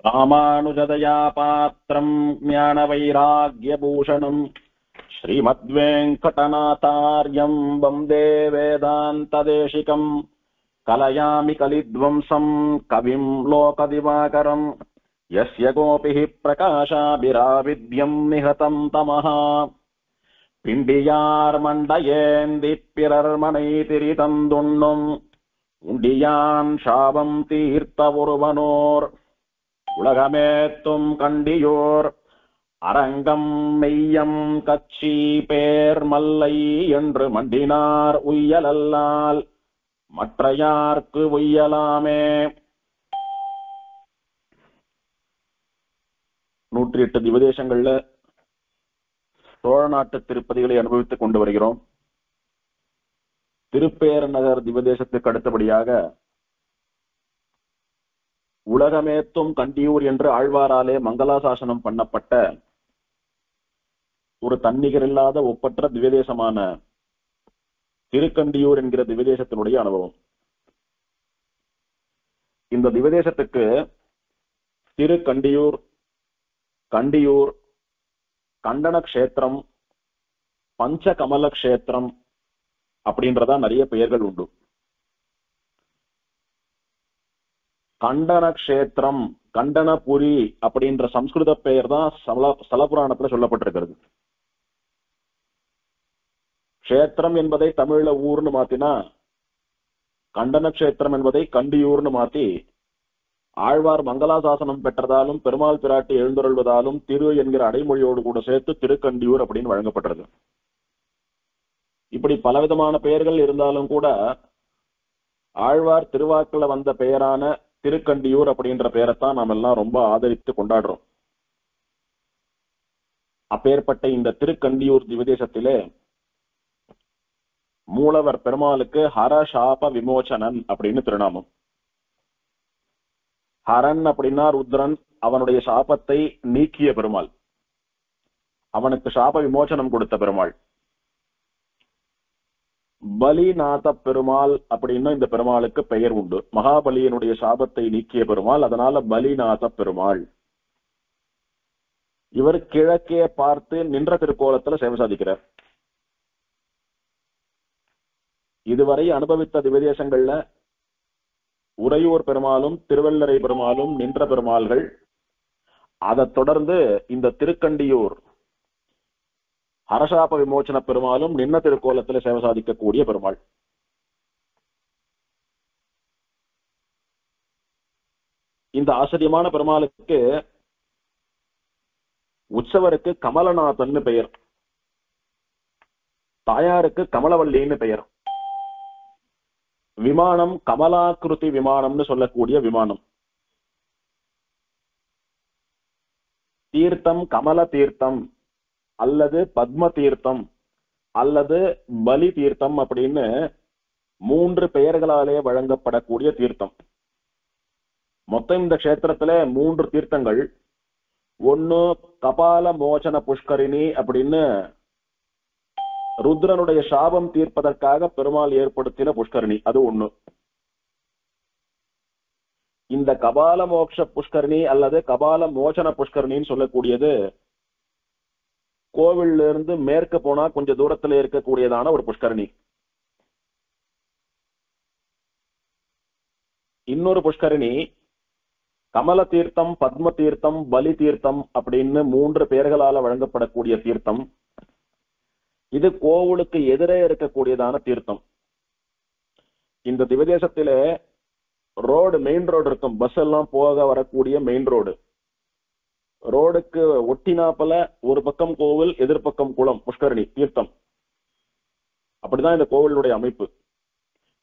ராமானுஜதயா பாத்திரம் ஞானவைராக்யபூஷணம் ஸ்ரீமத்வேங்கடநாதார்யம் வந்தே வேதாந்ததேசிகம் கலயாமி கலித்வம்சம் கவிம் லோகதிவாகரம் யஸ்ய கோபிஹி பிரகாசாபிராவித்யம் நிஹதம் தமஹ பிண்டியார் மண்டயேந்தி பிறர் மனை திரிதந்துண்ணும் உண்டியான் சாபம் தீர்த்த ஒருவனோர் உலகமேத்தும் கண்டியோர் அரங்கம் மெய்யம் கச்சி பேர் மல்லை என்று மண்டினார் உய்யலல்லால் மற்றையார்க்கு உய்யலாமே. 108 திவதேசங்கள்ல சோழ நாட்டு திருப்பதிகளை அனுபவித்துக் கொண்டு வருகிறோம். திருப்பேரநகர் திவதேசத்துக்கு அடுத்தபடியாக உலகமேத்தும் கண்டியூர் என்று ஆழ்வாராலே மங்களாசாசனம் பண்ணப்பட்ட ஒரு தன்னிகரில்லாத ஒப்பற்ற திவ்யதேசமான திருக்கண்டியூர் என்கிற திவ்யதேசத்தினுடைய அனுபவம். இந்த திவ்யதேசத்துக்கு திருக்கண்டியூர், கண்டியூர், கண்டன கஷேத்திரம், பஞ்சகமல கஷேத்திரம் அப்படின்றதா நிறைய பெயர்கள் உண்டு. கண்டன கஷேத்திரம், கண்டனபுரி அப்படின்ற சம்ஸ்கிருத பெயர் தான் ஸ்தலபுராணத்துல சொல்லப்பட்டிருக்கிறது. கஷேத்திரம் என்பதை தமிழ்ல ஊர்னு மாத்தினா, கண்டன கஷேத்திரம் என்பதை கண்டியூர்னு மாத்தி, ஆழ்வார் மங்களாசாசனம் பெற்றதாலும் பெருமாள் பிராட்டி எழுந்தருள்வதாலும் திரு என்கிற அடைமொழியோடு கூட சேர்த்து திருக்கண்டியூர் அப்படின்னு வழங்கப்பட்டது. இப்படி பலவிதமான பெயர்கள் இருந்தாலும் கூட ஆழ்வார் திருவாக்குல வந்த பெயரான திருக்கண்டியூர் அப்படின்ற பெயரைத்தான் நாம் எல்லாம் ரொம்ப ஆதரித்து கொண்டாடுறோம். அப்பேற்பட்ட இந்த திருக்கண்டியூர் திவதேசத்திலே மூலவர் பெருமாளுக்கு ஹரசாப விமோசனன் அப்படின்னு திருநாமம். ஹரன் அப்படின்னா ருத்ரன், அவனுடைய சாபத்தை நீக்கிய பெருமாள், அவனுக்கு சாப விமோசனம் கொடுத்த பெருமாள். பலிநாத பெருமாள் அப்படின்னு இந்த பெருமாளுக்கு பெயர் உண்டு. மகாபலியனுடைய சாபத்தை நீக்கிய பெருமாள், அதனால பலிநாத பெருமாள். இவர் கிழக்கே பார்த்து நின்ற திருக்கோலத்துல சேவை சாதிக்கிறார். இதுவரை அனுபவித்த திவதேசங்கள்ல உறையூர் பெருமாளும் திருவள்ளரை பெருமாளும் நின்ற பெருமாள்கள். அதைத் தொடர்ந்து இந்த திருக்கண்டியூர் ஹரசாப விமோசன பெருமாளும் நின்ன திருக்கோலத்தில் சேவை சாதிக்கக்கூடிய பெருமாள். இந்த ஆச்சரியமான பெருமாளுக்கு உற்சவருக்கு கமலநாதன் பெயர், தாயாருக்கு கமலவல்லின்னு பெயர். விமானம் கமலாக்கிருதி விமானம்னு சொல்லக்கூடிய விமானம். தீர்த்தம் கமல தீர்த்தம் அல்லது பத்ம தீர்த்தம் அல்லது பலி தீர்த்தம் அப்படின்னு 3 பெயர்களாலே வழங்கப்படக்கூடிய தீர்த்தம். மொத்தம் இந்த கஷேத்திரத்துல 3 தீர்த்தங்கள். ஒன்னு கபால மோசன புஷ்கரிணி அப்படின்னு ருத்ரனுடைய சாபம் தீர்ப்பதற்காக பெருமாள் ஏற்படுத்தின புஷ்கரிணி, அது ஒண்ணு. இந்த கபால மோட்ச புஷ்கரிணி அல்லது கபால மோசன புஷ்கரிணின்னு சொல்லக்கூடியது கோவில்ல இருந்து மேற்கு போனா கொஞ்சம் தூரத்துல இருக்கக்கூடியதான ஒரு புஷ்கரணி. இன்னொரு புஷ்கரணி கமல தீர்த்தம், பத்ம தீர்த்தம், பலி தீர்த்தம் அப்படின்னு 3 பெயர்களால வழங்கப்படக்கூடிய தீர்த்தம். இது கோவிலுக்கு எதிரே இருக்கக்கூடியதான தீர்த்தம். இந்த திவதேசத்திலே ரோடு, மெயின் ரோடு இருக்கும், பஸ் எல்லாம் போக வரக்கூடிய மெயின் ரோடு. ரோடுக்கு ஒட்டினாப்பல ஒரு பக்கம் கோவில், எதிர்பக்கம் குளம், புஷ்கரணி தீர்த்தம். அப்படிதான் இந்த கோவிலுடைய அமைப்பு.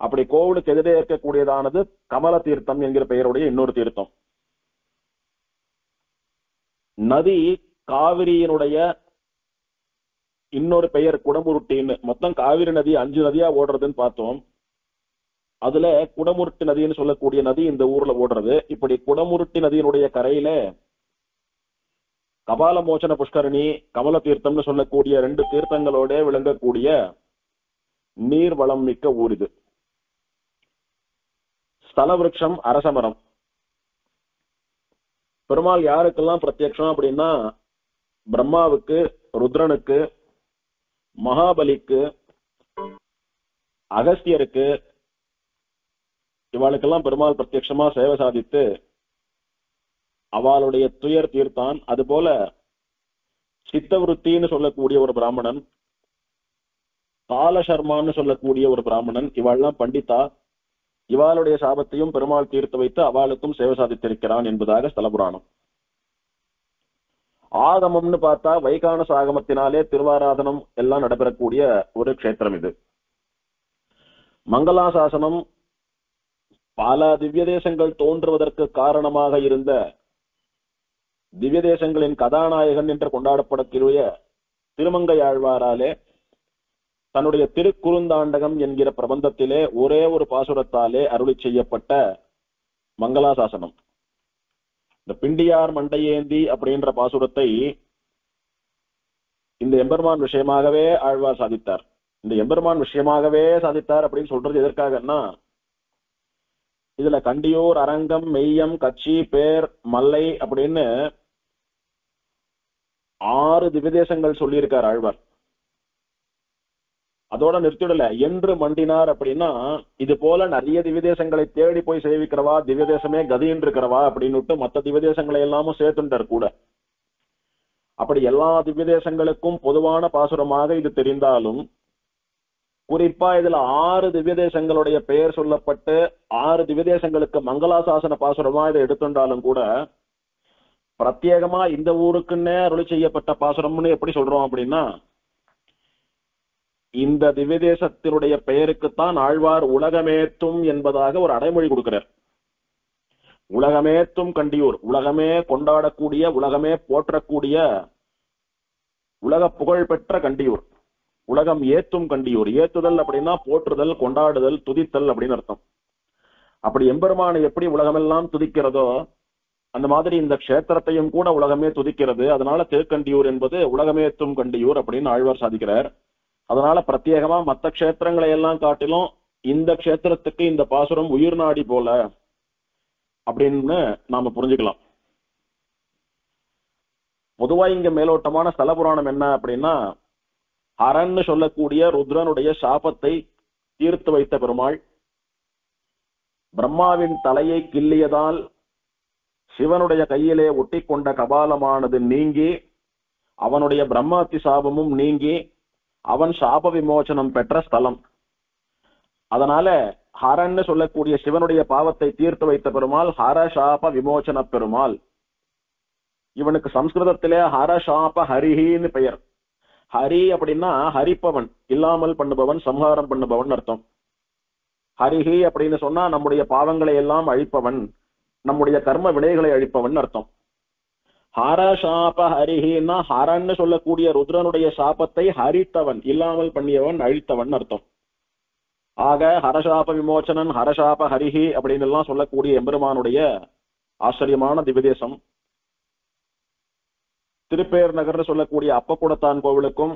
அப்படி கோவிலுக்கு எதிரே இருக்கக்கூடியதானது கமல தீர்த்தம் என்கிற பெயருடைய இன்னொரு தீர்த்தம். நதி காவிரியினுடைய இன்னொரு பெயர் குடமுருட்டின்னு. மொத்தம் காவிரி நதி 5 நதியா ஓடுறதுன்னு பார்த்தோம். அதுல குடமுருட்டி நதின்னு சொல்லக்கூடிய நதி இந்த ஊர்ல ஓடுறது. இப்படி குடமுருட்டி நதியினுடைய கரையில கபால மோசன புஷ்கரணி, கமல தீர்த்தம்னு சொல்லக்கூடிய 2 தீர்த்தங்களோட விளங்கக்கூடிய நீர் வளம் மிக்க ஊர் இது. ஸ்தல விருட்சம் அரசமரம். பெருமாள் யாருக்கெல்லாம் பிரத்யக்ஷம் அப்படின்னா பிரம்மாவுக்கு, ருத்ரனுக்கு, மகாபலிக்கு, அகஸ்தியருக்கு, இவாளுக்கெல்லாம் பெருமாள் பிரத்யட்சமா சேவை சாதித்து அவளுடைய துயர் தீர்த்தான். அதுபோல சித்தவருத்தின்னு சொல்லக்கூடிய ஒரு பிராமணன், காலசர்மான்னு சொல்லக்கூடிய ஒரு பிராமணன், இவாள்லாம் பண்டிதா, இவாளுடைய சாபத்தையும் பெருமாள் தீர்த்து வைத்து அவளுக்கும் சேவை சாதித்திருக்கிறான் என்பதாக ஸ்தல புராணம். ஆகமம்னு பார்த்தா வைகானச ஆகமத்தினாலே திருவாராதனம் எல்லாம் நடைபெறக்கூடிய ஒரு க்ஷேத்திரம் இது. மங்களாசாசனம் பல திவ்ய தேசங்கள் தோன்றுவதற்கு காரணமாக இருந்த திவ்ய தேசங்களின் கதாநாயகன் என்று கொண்டாடப்படக்கூடிய திருமங்கையாழ்வாராலே தன்னுடைய திருக்குறுந்தாண்டகம் என்கிற பிரபந்தத்திலே ஒரே ஒரு பாசுரத்தாலே அருளி செய்யப்பட்ட மங்களாசாசனம். இந்த பிண்டியார் மண்டையேந்தி அப்படின்ற பாசுரத்தை இந்த எம்பெருமான் விஷயமாகவே ஆழ்வார் சாதித்தார். இந்த எம்பெருமான் விஷயமாகவே சாதித்தார் அப்படின்னு சொல்றது எதற்காகன்னா, இதுல கண்டியூர், அரங்கம், மெய்யம், கச்சி, பேர், மல்லை அப்படின்னு 6 திவ்யதேசங்கள் சொல்லியிருக்கார் ஆழ்வார். அதோட நிறுத்திடல. என்று மண்டினார் அப்படின்னா இது போல நிறைய திவ்யதேசங்களை தேடி போய் சேவிக்கிறவா, திவ்யதேசமே கதின்னு இருக்கிறவா அப்படின்னுட்டு மற்ற திவ்யதேசங்களை எல்லாமும் சேர்த்துட்டார் கூட. அப்படி எல்லா திவ்யதேசங்களுக்கும் பொதுவான பாசுரமாக இது தெரிந்தாலும், குறிப்பா இதுல 6 திவ்யதேசங்களுடைய பெயர் சொல்லப்பட்டு 6 திவ்யதேசங்களுக்கு மங்களாசாசன பாசுரமா இதை எடுத்துட்டாலும் கூட, பிரத்யேகமா இந்த ஊருக்குன்னே அருளி செய்யப்பட்ட பாசுரம்னு எப்படி சொல்றோம் அப்படின்னா, இந்த திவ்யதேசத்தினுடைய பெயருக்குத்தான் ஆழ்வார் உலகமேத்தும் என்பதாக ஒரு அடைமொழி கொடுக்கிறார். உலகமேத்தும் கண்டியூர், உலகமே கொண்டாடக்கூடிய, உலகமே போற்றக்கூடிய, உலக புகழ் பெற்ற கண்டியூர். உலகம் ஏத்தும் கண்டியூர். ஏத்துதல் அப்படின்னா போற்றுதல், கொண்டாடுதல், துதித்தல் அப்படின்னு அர்த்தம். அப்படி எம்பெருமானை எப்படி உலகமெல்லாம் துதிக்கிறதோ அந்த மாதிரி இந்த க்ஷேத்திரத்தையும் கூட உலகமே துதிக்கிறது. அதனால திருக்கண்டியூர் என்பது உலகமேத்தும் கண்டியூர் அப்படின்னு ஆழ்வார் சாதிக்கிறார். அதனால பிரத்யேகமா மற்ற க்ஷேத்திரங்களை எல்லாம் காட்டிலும் இந்த க்ஷேத்திரத்துக்கு இந்த பாசுரம் உயிர் நாடி போல அப்படின்னு நாம புரிஞ்சுக்கலாம். பொதுவா இங்க மேலோட்டமான ஸ்தல புராணம் என்ன அப்படின்னா, ஹரன்னு சொல்லக்கூடிய ருத்ரனுடைய சாபத்தை தீர்த்து வைத்த பெருமாள் பிரம்மாவின் தலையை கிள்ளியதால் சிவனுடைய கையிலே ஒட்டி கொண்ட கபாலமானது நீங்கி அவனுடைய பிரம்மாத்தி சாபமும் நீங்கி அவன் சாப விமோசனம் பெற்ற ஸ்தலம். அதனால ஹரன்னு சொல்லக்கூடிய சிவனுடைய பாவத்தை தீர்த்து வைத்த பெருமாள் ஹர சாப விமோசன பெருமாள். இவனுக்கு சம்ஸ்கிருதத்திலே ஹரசாப ஹரிஹின்னு பெயர். ஹரி அப்படின்னா ஹரிப்பவன், இல்லாமல் பண்ணுபவன், சம்ஹாரம் பண்ணுபவன் அர்த்தம். ஹரிஹி அப்படின்னு சொன்னா நம்முடைய பாவங்களை எல்லாம் அழிப்பவன், நம்முடைய கர்ம வினைகளை அழிப்பவன் அர்த்தம். ஹரசாப ஹரிஹின்னா ஹரன்னு சொல்லக்கூடிய ருத்ரனுடைய சாபத்தை ஹரித்தவன், இல்லாமல் பண்ணியவன், அழித்தவன் அர்த்தம். ஆக ஹரசாப விமோச்சனன், ஹரசாப ஹரிஹி அப்படின்னு எல்லாம் சொல்லக்கூடிய எம்பெருமானுடைய ஆச்சரியமான திவ்யதேசம். திருப்பேர் நகர்னு சொல்லக்கூடிய அப்பக்குடத்தான் கோவிலுக்கும்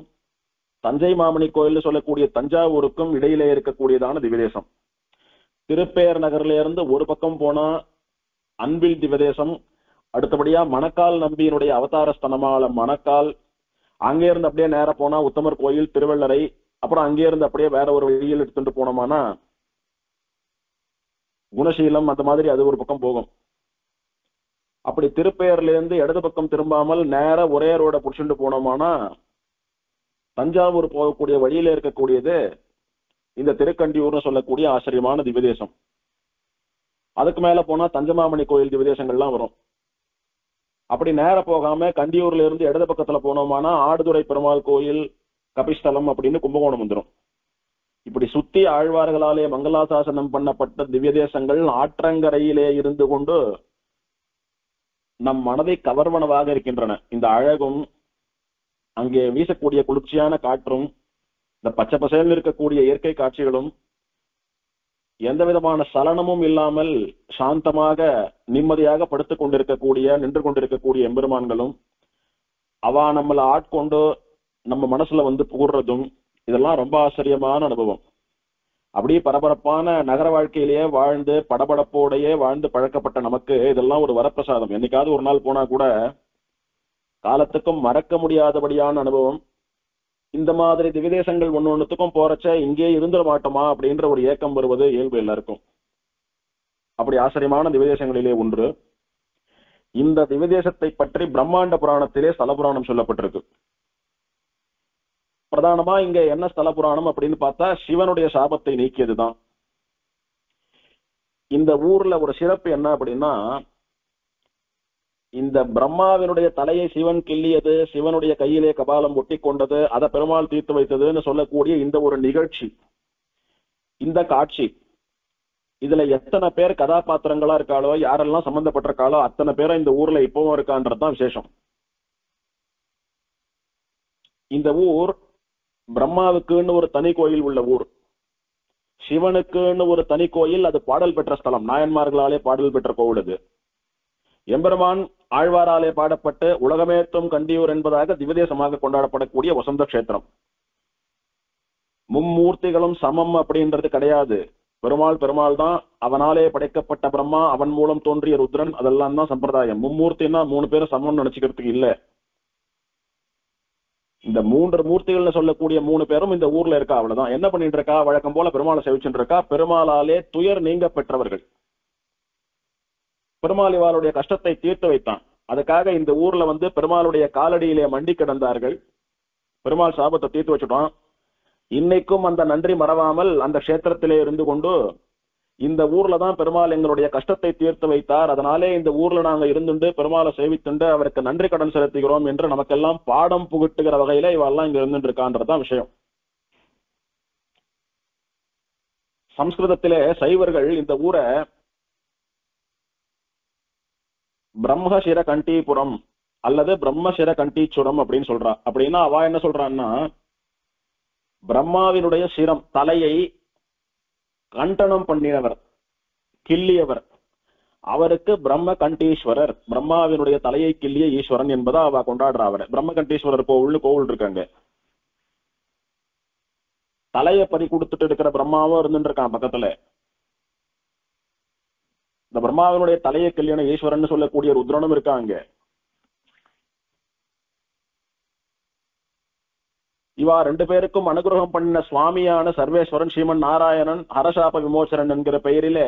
தஞ்சை மாமணி கோயில் சொல்லக்கூடிய தஞ்சாவூருக்கும் இடையிலே இருக்கக்கூடியதான திவ்யதேசம். திருப்பேர் நகர்ல இருந்து ஒரு பக்கம் போனா அன்பில் திவ்யதேசம், அடுத்தபடியா மணக்கால் நம்பியினுடைய அவதார ஸ்தனமான மணக்கால், அங்கே இருந்து அப்படியே நேர போனா உத்தமர் கோயில், திருவள்ளரை, அப்புறம் அங்கே இருந்து அப்படியே வேற ஒரு வழியில் எடுத்துட்டு போனோமானா குணசீலம், அந்த மாதிரி அது ஒரு பக்கம் போகும். அப்படி திருப்பெயர்ல இருந்து இடது பக்கம் திரும்பாமல் நேர ஒரே ரோட புடிச்சுட்டு போனோமானா தஞ்சாவூர் போகக்கூடிய வழியில இருக்கக்கூடியது இந்த திருக்கண்டியூர்னு சொல்லக்கூடிய ஆச்சரியமான திவ்யதேசம். அதுக்கு மேல போனா தஞ்சமாமணி கோயில் திவ்யதேசங்கள்லாம் வரும். அப்படி நேர போகாம கண்டியூர்ல இருந்து இடது பக்கத்துல போனோமானா ஆடுதுறை பெருமாள் கோயில், கபிஸ்தலம் அப்படின்னு கும்பகோணம் வந்துடும். இப்படி சுத்தி ஆழ்வார்களாலே மங்களாசாசனம் பண்ணப்பட்ட திவ்யதேசங்கள் ஆற்றங்கரையிலே இருந்து கொண்டு நம் மனதை கவர்வனவாக இருக்கின்றன. இந்த அழகும், அங்கே வீசக்கூடிய குளிர்ச்சியான காற்றும், இந்த பச்சை பசேல் இருக்கக்கூடிய இயற்கை காட்சிகளும், எந்த விதமான சலனமும் இல்லாமல் சாந்தமாக நிம்மதியாக படுத்துக் கொண்டிருக்கக்கூடிய, நின்று கொண்டிருக்கக்கூடிய எம்பெருமான்களும், அவா நம்மளை ஆட்கொண்டு நம்ம மனசுல வந்து புகுறதும், இதெல்லாம் ரொம்ப ஆச்சரியமான அனுபவம். அப்படியே பரபரப்பான நகர வாழ்க்கையிலேயே வாழ்ந்து படபடப்போடையே வாழ்ந்து பழக்கப்பட்ட நமக்கு இதெல்லாம் ஒரு வரப்பிரசாதம். என்னைக்காவது ஒரு நாள் போனா கூட காலத்துக்கும் மறக்க முடியாதபடியான அனுபவம். இந்த மாதிரி திவ்யதேசங்கள் ஒன்னொன்னுத்துக்கும் போறச்ச இங்கே இருந்துட மாட்டோமா அப்படின்ற ஒரு ஏக்கம் வருவது இயல்பு எல்லாருக்கும். அப்படி ஆச்சரியமான திவ்யதேசங்களிலே ஒன்று. இந்த திவ்யதேசத்தை பற்றி பிரம்மாண்ட புராணத்திலே ஸ்தல புராணம் சொல்லப்பட்டிருக்கு. பிரதானமா இங்க என்ன ஸ்தல புராணம் அப்படின்னு பார்த்தா சிவனுடைய சாபத்தை நீக்கியதுதான். இந்த ஊர்ல ஒரு சிறப்பு என்ன அப்படின்னா, இந்த பிரம்மாவினுடைய தலையை சிவன் கிள்ளியது, சிவனுடைய கையிலே கபாலம் ஒட்டி கொண்டது, அதை பெருமாள் தீர்த்து வைத்ததுன்னு சொல்லக்கூடிய இந்த ஒரு நிகழ்ச்சி, இந்த காட்சி, இதுல எத்தனை பேர் கதாபாத்திரங்களா இருக்காளோ, யாரெல்லாம் சம்பந்தப்பட்டிருக்காளோ அத்தனை பேரும் இந்த ஊர்ல இப்பவும் இருக்கான்றதுதான் விசேஷம். இந்த ஊர் பிரம்மாவுக்குன்னு ஒரு தனி கோயில் உள்ள ஊர், சிவனுக்குன்னு ஒரு தனி கோயில், அது பாடல் பெற்ற ஸ்தலம், நாயன்மார்களாலே பாடல் பெற்ற கோவில். அது எம்பெருமான் ஆழ்வாராலே பாடப்பட்டு உலகமேத்தும் கண்டியூர் என்பதாக திவ்யதேசமாக கொண்டாடப்படக்கூடிய வசந்த கஷேத்திரம். மும்மூர்த்திகளும் சமம் அப்படின்றது கிடையாது. பெருமாள் தான், அவனாலே படைக்கப்பட்ட பிரம்மா, அவன் மூலம் தோன்றிய ருத்ரன், அதெல்லாம் தான் சம்பிரதாயம். மும்மூர்த்தின்னா 3 பேரும் சமம்னு நினைச்சுக்கிறதுக்கு இல்ல. இந்த 3 மூர்த்திகள்னு சொல்லக்கூடிய 3 பேரும் இந்த ஊர்ல இருக்கா, அவ்வளவுதான். என்ன பண்ணிட்டு இருக்கா, வழக்கம் போல பெருமாளை சேவிச்சுட்டு இருக்கா. பெருமாளாலே துயர் நீங்க பெற்றவர்கள். பெருமாள் இவாளுடைய கஷ்டத்தை தீர்த்து வைத்தான். அதுக்காக இந்த ஊர்ல பெருமாளுடைய காலடியிலே மண்டி கிடந்தார்கள். பெருமாள் சாபத்தை தீர்த்து வச்சுட்டான். இன்னைக்கும் அந்த நன்றி மறவாமல் அந்த கஷேத்திரத்திலே இருந்து கொண்டு இந்த ஊர்ல தான் பெருமாள் எங்களுடைய கஷ்டத்தை தீர்த்து வைத்தார், அதனாலே இந்த ஊர்ல நாங்க இருந்துண்டு பெருமாளை சேவித்துண்டு அவருக்கு நன்றி கடன் செலுத்துகிறோம் என்று நமக்கெல்லாம் பாடம் புகட்டுகிற வகையில இவெல்லாம் இங்க இருந்துட்டு இருக்கான்றதுதான் விஷயம். சம்ஸ்கிருதத்திலே சைவர்கள் இந்த ஊரை பிரம்மசிர கண்டீபுரம் அல்லது பிரம்மசிர கண்டீச்சுரம் அப்படின்னு சொல்றா. அப்படின்னா அவ என்ன சொல்றான்னா, பிரம்மாவினுடைய சிரம், தலையை கண்டனம் பண்ணினவர், கிள்ளியவர், அவருக்கு பிரம்ம கண்டீஸ்வரர், பிரம்மாவினுடைய தலையை கிள்ளிய ஈஸ்வரன் என்பதா அவ கொண்டாடுற. அவர் பிரம்ம கண்டீஸ்வரர் கோவில் இருக்காங்க. தலையை பறி கொடுத்துட்டு இருக்கிற பிரம்மாவும் இருந்துட்டு இருக்கான் பக்கத்துல. இந்த பிரம்மாவினுடைய தலையை கிள்ளியான ஈஸ்வரன் சொல்லக்கூடிய ருத்ரனும் இருக்காங்க. இவா 2 பேருக்கும் அனுகிரகம் பண்ண சுவாமியான சர்வேஸ்வரன் ஸ்ரீமன் நாராயணன் ஹரசாப விமோசரன் என்கிற பெயரிலே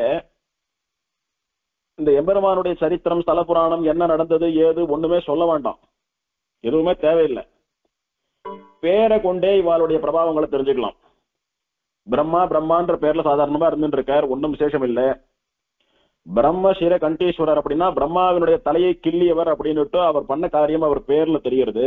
இந்த எம்பெருமானுடைய சரித்திரம், ஸ்தல புராணம், என்ன நடந்தது ஏது ஒண்ணுமே சொல்ல வேண்டாம், எதுவுமே தேவையில்லை. பேரை கொண்டே இவாளுடைய பிரபாவங்களை தெரிஞ்சுக்கலாம். பிரம்மான்ற பேர்ல சாதாரணமா இருந்துட்டு இருக்கார், ஒன்னும் விசேஷம் இல்லை. பிரம்மசிர கண்டீஸ்வரர் அப்படின்னா பிரம்மாவினுடைய தலையை கிள்ளியவர் அப்படின்னுட்டு அவர் பண்ண காரியம் அவர் பேர்ல தெரிகிறது.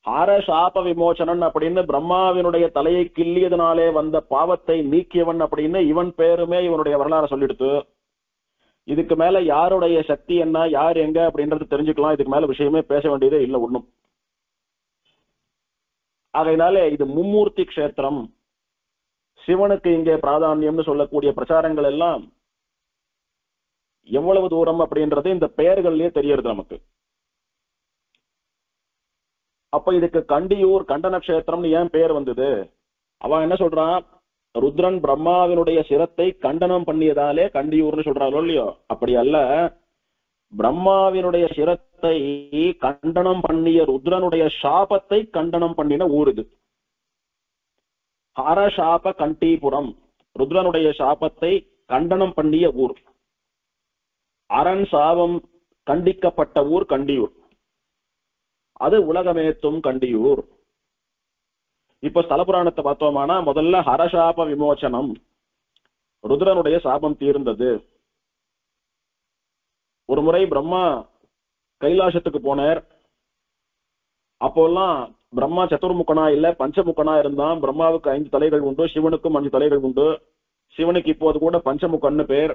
ஹர சாப விமோசனன் அப்படின்னு பிரம்மாவினுடைய தலையை கிள்ளியதுனாலே வந்த பாவத்தை நீக்கியவன் அப்படின்னு இவன் பேருமே இவனுடைய வரலாறு சொல்லிடுத்து. இதுக்கு மேல யாருடைய சக்தி என்ன, யார் எங்க அப்படின்றது தெரிஞ்சுக்கலாம். இதுக்கு மேல விஷயமே பேச வேண்டியதே இல்லை ஒண்ணும். ஆகையினாலே இது மும்மூர்த்தி கஷேத்திரம், சிவனுக்கு இங்கே பிராதானியம்னு சொல்லக்கூடிய பிரச்சாரங்கள் எல்லாம் எவ்வளவு தூரம் அப்படின்றது இந்த பெயர்கள்லயே தெரியறது நமக்கு. அப்ப இதுக்கு கண்டியூர் கண்டன கஷேத்திரம்னு ஏன் பெயர் வந்தது? அவன் என்ன சொல்றான், ருத்ரன் பிரம்மாவினுடைய சிரத்தை கண்டனம் பண்ணியதாலே கண்டியூர்னு சொல்றாளோ இல்லையோ, அப்படி அல்ல. பிரம்மாவினுடைய சிரத்தை கண்டனம் பண்ணிய ருத்ரனுடைய சாபத்தை கண்டனம் பண்ணின ஊர் இது. ஹரசாப கண்டீபுரம், ருத்ரனுடைய சாபத்தை கண்டனம் பண்ணிய ஊர். அரண் சாபம் கண்டிக்கப்பட்ட ஊர் கண்டியூர், அது உலகமேத்தும் கண்டியூர். இப்ப ஸ்தல புராணத்தை பார்த்தோமானா முதல்ல ஹரசாப விமோசனம், ருத்ரனுடைய சாபம் தீர்ந்தது. ஒரு முறை பிரம்மா கைலாசத்துக்கு போனார். அப்போல்லாம் பிரம்மா சதுர்முகனா இல்ல பஞ்சமுகனா இருந்தான். பிரம்மாவுக்கு 5 தலைகள் உண்டு, சிவனுக்கும் 5 தலைகள் உண்டு. சிவனுக்கு இப்போது கூட பஞ்சமுகன்னு பேர்.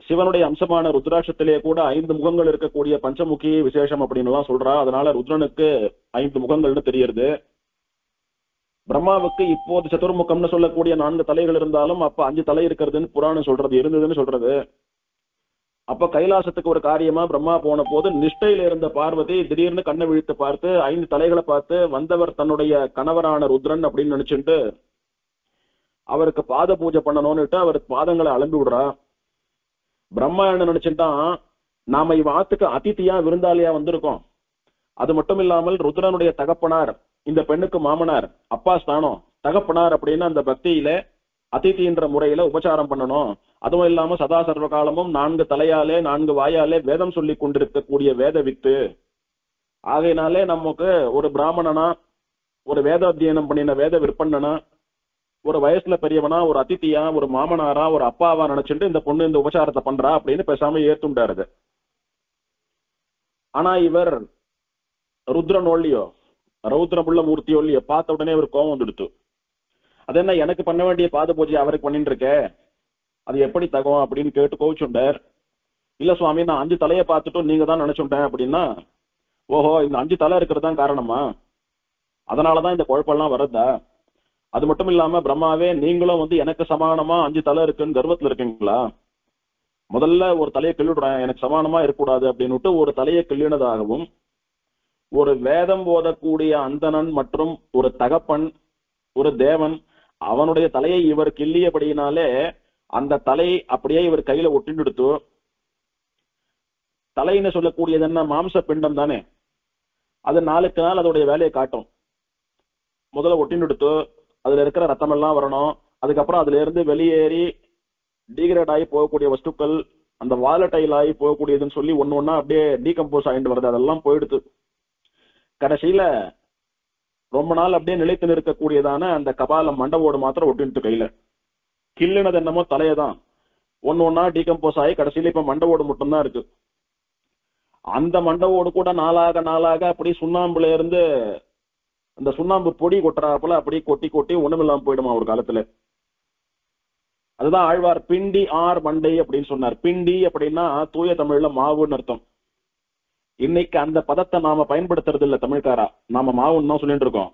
சிவனுடைய அம்சமான ருத்ராட்சத்திலே கூட 5 முகங்கள் இருக்கக்கூடிய பஞ்சமுகி விசேஷம் அப்படின்னு எல்லாம் சொல்றா. அதனால ருத்ரனுக்கு 5 முகங்கள்னு தெரியுது. பிரம்மாவுக்கு இப்போது சதுர்முகம்னு சொல்லக்கூடிய 4 தலைகள் இருந்தாலும் அப்ப 5 தலை இருக்கிறதுன்னு புராணம் சொல்றது, இருந்ததுன்னு சொல்றது. அப்ப கைலாசத்துக்கு ஒரு காரியமா பிரம்மா போன போது நிஷ்டையில இருந்த பார்வதி திடீர்னு கண்ணை விழித்து பார்த்து 5 தலைகளை பார்த்து வந்தவர் தன்னுடைய கணவரான ருத்ரன் அப்படின்னு நினைச்சுட்டு அவருக்கு பாத பூஜை பண்ணணும்னுட்டு அவருக்கு பாதங்களை அலம்பி விடுறா. பிரம்மா என்ன நினைச்சுட்டான், நாம இவ ஆத்துக்கு அதித்தியா விருந்தாளியா வந்திருக்கோம். அது மட்டும் இல்லாமல் ருத்ரனுடைய தகப்பனார் இந்த பெண்ணுக்கு மாமனார், அப்பா ஸ்தானம், தகப்பனார் அப்படின்னு அந்த பக்தியில அதிதின்ற முறையில உபச்சாரம் பண்ணணும். அதுவும் இல்லாம சதா சர்வ காலமும் 4 தலையாலே 4 வாயாலே வேதம் சொல்லி கொண்டிருக்கக்கூடிய வேத வித்து. ஆகையினாலே நமக்கு ஒரு பிராமணனா, ஒரு வேத அத்தியனம் பண்ணின வேத விற்பண்ணனா, ஒரு வயசுல பெரியவனா, ஒரு அதித்தியா, ஒரு மாமனாரா, ஒரு அப்பாவா நினைச்சுட்டு இந்த பொண்ணு இந்த உபச்சாரத்தை பண்றா அப்படின்னு பேசாம ஏத்துண்டாரு. ஆனா இவர் ருத்ரன் ஒல்லியோ, ரௌத்ரமுள்ள மூர்த்தி ஒல்லியோ பார்த்த உடனே ஒரு கோபம் வந்துடுத்து. அது என்ன, எனக்கு பண்ண வேண்டிய பாத பூஜை அவருக்கு பண்ணிட்டு இருக்க, அது எப்படி தகும் அப்படின்னு கேட்டு கோவிச்சுண்டார். இல்ல சுவாமி, நான் 5 தலையை பார்த்துட்டு நீங்க தான் நினைச்சுட்டேன் அப்படின்னா, ஓஹோ இந்த 5 தலை இருக்கிறது தான் காரணமா, அதனாலதான் இந்த குழப்பம்லாம் வருதா? அது மட்டும் இல்லாம பிரம்மாவே நீங்களும் எனக்கு சமானமா 5 தலை இருக்குன்னு கர்வத்துல இருக்கீங்களா? முதல்ல ஒரு தலையை கிள்ளிடுறேன், எனக்கு சமானமா இருக்கக்கூடாது அப்படின்னுட்டு ஒரு தலையை கிள்ளினதாகவும், ஒரு வேதம் போதக்கூடிய அந்தணன் மற்றும் ஒரு தகப்பன், ஒரு தேவன், அவனுடைய தலையை இவர் கிள்ளியபடியினாலே அந்த தலை அப்படியே இவர் கையில ஒட்டின்னு எடுத்து, தலைன்னு சொல்லக்கூடியது என்ன, மாம்ச பிண்டம் தானே, அது நாளுக்கு நாள் அதோடைய வேலையை காட்டும். முதல்ல ஒட்டின்னு எடுத்து அதுல இருக்கிற ரத்தம் எல்லாம் வரணும். அதுக்கப்புறம் அதுல இருந்து வெளியேறி டீகிரேட் ஆகி போகக்கூடிய வஸ்துக்கள், அந்த வாலட்டைல் ஆகி போகக்கூடியதுன்னு சொல்லி ஒண்ணு அப்படியே டீகம்போஸ் ஆகிட்டு வருது. அதெல்லாம் போயிடுது. கடைசியில ரொம்ப நாள் அப்படியே நிலைத்து நிற்கக்கூடியதான அந்த கபாலம் மண்டவோடு மாத்திரம் ஒட்டிட்டு கையில கிள்ளினது என்னமோ தலையதான் ஒன்னா டீகம்போஸ் ஆகி கடைசியில இப்ப மண்டவோடு மட்டும்தான் இருக்கு. அந்த மண்டவோடு கூட நாளாக நாளாக அப்படி சுண்ணாம்புல இருந்து அந்த சுண்ணாம்பு பொடி கொட்டுறாப்புல அப்படி கொட்டி கொட்டி ஒண்ணுமில்லாம போயிடுமா ஒரு காலத்துல. அதுதான் ஆழ்வார் பிண்டி ஆர் மண்டை அப்படின்னு சொன்னார். பிண்டி அப்படின்னா தூய தமிழ்ல மாவுன்னு அர்த்தம். இன்னைக்கு அந்த பதத்தை நாம பயன்படுத்துறது இல்ல தமிழ்காரா, நாம மாவுன்னு தான் சொல்லிட்டு இருக்கோம்.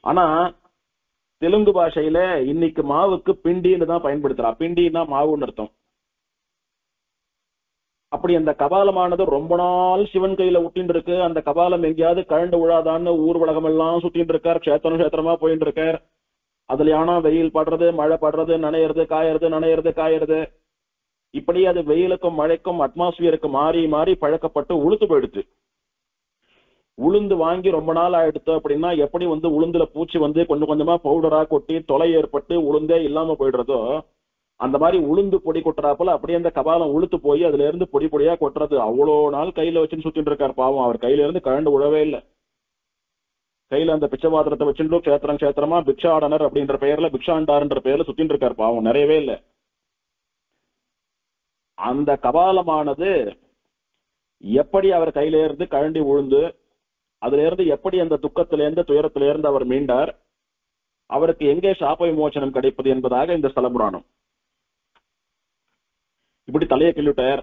ஆனா தெலுங்கு பாஷையில இன்னைக்கு மாவுக்கு பிண்டின்னு தான் பயன்படுத்துறா. பிண்டின்னா மாவுன்னு அர்த்தம். அப்படி அந்த கபாலமானது ரொம்ப நாள் சிவன் கையில ஒட்டின்னு இருக்கு. அந்த கபாலம் எங்கேயாவது கழண்டு விழாதான்னு ஊர் உலகம் எல்லாம் சுத்தின்னு இருக்கார், கஷேத்திரமா போயிட்டு இருக்கார். அதுல ஆனா வெயில் படுறது, மழை படுறது, நனையிறது, காயறது, நனையிறது, காயறது, இப்படி அது வெயிலுக்கும் மழைக்கும் அட்மாஸ்பியருக்கு மாறி மாறி பழக்கப்பட்டு உளுத்து போயிடுச்சு. உளுந்து வாங்கி ரொம்ப நாள் ஆயிடுத்து அப்படின்னா எப்படி உளுந்துல பூச்சி கொஞ்சம் கொஞ்சமா பவுடரா கொட்டி தொலை ஏற்பட்டு உளுந்தே இல்லாம போயிடுறதோ, அந்த மாதிரி உளுந்து பொடி கொட்டுறாப்புல அப்படியே அந்த கபாலம் உளுத்து போய் அதுல இருந்து பொடி பொடியா கொட்டுறது. அவ்வளோ நாள் கையில வச்சுன்னு சுத்திட்டு இருக்காரு பாவம். அவர் கையில இருந்து கழண்டு விழவே இல்லை. கையில அந்த பிச்சை பாத்திரத்தை வச்சுட்டு கஷேத்திரமா பிக்ஷாடனர் அப்படின்ற பெயர்ல, பிக்ஷாண்டார்ன்ற பெயர்ல சுத்திட்டு இருக்காரு பாவம். நிறையவே இல்லை. அந்த கபாலமானது எப்படி அவர் கையில இருந்து கழண்டி உழுந்து அதுல இருந்து எப்படி அந்த துக்கத்திலிருந்து துயரத்திலிருந்து அவர் மீண்டார், அவருக்கு எங்கே சாப விமோசனம் கிடைப்பது என்பதாக இந்த ஸ்தல புராணம். இப்படி தலையை கிள்ளிட்டார்.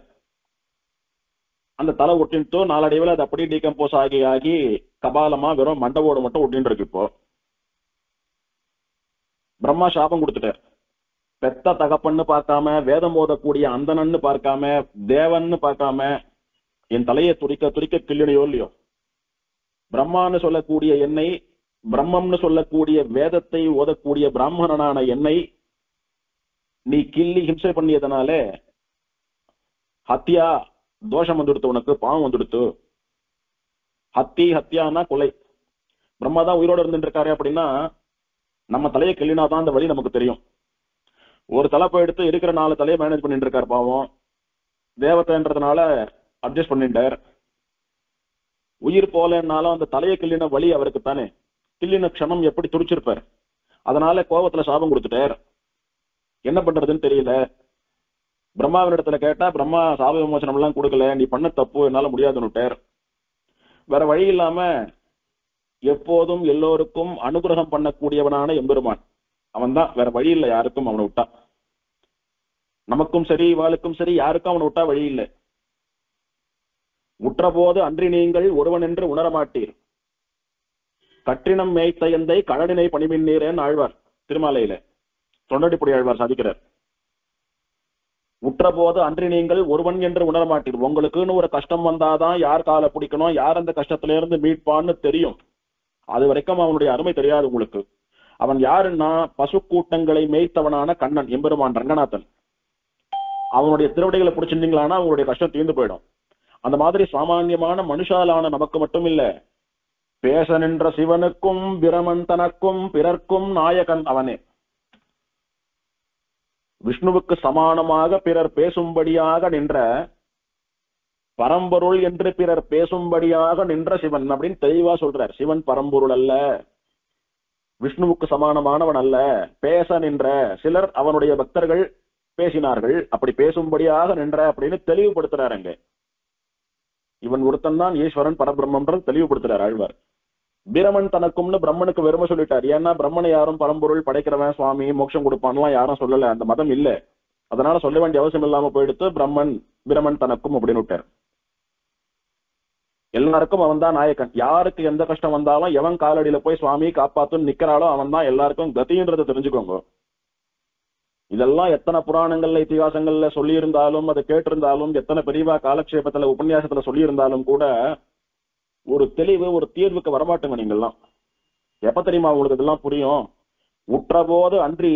அந்த தலை ஒட்டின்ட்டு நாளடைவில் அது அப்படியே டீகம்போஸ் ஆகி ஆகி கபாலமா வெறும் மண்டவோடு மட்டும் ஒட்டின்னு இருக்கு. இப்போ பிரம்மா சாபம் கொடுத்துட்டார். பெத்த தகப்பன்னு பார்க்காம, வேதம் போதக்கூடிய அந்தனன்னு பார்க்காம, தேவன்னு பார்க்காம என் தலையை துடிக்க துடிக்க கிள்ளினையோ இல்லையோ, பிரம்மான்னு சொல்லக்கூடிய என்னை, பிரம்மம்னு சொல்லக்கூடிய வேதத்தை ஓதக்கூடிய பிராமணனான என்னை நீ கிள்ளி ஹிம்சை பண்ணியதனாலே ஹத்தியா தோஷம் வந்துடுத்து, உனக்கு பாவம் வந்துடுத்து. ஹத்தியானா கொலை. பிரம்மா தான் உயிரோடு இருந்துட்டு இருக்காரு அப்படின்னா நம்ம தலையை கிள்ளினாதான் அந்த வழி நமக்கு தெரியும். ஒரு தலை போயிடுத்து இருக்கிற 4 தலையை மேனேஜ் பண்ணிட்டு இருக்காரு பாவம். தேவத்தைன்றதுனால அட்ஜஸ்ட் பண்ணிட்டார். உயிர் போலன்னாலும் அந்த தலையை கிள்ளின வழி அவருக்கு தானே. கிள்ளின க்ஷணம் எப்படி துடிச்சிருப்பார். அதனால கோபத்துல சாபம் கொடுத்துட்டார். என்ன பண்றதுன்னு தெரியல. பிரம்மாவினிடத்துல கேட்டா பிரம்மா சாப விமோசனம் எல்லாம் கொடுக்கல, நீ பண்ண தப்பு, என்னால முடியாதுன்னுட்டார். வேற வழி இல்லாம எப்போதும் எல்லோருக்கும் அனுகிரகம் பண்ணக்கூடியவனான எம்பெருமான் அவன் தான், வேற வழி இல்லை யாருக்கும் அவனை விட்டா. நமக்கும் சரி இவாளுக்கும் சரி யாருக்கும் அவனை விட்டா வழி இல்லை. உற்ற போது அன்றி நீங்கள் ஒருவன் என்று உணரமாட்டீர், கற்றினம் மேய்த்த எந்தை கடலினை பணிமின்னீரேன்னு ஆழ்வார் திருமாலையில தொண்டடிப்புடி ஆழ்வார் சாதிக்கிறார். உற்ற போது அன்றி நீங்கள் ஒருவன் என்று உணரமாட்டீர். உங்களுக்குன்னு ஒரு கஷ்டம் வந்தாதான் யார் காலை பிடிக்கணும், யார் அந்த கஷ்டத்தில இருந்து மீட்பான்னு தெரியும். அது வரைக்கும் அவனுடைய அருமை தெரியாது உங்களுக்கு. அவன் யாருன்னா பசு கூட்டங்களை மேய்த்தவனான கண்ணன் எம்பெருமான் ரங்கநாதன். அவனுடைய திருவடிகளை பிடிச்சிருந்தீங்களான்னா அவங்களுடைய கஷ்டம் தீர்ந்து போயிடும். அந்த மாதிரி சாமானியமான மனுஷாலான நமக்கு மட்டும் இல்ல, பேச நின்ற சிவனுக்கும் பிரமன் தனக்கும் பிறர்க்கும் நாயகன் அவனே. விஷ்ணுவுக்கு சமானமாக பிறர் பேசும்படியாக நின்ற பரம்பொருள் என்று பிறர் பேசும்படியாக நின்ற சிவன் அப்படின்னு தெளிவா சொல்றார். சிவன் பரம்பொருள் அல்ல, விஷ்ணுவுக்கு சமானமானவன் அல்ல, பேச நின்ற சிலர் அவனுடைய பக்தர்கள் பேசினார்கள், அப்படி பேசும்படியாக நின்ற அப்படின்னு தெளிவுபடுத்துறாரு. அங்க இவன் ஒருத்தன் தான் ஈஸ்வரன் பரபிரம்மன்றது தெளிவுபடுத்துறார் ஆழ்வார். பிரமன் தனக்கும்னு பிரம்மனுக்கு வெறுமை சொல்லிட்டார். ஏன்னா பிரம்மனை யாரும் பரம்பொருள் படைக்கிறவன் சுவாமி மோட்சம் கொடுப்பான்லாம் யாரும் சொல்லல, அந்த மதம் இல்ல, அதனால சொல்ல வேண்டிய அவசியம் இல்லாம போயிடுத்து. பிரமன் தனக்கும் அப்படின்னு விட்டார். எல்லாருக்கும் அவன் தான் நாயக்கன். யாருக்கு எந்த கஷ்டம் வந்தாலும் எவன் காலடியில போய் சுவாமி காப்பாத்துன்னு நிக்கிறாளோ அவன் தான் எல்லாருக்கும் கதின்றதை தெரிஞ்சுக்கோங்க. இதெல்லாம் எத்தனை புராணங்கள்ல இத்திகாசங்கள்ல சொல்லி இருந்தாலும் அதை கேட்டிருந்தாலும் எத்தனை பெரியவா காலக்ஷேபத்துல உபன்யாசத்துல சொல்லி இருந்தாலும் கூட ஒரு தெளிவு ஒரு தீர்வுக்கு வரமாட்டுங்க. நீங்கெல்லாம் எப்ப தெரியுமா உங்களுக்கு இதெல்லாம் புரியும்? உற்றபோது அன்றி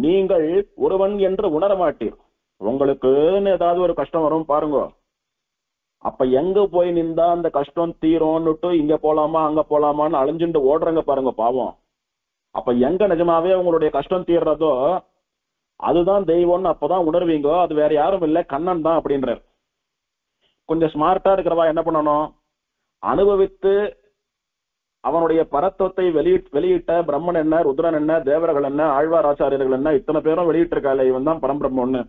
நீங்கள் ஒருவன் என்று உணர மாட்டீர். உங்களுக்குன்னு ஏதாவது ஒரு கஷ்டம் வரும் பாருங்க, அப்ப எங்க போய் நின்றா அந்த கஷ்டம் தீரும்னுட்டு இங்க போலாமா அங்க போலாமான்னு அழிஞ்சுட்டு ஓடுறங்க பாருங்க பாவம். அப்ப எங்க நிஜமாவே உங்களுடைய கஷ்டம் தீர்றதோ அதுதான் தெய்வம்னு அப்பதான் உணர்வீங்க. அது வேற யாரும் இல்ல, கண்ணன் தான் அப்படின்றார். கொஞ்சம் ஸ்மார்ட்டா இருக்கிறவா என்ன பண்ணணும்? அனுபவித்து அவனுடைய பரத்துவத்தை வெளியிட்ட பிரம்மன் என்ன, ருத்ரன் என்ன, தேவர்கள் என்ன, ஆழ்வார் ஆச்சாரியர்கள் என்ன, இத்தனை பேரும் வெளியிட்டிருக்காள் இவன் தான் பரம்பிரம்மன்னு.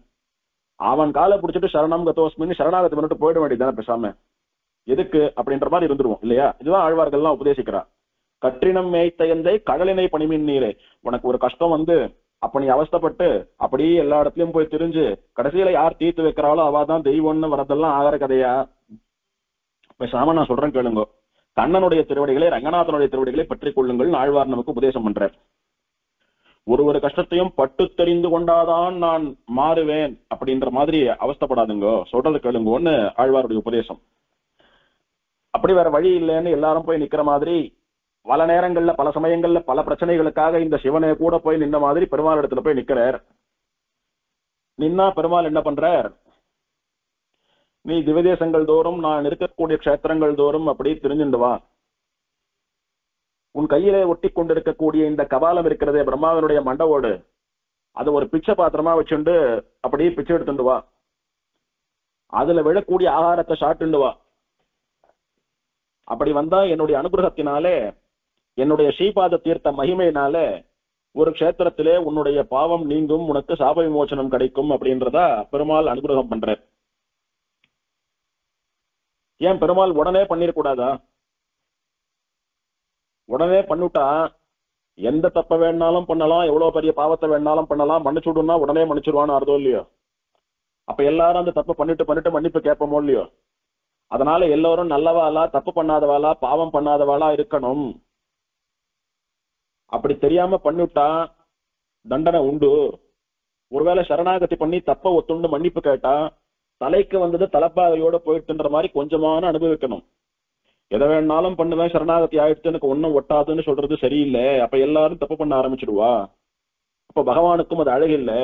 அவன் காலை பிடிச்சிட்டு சரணம் கதோஸ்மின்னு சரணாகதி பண்ணிட்டு போயிட வேண்டியதானே பேசாம. எதுக்கு அப்படின்ற மாதிரி இருந்துருவோம் இல்லையா? இதுதான் ஆழ்வார்கள்லாம் உபதேசிக்கிறா. கற்றினம் மேய்த்தையந்தை கடலினை பணிமின் நீரே. உனக்கு ஒரு கஷ்டம் வந்து அப்ப நீ அவஸ்தப்பட்டு அப்படியே எல்லா இடத்துலயும் போய் தெரிஞ்சு கடைசியில யார் தீர்த்து வைக்கிறாளோ அவாதான் தெய்வம்னு வரதெல்லாம் ஆகிற கதையா? பேசாம நான் சொல்றேன் கேளுங்க. கண்ணனுடைய திருவடிகளை ரங்கநாதனுடைய திருவடிகளை பற்றி கொள்ளுங்கள் ஆழ்வார் நமக்கு உபதேசம் பண்றார். ஒரு கஷ்டத்தையும் பட்டு தெரிந்து கொண்டாதான் நான் மாறுவேன் அப்படின்ற மாதிரி அவஸ்தப்படாதுங்க, சொல்றது கேளுங்கன்னு ஆழ்வாருடைய உபதேசம். அப்படி வேற வழி இல்லைன்னு எல்லாரும் போய் நிக்கிற மாதிரி பல நேரங்கள்ல பல சமயங்கள்ல பல பிரச்சனைகளுக்காக இந்த சிவனை கூட போய் நின்ன மாதிரி பெருமாள் இடத்துல போய் நிக்கிறார். நின்னா பெருமாள் என்ன பண்றார்? நீ திவதேசங்கள் தோறும் நான் இருக்கக்கூடிய கஷேத்திரங்கள் தோறும் அப்படி தெரிஞ்சுண்டு வா. உன் கையிலே ஒட்டி கொண்டிருக்கக்கூடிய இந்த கபாலம் இருக்கிறதே பிரம்மாவனுடைய மண்டவோடு, அது ஒரு பிச்சை பாத்திரமா வச்சுண்டு அப்படியே பிச்சை எடுத்துட்டு வா. அதுல விழக்கூடிய ஆகாரத்தை சாப்பிட்டு வா. அப்படி வந்தா என்னுடைய அனுகிரகத்தினாலே என்னுடைய ஸ்ரீபாத தீர்த்த மகிமையினால ஒரு கஷேத்திரத்திலே உன்னுடைய பாவம் நீங்கும், உனக்கு சாப விமோசனம் கிடைக்கும் அப்படின்றதா பெருமாள் அனுகிரகம் பண்ற. ஏன் பெருமாள் உடனே பண்ணிடக்கூடாதா? உடனே பண்ணிட்டா எந்த தப்ப வேணாலும் பண்ணலாம், எவ்வளவு பெரிய பாவத்தை வேணாலும் பண்ணலாம், மன்னிச்சுடுன்னா உடனே மன்னிச்சுடுவான்னு அர்த்தம் இல்லையோ? அப்ப எல்லாரும் அந்த தப்பை பண்ணிட்டு மன்னிப்பு கேட்போமோ இல்லையோ? அதனால எல்லாரும் நல்லவாளா தப்பு பண்ணாதவாளா பாவம் பண்ணாதவாளா இருக்கணும். அப்படி தெரியாம பண்ணிவிட்டா தண்டனை உண்டு. ஒருவேளை சரணாகதி பண்ணி தப்ப ஒத்துண்டு மன்னிப்பு கேட்டா தலைக்கு வந்தது தலைப்பாகையோட போயிட்டுன்ற மாதிரி கொஞ்சமான அனுபவிக்கணும். எதை வேணாலும் பண்ணுவேன் சரணாகதி ஆயிடுச்சு எனக்கு ஒன்னும் ஒட்டாதுன்னு சொல்றது சரியில்லை. அப்ப எல்லாரும் தப்பு பண்ண ஆரம்பிச்சிடுவா. அப்ப பகவானுக்கும் அது அழகில்லை.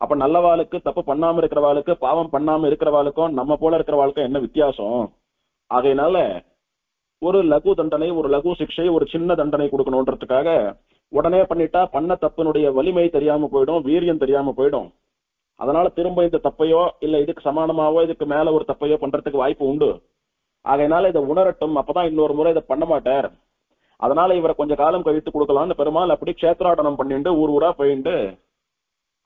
அப்ப நல்லவாளுக்கு தப்பு பண்ணாம இருக்கிறவாளுக்கு பாவம் பண்ணாம இருக்கிறவாளுக்கும் நம்ம போல இருக்கிறவாளுக்கும் என்ன வித்தியாசம்? ஆகையினால ஒரு லகு தண்டனை, ஒரு லகு சிக்ஷை, ஒரு சின்ன தண்டனை கொடுக்கணும்ன்றதுக்காக உடனே பண்ணிட்டா பண்ண தப்பினுடைய வலிமை தெரியாம போயிடும், வீரியம் தெரியாம போயிடும். அதனால திரும்ப இந்த தப்பையோ இல்ல இதுக்கு சமானமாவோ இதுக்கு மேல ஒரு தப்பையோ பண்றதுக்கு வாய்ப்பு உண்டு. ஆகையினால இதை உணரட்டும், அப்பதான் இன்னொரு முறை இதை பண்ண மாட்டார். அதனால இவரை கொஞ்சம் காலம் கழித்து கொடுக்கலாம்னு பெருமாள் அப்படி கஷேத்ராடனம் பண்ணிட்டு ஊர் ஊரா போயிட்டு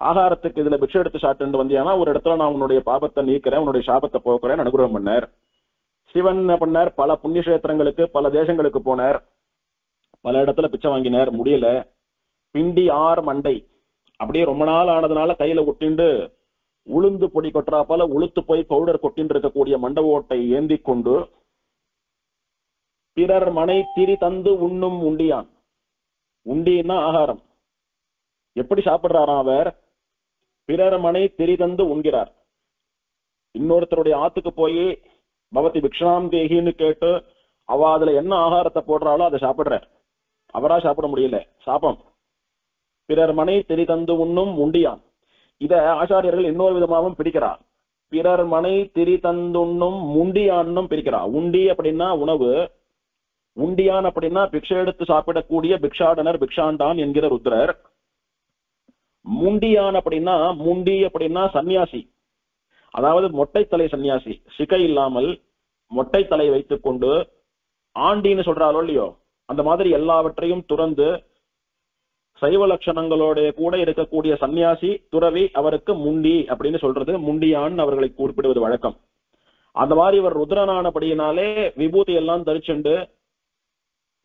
ஆகாரத்துக்கு இதுல பிக்ஷை எடுத்து சாப்பிட்டு வந்தியானா ஒரு இடத்துல நான் உன்னுடைய பாபத்தை நீக்கிறேன், உன்னுடைய சாபத்தை போக்குறேன் அனுகிரகம் பண்ணார். சிவன் என்ன பண்ணார்? பல புண்ணிய கஷேத்திரங்களுக்கு பல தேசங்களுக்கு போனார், பல இடத்துல பிச்சை வாங்கினார், முடியல. பிண்டி ஆர் மண்டை அப்படியே ரொம்ப நாள் ஆனதுனால கையில ஒட்டிண்டு உளுந்து பொடி கொட்டுறா போல உளுத்து போய் பவுடர் கொட்டின்னு இருக்கக்கூடிய மண்டவோட்டை ஏந்தி கொண்டு பிறர் மனை திரி தந்து உண்ணும் உண்டியான். உண்டின்னா ஆகாரம். எப்படி சாப்பிடுறாராம் அவர்? பிறர் மனை திரி தந்து உண்கிறார். இன்னொருத்தருடைய ஆத்துக்கு போய் பவதி பிக்ஷாம் தேகின்னு கேட்டு அவ அதுல என்ன ஆகாரத்தை போடுறாளோ அதை சாப்பிடுற. அவரா சாப்பிட முடியல, சாபம். பிறர் மனை திரி தந்து உண்ணும் உண்டியான். இத ஆச்சாரியர்கள் இன்னொரு விதமாகவும் பிரிக்கிறார். பிறர் மனை திரி தந்துண்ணும் முண்டியான்னும் பிரிக்கிறார். உண்டி அப்படின்னா உணவு, உண்டியான் அப்படின்னா பிக்ஷை எடுத்து சாப்பிடக்கூடிய பிக்ஷாடனர் பிக்ஷாண்டான் என்கிற ருத்ரர். முண்டியான் அப்படின்னா, முண்டி அப்படின்னா சன்னியாசி, அதாவது மொட்டைத்தலை சன்னியாசி, சிகை இல்லாமல் மொட்டை தலை வைத்துக் கொண்டு ஆண்டின்னு சொல்றாரோ இல்லையோ அந்த மாதிரி எல்லாவற்றையும் துறந்து சைவ லட்சணங்களோட கூட இருக்கக்கூடிய சன்னியாசி துறவி, அவருக்கு முண்டி அப்படின்னு சொல்றது, முண்டியான் அவர்களை குறிப்பிடுவது வழக்கம். அந்த மாதிரி இவர் ருத்ரனானபடியினாலே விபூதி எல்லாம் தரிச்சுண்டு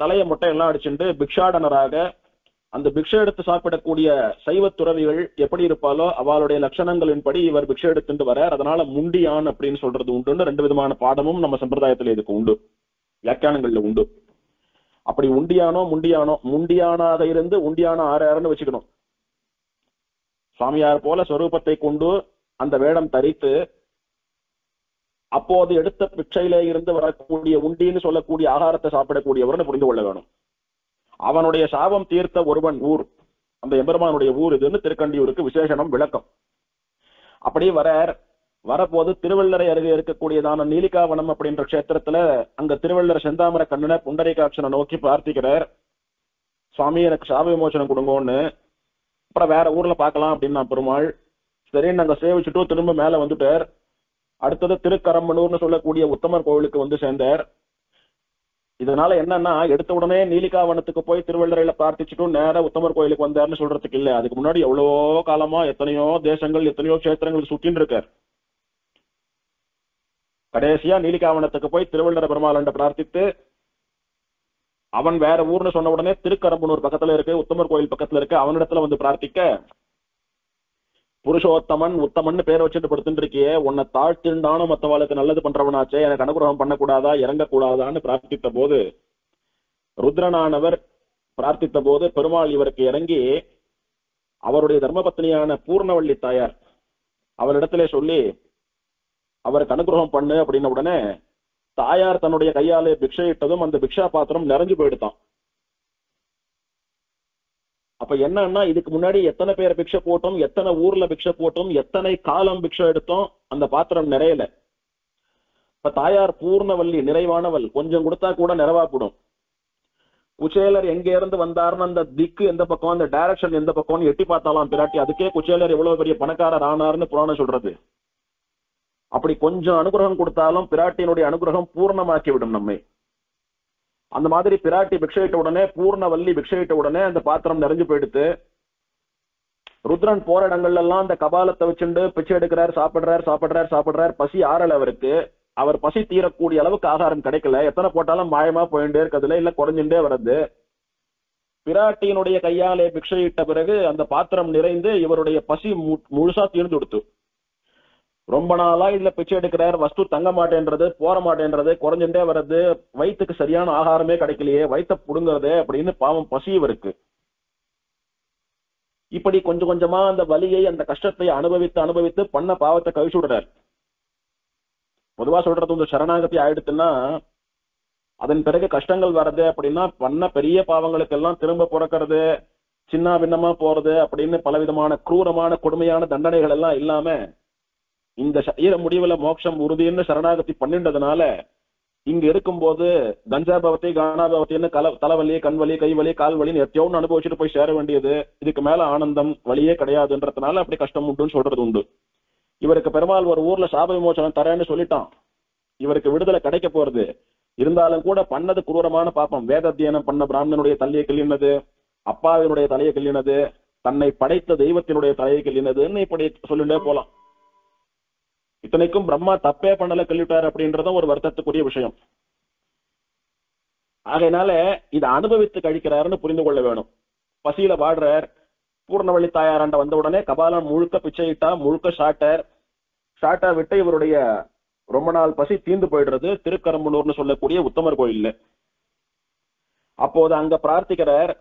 தலைய மொட்டை எல்லாம் அடிச்சுண்டு பிக்ஷாடனராக அந்த பிக்ஷை எடுத்து சாப்பிடக்கூடிய சைவ துறவிகள் எப்படி இருப்பாலோ அவளுடைய லட்சணங்களின்படி இவர் பிக்ஷை எடுத்துட்டு வரார். அதனால முண்டியான் அப்படின்னு சொல்றது உண்டு. ரெண்டு விதமான பாடமும் நம்ம சம்பிரதாயத்துல இதுக்கு உண்டு, வியாக்கியானங்கள்ல உண்டு. அப்படி உண்டியானோ முண்டியானோ, முண்டியானாக இருந்து உண்டியான ஆறாருன்னு வச்சுக்கணும். சுவாமியார் போல ஸ்வரூபத்தை கொண்டு அந்த வேடம் தரித்து அப்போது எடுத்த பிச்சையில இருந்து வரக்கூடிய உண்டின்னு சொல்லக்கூடிய ஆகாரத்தை சாப்பிடக்கூடியவர்னு புரிந்து கொள்ள வேணும். அவனுடைய சாபம் தீர்த்த ஒருவன் ஊர், அந்த எம்பெருமானுடைய ஊர் இதுன்னு திருக்கண்டியூருக்கு விசேஷனம் விளக்கம். அப்படி வரப்போது திருவள்ளரை அருகே இருக்கக்கூடியதான நீலிகாவனம் அப்படின்ற கஷேத்திரத்துல அங்க திருவள்ளர் செந்தாமர கண்ணனை புண்டரீகாட்சனை நோக்கி பிரார்த்திக்கிறார், சுவாமி எனக்கு சாப விமோசனம் கொடுங்கன்னு. அப்புறம் வேற ஊர்ல பாக்கலாம் அப்படின்னா பெருமாள் சரின்னு அங்க சேவிச்சுட்டு திரும்ப மேல வந்துட்டார். அடுத்தது திருக்கரம்பனூர்னு சொல்லக்கூடிய உத்தமர் கோவிலுக்கு வந்து சேர்ந்தார். இதனால என்னன்னா, எடுத்த உடனே நீலிகாவனத்துக்கு போய் திருவள்ளரையில பிரார்த்திச்சுட்டு நேர உத்தமர் கோயிலுக்கு வந்தாருன்னு சொல்றதுக்கு இல்ல. அதுக்கு முன்னாடி எவ்வளவோ காலமா எத்தனையோ தேசங்கள் எத்தனையோ கஷேத்திரங்களுக்கு சுத்தின்னு இருக்கார். கடைசியா நீலிகாவனத்துக்கு போய் திருவள்ளர பெருமாளண்ட பிரார்த்தித்து அவன் வேற ஊர்னு சொன்ன உடனே திருக்கரம்பனூர் பக்கத்துல இருக்கு, உத்தமர் கோயில் பக்கத்துல இருக்கு, அவனிடத்துல வந்து பிரார்த்திக்க, புருஷோத்தமன் உத்தமன் பேர் வச்சுட்டு படுத்துட்டு இருக்கியே, உன்னை தாழ்த்திண்டான மத்தவாளுக்கு நல்லது பண்றவனாச்சே, எனக்கு அனுகிரகம் பண்ணக்கூடாதா இறங்கக்கூடாதான்னு பிரார்த்தித்த போது, ருத்ரனானவர் பிரார்த்தித்த போது பெருமாள் இவருக்கு இறங்கி அவருடைய தர்மபத்னியான பூர்ணவள்ளி தாயார் அவரிடத்திலே சொல்லி அவருக்கு அனுகிரகம் பண்ணு அப்படின்ன உடனே தாயார் தன்னுடைய கையாலே பிக்ஷையிட்டதும் அந்த பிக்ஷா பாத்திரம் நிறைஞ்சு போயிடுதான். அப்ப என்னன்னா, இதுக்கு முன்னாடி எத்தனை பேர் பிக்ஷை போட்டோம், எத்தனை ஊர்ல பிக்ஷை போட்டோம், எத்தனை காலம் பிக்ஷை எடுத்தோம், அந்த பாத்திரம் நிறையல. இப்ப தாயார் பூர்ணவல்லி நிறைவானவள், கொஞ்சம் கொடுத்தா கூட நிறைவாப்படும். குச்சேலர் எங்க இருந்து வந்தாருன்னு அந்த திக்கு எந்த பக்கம், அந்த டைரக்ஷன் எந்த பக்கம்னு எட்டி பார்த்தாலாம் பிராட்டி. அதுக்கே குச்சேலர் எவ்வளவு பெரிய பணக்காரர் ஆனார்னு புராணம் சொல்றது. அப்படி கொஞ்சம் அனுகிரகம் கொடுத்தாலும் பிராட்டியினுடைய அனுகிரகம் பூர்ணமாக்கி விடும் நம்மை. அந்த மாதிரி பிராட்டி பிக்ஷையிட்ட உடனே, பூர்ணவல்லி பிக்ஷையிட்ட உடனே அந்த பாத்திரம் நிறைஞ்சு போயிடுத்து. ருத்ரன் போற இடங்கள்ல எல்லாம் அந்த கபாலத்தை வச்சுண்டு பிச்சை எடுக்கிறார், சாப்பிடுறார். பசி ஆறல அவருக்கு. அவர் பசி தீரக்கூடிய அளவுக்கு ஆகாரம் கிடைக்கல. எத்தனை போட்டாலும் மாயமா போயிட்டே இருக்கிறதுல, இல்ல குறைஞ்சுட்டே வர்றது. பிராட்டியினுடைய கையாலே பிக்ஷையிட்ட பிறகு அந்த பாத்திரம் நிறைந்து இவருடைய பசி முழுசா தீர்ந்து கொடுத்து. ரொம்ப நாளா இதுல பிச்சை எடுக்கிறார், வஸ்து தங்க மாட்டேன்றது, போற மாட்டேன்றது, குறைஞ்சுட்டே வர்றது, வயிற்றுக்கு சரியான ஆகாரமே கிடைக்கலையே, வயிற்ற புடுங்கிறதே அப்படின்னு பாவம் பசி இவருக்கு. இப்படி கொஞ்சம் கொஞ்சமா அந்த வலியை அந்த கஷ்டத்தை அனுபவித்து பண்ண பாவத்தை கழிச்சு விடுறார். பொதுவா சொல்றது இந்த சரணாகதி ஆயிடுச்சுன்னா அதன் பிறகு கஷ்டங்கள் வர்றது அப்படின்னா, பண்ண பெரிய பாவங்களுக்கு எல்லாம் திரும்ப பிறக்கிறது, சின்ன பின்னமா போறது அப்படின்னு பலவிதமான குரூரமான கொடுமையான தண்டனைகள் எல்லாம் இல்லாம இந்த சரீர முடிவுல மோட்சம் உறுதின்னு சரணாகதி பண்ணின்றதுனால இங்க இருக்கும்போது கஞ்சாபவத்தை கானாபவத்தின்னு தலைவலி, கண்வலி, கைவலி, கால்வலின்னு எத்தையோன்னு அனுபவிச்சுட்டு போய் சேர வேண்டியது. இதுக்கு மேல ஆனந்தம் வழியே கிடையாதுன்றதுனால அப்படி கஷ்டம் உண்டுன்னு சொல்றது உண்டு. இவருக்கு பெருமாள் ஒரு ஊர்ல சாப விமோசனம் தரேன்னு சொல்லிட்டான். இவருக்கு விடுதலை கிடைக்க போறது. இருந்தாலும் கூட பண்ணது குரூரமான பாப்பம். வேத அத்தியனம் பண்ண பிராமணனுடைய தலையை கிள்ளினது, அப்பாவினுடைய தலையை கிள்ளினது, தன்னை படைத்த தெய்வத்தினுடைய தலையை கிள்ளினதுன்னு இப்படி சொல்லிட்டே போலாம். இத்தனைக்கும் பிரம்மா தப்பே பண்ணல கிள்ளிட்டார் அப்படின்றதும் ஒரு வருத்தத்துக்குரிய விஷயம். ஆகையினால இதை அனுபவித்து கழிக்கிறாருன்னு புரிந்து கொள்ள வேணும். பசியில வாடுறார். பூர்ணவள்ளி தாயாராண்ட வந்த உடனே கபாலம் முழுக்க பிச்சையிட்டா, முழுக்க ஷாட்டா விட்டு இவருடைய ரொம்ப நாள் பசி தீர்ந்து போயிடுறது. திருக்கரம்பனூர்னு சொல்லக்கூடிய உத்தமர் கோயில்ல அப்போது அங்க பிரார்த்திக்கிறார்,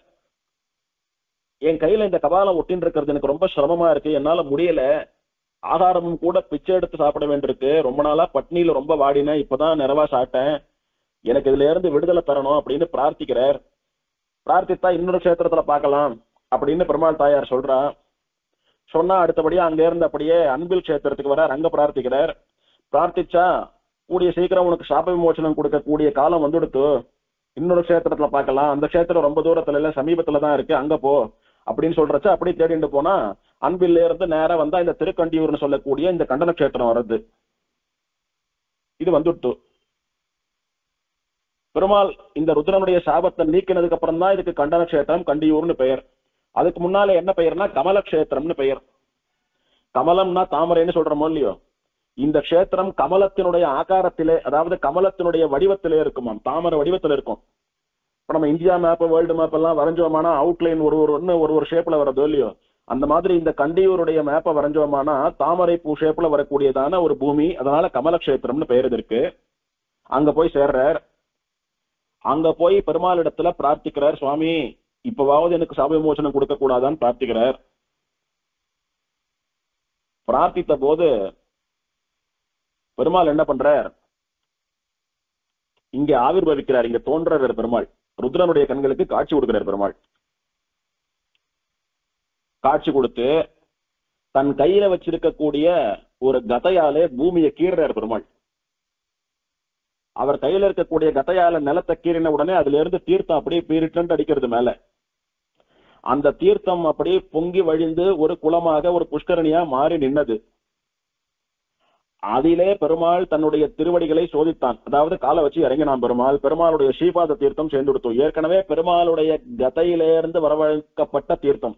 என் கையில இந்த கபாலம் ஒட்டின்னு இருக்கிறது எனக்கு ரொம்ப சிரமமா இருக்கு, என்னால முடியல, ஆகாரமும் கூட பிச்சை எடுத்து சாப்பிட வேண்டியிருக்கு, ரொம்ப நாளா பட்னியில ரொம்ப வாடினேன், இப்பதான் நிறைவா சாப்பிட்டேன், எனக்கு இதுல இருந்து விடுதலை தரணும் அப்படின்னு பிரார்த்திக்கிறார். பிரார்த்தித்தா இன்னொரு கஷேத்திரத்துல பார்க்கலாம், அப்படின்னு பெருமாள் தாயார் சொல்றா. சொன்னா அடுத்தபடியா அங்க இருந்து அப்படியே அன்பில் கஷேத்திரத்துக்கு வர அங்க பிரார்த்திக்கிறார். பிரார்த்திச்சா கூடிய சீக்கிரம் உனக்கு சாப விமோசனம் கொடுக்கக்கூடிய காலம் வந்துடுத்து, இன்னொரு கஷேத்திரத்துல பார்க்கலாம், அந்த கஷேத்திரம் ரொம்ப தூரத்துல இல்ல சமீபத்துல தான் இருக்கு, அங்க போ அப்படின்னு சொல்றச்ச அப்படி தேடிட்டு போனா அன்பில்ல இருந்து நேரம் வந்தா இந்த திருக்கண்டியூர்னு சொல்லக்கூடிய இந்த கண்டன கஷேத்திரம் வருது. இது வந்துட்டு பெருமாள் இந்த ருத்ரனுடைய சாபத்தை நீக்கினதுக்கு அப்புறம் தான் இதுக்கு கண்டன கஷேத்திரம் கண்டியூர்னு பெயர். அதுக்கு முன்னால என்ன பெயர்னா கமல கஷேத்திரம்னு பெயர். கமலம்னா தாமரைன்னு சொல்றோமோ இல்லையோ, இந்த கஷேத்திரம் கமலத்தினுடைய ஆகாரத்திலே, அதாவது கமலத்தினுடைய வடிவத்திலே இருக்குமாம், தாமரை வடிவத்தில் இருக்கும். இப்ப நம்ம இந்தியா மேப் வேர்ல்டு மேப் எல்லாம் வரைஞ்சோமானா அவுட்லைன் ஒரு ஷேப்ல வரதோ இல்லையோ, அந்த மாதிரி இந்த கண்டியூருடைய மேப்பை வரைஞ்சோமானா தாமரை பூ ஷேப்ல வரக்கூடியதான ஒரு பூமி. அதனால கமல கஷேத்திரம்னு பெயர் இருக்கு. அங்க போய் சேர்றார். அங்க போய் பெருமாள் இடத்துல பிரார்த்திக்கிறார், சுவாமி இப்பவாவது எனக்கு சாப விமோசனம் கொடுக்க கூடாதான்னு பிரார்த்திக்கிறார். பிரார்த்தித்த போது பெருமாள் என்ன பண்றார், இங்க ஆவிர்வவிக்கிறார், இங்க தோன்றார் பெருமாள். ருத்ரனுடைய கண்களுக்கு காட்சி கொடுக்கிறார் பெருமாள். காட்சி கொடுத்து தன் கையில வச்சிருக்கக்கூடிய ஒரு கதையாலே பூமியை கீறார் பெருமாள். அவர் கையில இருக்கக்கூடிய கதையால நிலத்தை கீறின உடனே அதுல இருந்து தீர்த்தம் அப்படியே பீரிட்டு அடிக்கிறது மேல. அந்த தீர்த்தம் அப்படியே பொங்கி வழிந்து ஒரு குளமாக ஒரு புஷ்கரணியா மாறி நின்னது. அதிலே பெருமாள் தன்னுடைய திருவடிகளை சோதித்தான். அதாவது காலை வச்சு இறங்கினான் பெருமாள். பெருமாளுடைய ஸ்ரீபாத தீர்த்தம் சேர்ந்து கொடுத்தோம். ஏற்கனவே பெருமாளுடைய கதையிலிருந்து வரவழைக்கப்பட்ட தீர்த்தம்.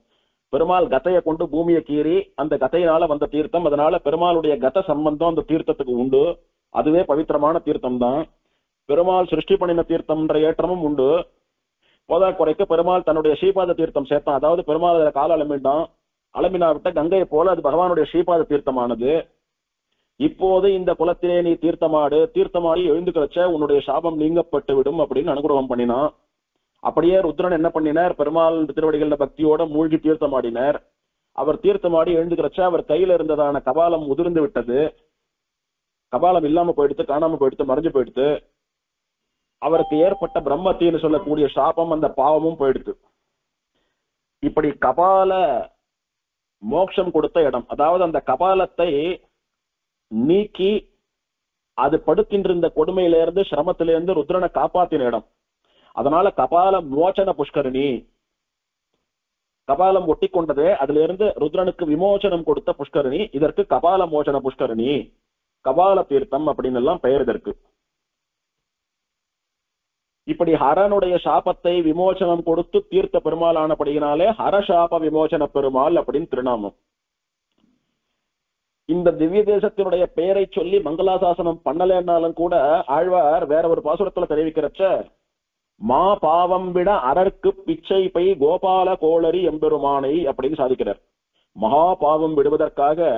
பெருமாள் கதையை கொண்டு பூமியை கீறி அந்த கதையினால வந்த தீர்த்தம். அதனால பெருமாளுடைய கத சம்பந்தம் அந்த தீர்த்தத்துக்கு உண்டு. அதுவே பவித்திரமான தீர்த்தம் தான். பெருமாள் சிருஷ்டி பண்ணின தீர்த்தம்ன்ற ஏற்றமும் உண்டு. போதா குறைக்க பெருமாள் தன்னுடைய ஸ்ரீபாத தீர்த்தம் சேர்த்தான். அதாவது பெருமாள் அதில் கால அலம்பிட்டான். அலம்பினா விட்ட கங்கையை போல அது பகவானுடைய ஸ்ரீபாத தீர்த்தமானது. இப்போது இந்த குலத்திலே நீ தீர்த்தமாடு, தீர்த்தமாடி எழுந்து கிடைச்ச உன்னுடைய சாபம் நீங்கப்பட்டு விடும் அப்படின்னு அனுகிரகம் பண்ணினான். அப்படியே ருத்ரன் என்ன பண்ணினார், பெருமாள் திருவடிகள பக்தியோட மூழ்கி தீர்த்தமாடினார். அவர் தீர்த்தமாடி எழுந்து கிடைச்ச அவர் கையில இருந்ததான கபாலம் உதிர்ந்து விட்டது. கபாலம் இல்லாம போயிடுத்து, காணாம போயிடுத்து, மறைஞ்சு போயிடுத்து. அவருக்கு ஏற்பட்ட பிரம்மத்தின்னு சொல்லக்கூடிய சாபம் அந்த பாவமும் போயிடுத்து. இப்படி கபால மோட்சம் கொடுத்த இடம், அதாவது அந்த கபாலத்தை நீக்கி அது படுக்கின்ற கொடுமையிலிருந்து சிரமத்திலிருந்து ருத்ரனை காப்பாத்தின இடம். அதனால கபால மோச்சன புஷ்கரணி, கபாலம் ஒட்டி கொண்டது, அதுல இருந்து ருத்ரனுக்கு விமோசனம் கொடுத்த புஷ்கரணி. இதற்கு கபால மோச்சன புஷ்கரணி, கபால தீர்த்தம் அப்படின்னு எல்லாம் பெயர் இதற்கு. இப்படி ஹரனுடைய சாபத்தை விமோசனம் கொடுத்து தீர்த்த பெருமாள் ஆனபடியினாலே ஹரசாப விமோசன பெருமாள் அப்படின்னு திருநாமம். இந்த திவ்ய தேசத்தினுடைய பெயரை சொல்லி மங்களாசாசனம் பண்ணலன்னாலும் கூட ஆழ்வார் வேற ஒரு பாசுரத்துல தெரிவிக்கிறச்ச, மா பாவம் விட அரற்கு பிச்சை பை கோபால கோளரி எம்பெருமானை அப்படின்னு சாதிக்கிறார். மகா பாவம் விடுவதற்காக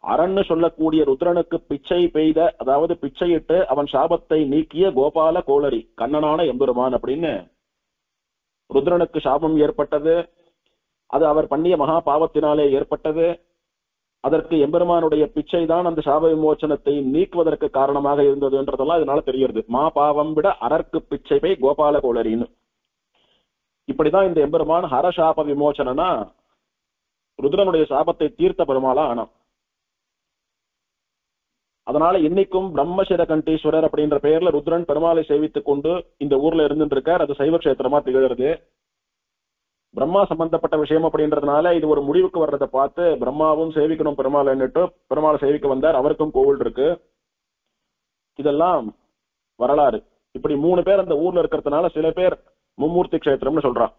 அரண்னு சொல்லக்கூடிய ருத்ரனுக்கு பிச்சை பெய்த, அதாவது பிச்சையிட்டு அவன் சாபத்தை நீக்கிய கோபால கோளரி கண்ணனான எம்பெருமான் அப்படின்னு ருத்ரனுக்கு சாபம் ஏற்பட்டது. அது அவர் பண்ணிய மகா பாவத்தினாலே ஏற்பட்டது. அதற்கு எம்பெருமானுடைய பிச்சை தான் அந்த சாப விமோச்சனத்தை நீக்குவதற்கு காரணமாக இருந்ததுன்றதெல்லாம் இதனால தெரிகிறது. மா பாவம் விட அரற்கு பிச்சை பை கோபால கோளரின்னு. இப்படிதான் இந்த எம்பெருமான் ஹரசாப விமோச்சனா ருத்ரனுடைய சாபத்தை தீர்த்த பெருமாளா ஆனான். அதனால இன்னைக்கும் பிரம்மசிர கண்டீஸ்வரர் அப்படின்ற பெயர்ல ருத்ரன் பெருமாளை சேவித்துக் கொண்டு இந்த ஊர்ல இருந்துட்டு இருக்கார். அது சைவ கஷேத்திரமா திகழ்கிறது. பிரம்மா சம்பந்தப்பட்ட விஷயம் அப்படின்றதுனால இது ஒரு முடிவுக்கு வர்றதை பார்த்து பிரம்மாவும் சேவிக்கணும் பெருமாள்னுட்டு பெருமாளை சேவிக்க வந்தார். அவருக்கும் கோவில் இருக்கு. இதெல்லாம் வரலாறு. இப்படி 3 பேர் அந்த ஊர்ல இருக்கிறதுனால சில பேர் மும்மூர்த்தி கஷேத்திரம்னு சொல்றான்.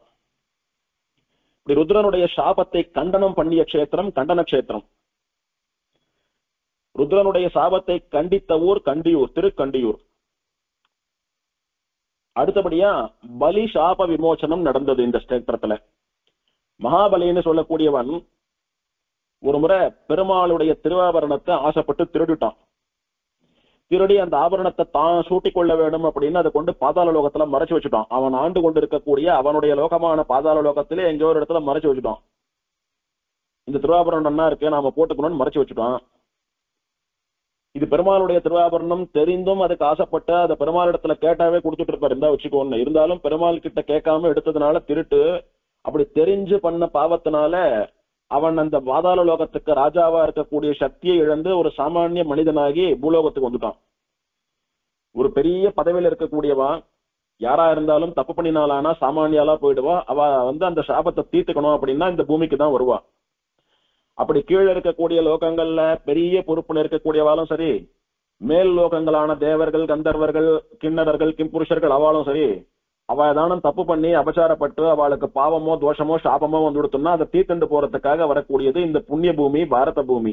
இப்படி ருத்ரனுடைய சாபத்தை கண்டனம் பண்ணிய கஷேத்திரம் கண்டன கஷேத்திரம். ருத்ரனுடைய சாபத்தை கண்டித்த ஊர் கண்டியூர், திருக்கண்டியூர். அடுத்தபடியா பலி சாப விமோசனம் நடந்தது இந்த கஷேத்திரத்துல. மகாபலின்னு சொல்லக்கூடியவன் ஒரு முறை பெருமாளுடைய திருவாபரணத்தை ஆசைப்பட்டு திருடிட்டான். திருடி அந்த ஆபரணத்தை தான் சூட்டிக் கொள்ள வேண்டும் அப்படின்னு அதை கொண்டு பாதாள லோகத்துல மறைச்சு வச்சுட்டான். அவன் ஆண்டு கொண்டு இருக்கக்கூடிய அவனுடைய லோகமான பாதாள லோகத்திலே எங்கேயோ ஒரு இடத்துல மறைச்சு வச்சுட்டான். இந்த திருவாபரணம் என்ன இருக்கு, நாம போட்டுக்கணும்னு மறைச்சு வச்சுட்டான். இது பெருமாளுடைய திருவாபரணம் தெரிந்தும் அதுக்கு ஆசைப்பட்டு அதை பெருமாள் இடத்துல கேட்டாவே கொடுத்துட்டு இருப்பாரு, இருந்தா வச்சுக்கோன்னு. இருந்தாலும் பெருமாள் கிட்ட கேட்காம எடுத்ததுனால திருட்டு அப்படி தெரிஞ்சு பண்ண பாவத்தினால அவன் அந்த பாதாள லோகத்துக்கு ராஜாவா இருக்கக்கூடிய சக்தியை இழந்து ஒரு சாமானிய மனிதனாகி பூலோகத்துக்கு வந்துட்டான். ஒரு பெரிய பதவியில இருக்கக்கூடியவா யாரா இருந்தாலும் தப்பு பண்ணினாலானா சாமானியாலா போயிடுவா. அவ அந்த சாபத்தை தீர்த்துக்கணும் அப்படின்னா இந்த பூமிக்கு தான் வருவா. அப்படி கீழே இருக்கக்கூடிய லோகங்கள்ல பெரிய பொறுப்புல இருக்கக்கூடியவாலும் சரி, மேல் லோகங்களான தேவர்கள், கந்தர்வர்கள், கிண்ணறர்கள், கிம்புருஷர்கள் அவளும் சரி, அவ ஏதானும் தப்பு பண்ணி அபச்சாரப்பட்டு அவளுக்கு பாவமோ தோஷமோ சாபமோ வந்துடுத்துன்னா அதை தீர்த்துண்டு போறதுக்காக வரக்கூடியது இந்த புண்ணிய பூமி, பாரத பூமி.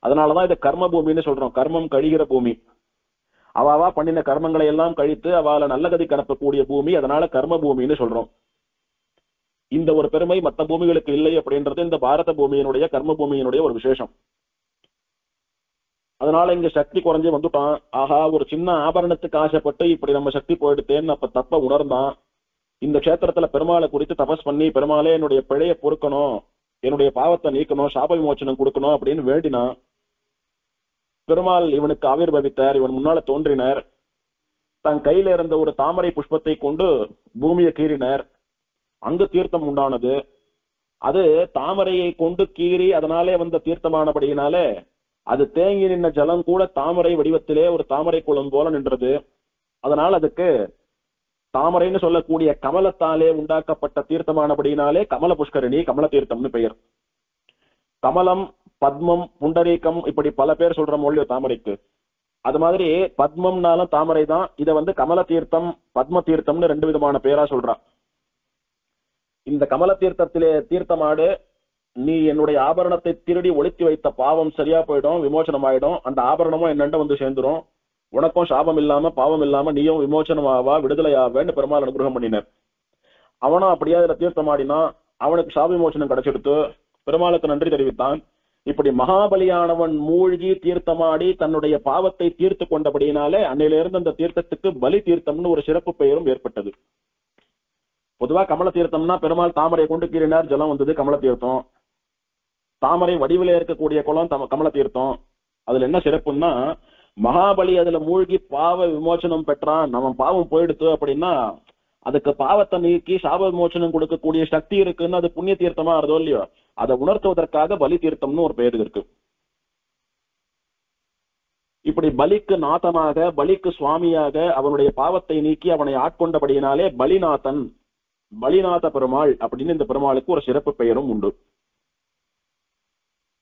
அதனாலதான் இதை கர்ம பூமின்னு சொல்றோம். கர்மம் கழிகிற பூமி. அவாவா பண்ணின கர்மங்களை எல்லாம் கழித்து அவளை நல்ல கதி கணப்பக்கூடிய பூமி. அதனால கர்ம பூமின்னு சொல்றோம். இந்த ஒரு பெருமை மற்ற பூமிகளுக்கு இல்லை அப்படின்றது இந்த பாரத பூமியினுடைய கர்ம பூமியினுடைய ஒரு விசேஷம். அதனால இங்க சக்தி குறைஞ்சு வந்துட்டான். ஆஹா, ஒரு சின்ன ஆபரணத்துக்கு ஆசைப்பட்டு இப்படி நம்ம சக்தி போயிடுத்தேன்னு அப்ப தப்ப உணர்ந்தான். இந்த கஷேத்திரத்துல பெருமாளை குறித்து தபஸ் பண்ணி, பெருமாளே என்னுடைய பிழைய பொறுக்கணும், என்னுடைய பாவத்தை நீக்கணும், சாப விமோச்சனம் கொடுக்கணும் அப்படின்னு வேண்டினான். பெருமாள் இவனுக்கு ஆவிர்பவித்தார். இவன் முன்னால தோன்றினார். தன் கையில இருந்த ஒரு தாமரை புஷ்பத்தை கொண்டு பூமியை கீறினார். அங்கு தீர்த்தம் உண்டானது. அது தாமரையை கொண்டு கீறி அதனாலே வந்த தீர்த்தமானபடியினாலே அது தேங்கி நின்ற ஜலம் கூட தாமரை வடிவத்திலே ஒரு தாமரை குளம் போல நின்றது. அதனால் அதுக்கு தாமரைன்னு சொல்லக்கூடிய கமலத்தாலே உண்டாக்கப்பட்ட தீர்த்தமானபடியினாலே கமல புஷ்கரணி, கமல தீர்த்தம்னு பெயர். கமலம், பத்மம், புண்டரீகம் இப்படி பல பேர் சொல்ற மொழியோ தாமரைக்கு. அது மாதிரி பத்மம்னாலும் தாமரை தான். இதை கமல தீர்த்தம், பத்ம தீர்த்தம்னு ரெண்டு விதமான பேரா சொல்றான். இந்த கமல தீர்த்தத்திலே தீர்த்தமாடு, நீ என்னுடைய ஆபரணத்தை திருடி ஒளித்து வைத்த பாவம் சரியா போயிடும், விமோசனம் ஆயிடும். அந்த ஆபரணமும் என்னண்ட வந்து சேர்ந்துரும். உனக்கும் சாபம் இல்லாம பாவம் இல்லாம நீயும் விமோசனம் ஆவா, விடுதலை ஆவேன்னு பெருமாள் அனுகிரகம் பண்ணினார். அவனும் அப்படியே அதுல தீர்த்தமாடினா. அவனுக்கு சாப விமோசனம் கிடைச்செடுத்து பெருமாளுக்கு நன்றி தெரிவித்தான். இப்படி மகாபலியானவன் மூழ்கி தீர்த்தமாடி தன்னுடைய பாவத்தை தீர்த்து கொண்டபடியினாலே அன்னையிலிருந்து அந்த தீர்த்தத்துக்கு பலி தீர்த்தம்னு ஒரு சிறப்பு பெயரும் ஏற்பட்டது. பொதுவா கமல தீர்த்தம்னா பெருமாள் தாமரை கொண்டு கீறினார், ஜலம் வந்தது, கமல தீர்த்தம். தாமரை வடிவில இருக்கக்கூடிய குளம் கமல தீர்த்தம். அதுல என்ன சிறப்புன்னா, மகாபலி அதுல மூழ்கி பாவ விமோசனம் பெற்றான், நம்ம பாவம் போயிடுத்து அப்படின்னா அதுக்கு பாவத்தை நீக்கி சாப விமோசனம் கொடுக்கக்கூடிய சக்தி இருக்குன்னு அது புண்ணிய தீர்த்தமா இருந்தோ இல்லையோ, அதை உணர்த்துவதற்காக பலி தீர்த்தம்னு ஒரு பெயர் இருக்கு. இப்படி பலிக்கு நாதனாக, பலிக்கு சுவாமியாக அவனுடைய பாவத்தை நீக்கி அவனை ஆட்கொண்டபடியினாலே பலிநாதன், பலிநாத பெருமாள் அப்படின்னு இந்த பெருமாளுக்கு ஒரு சிறப்பு பெயரும் உண்டு.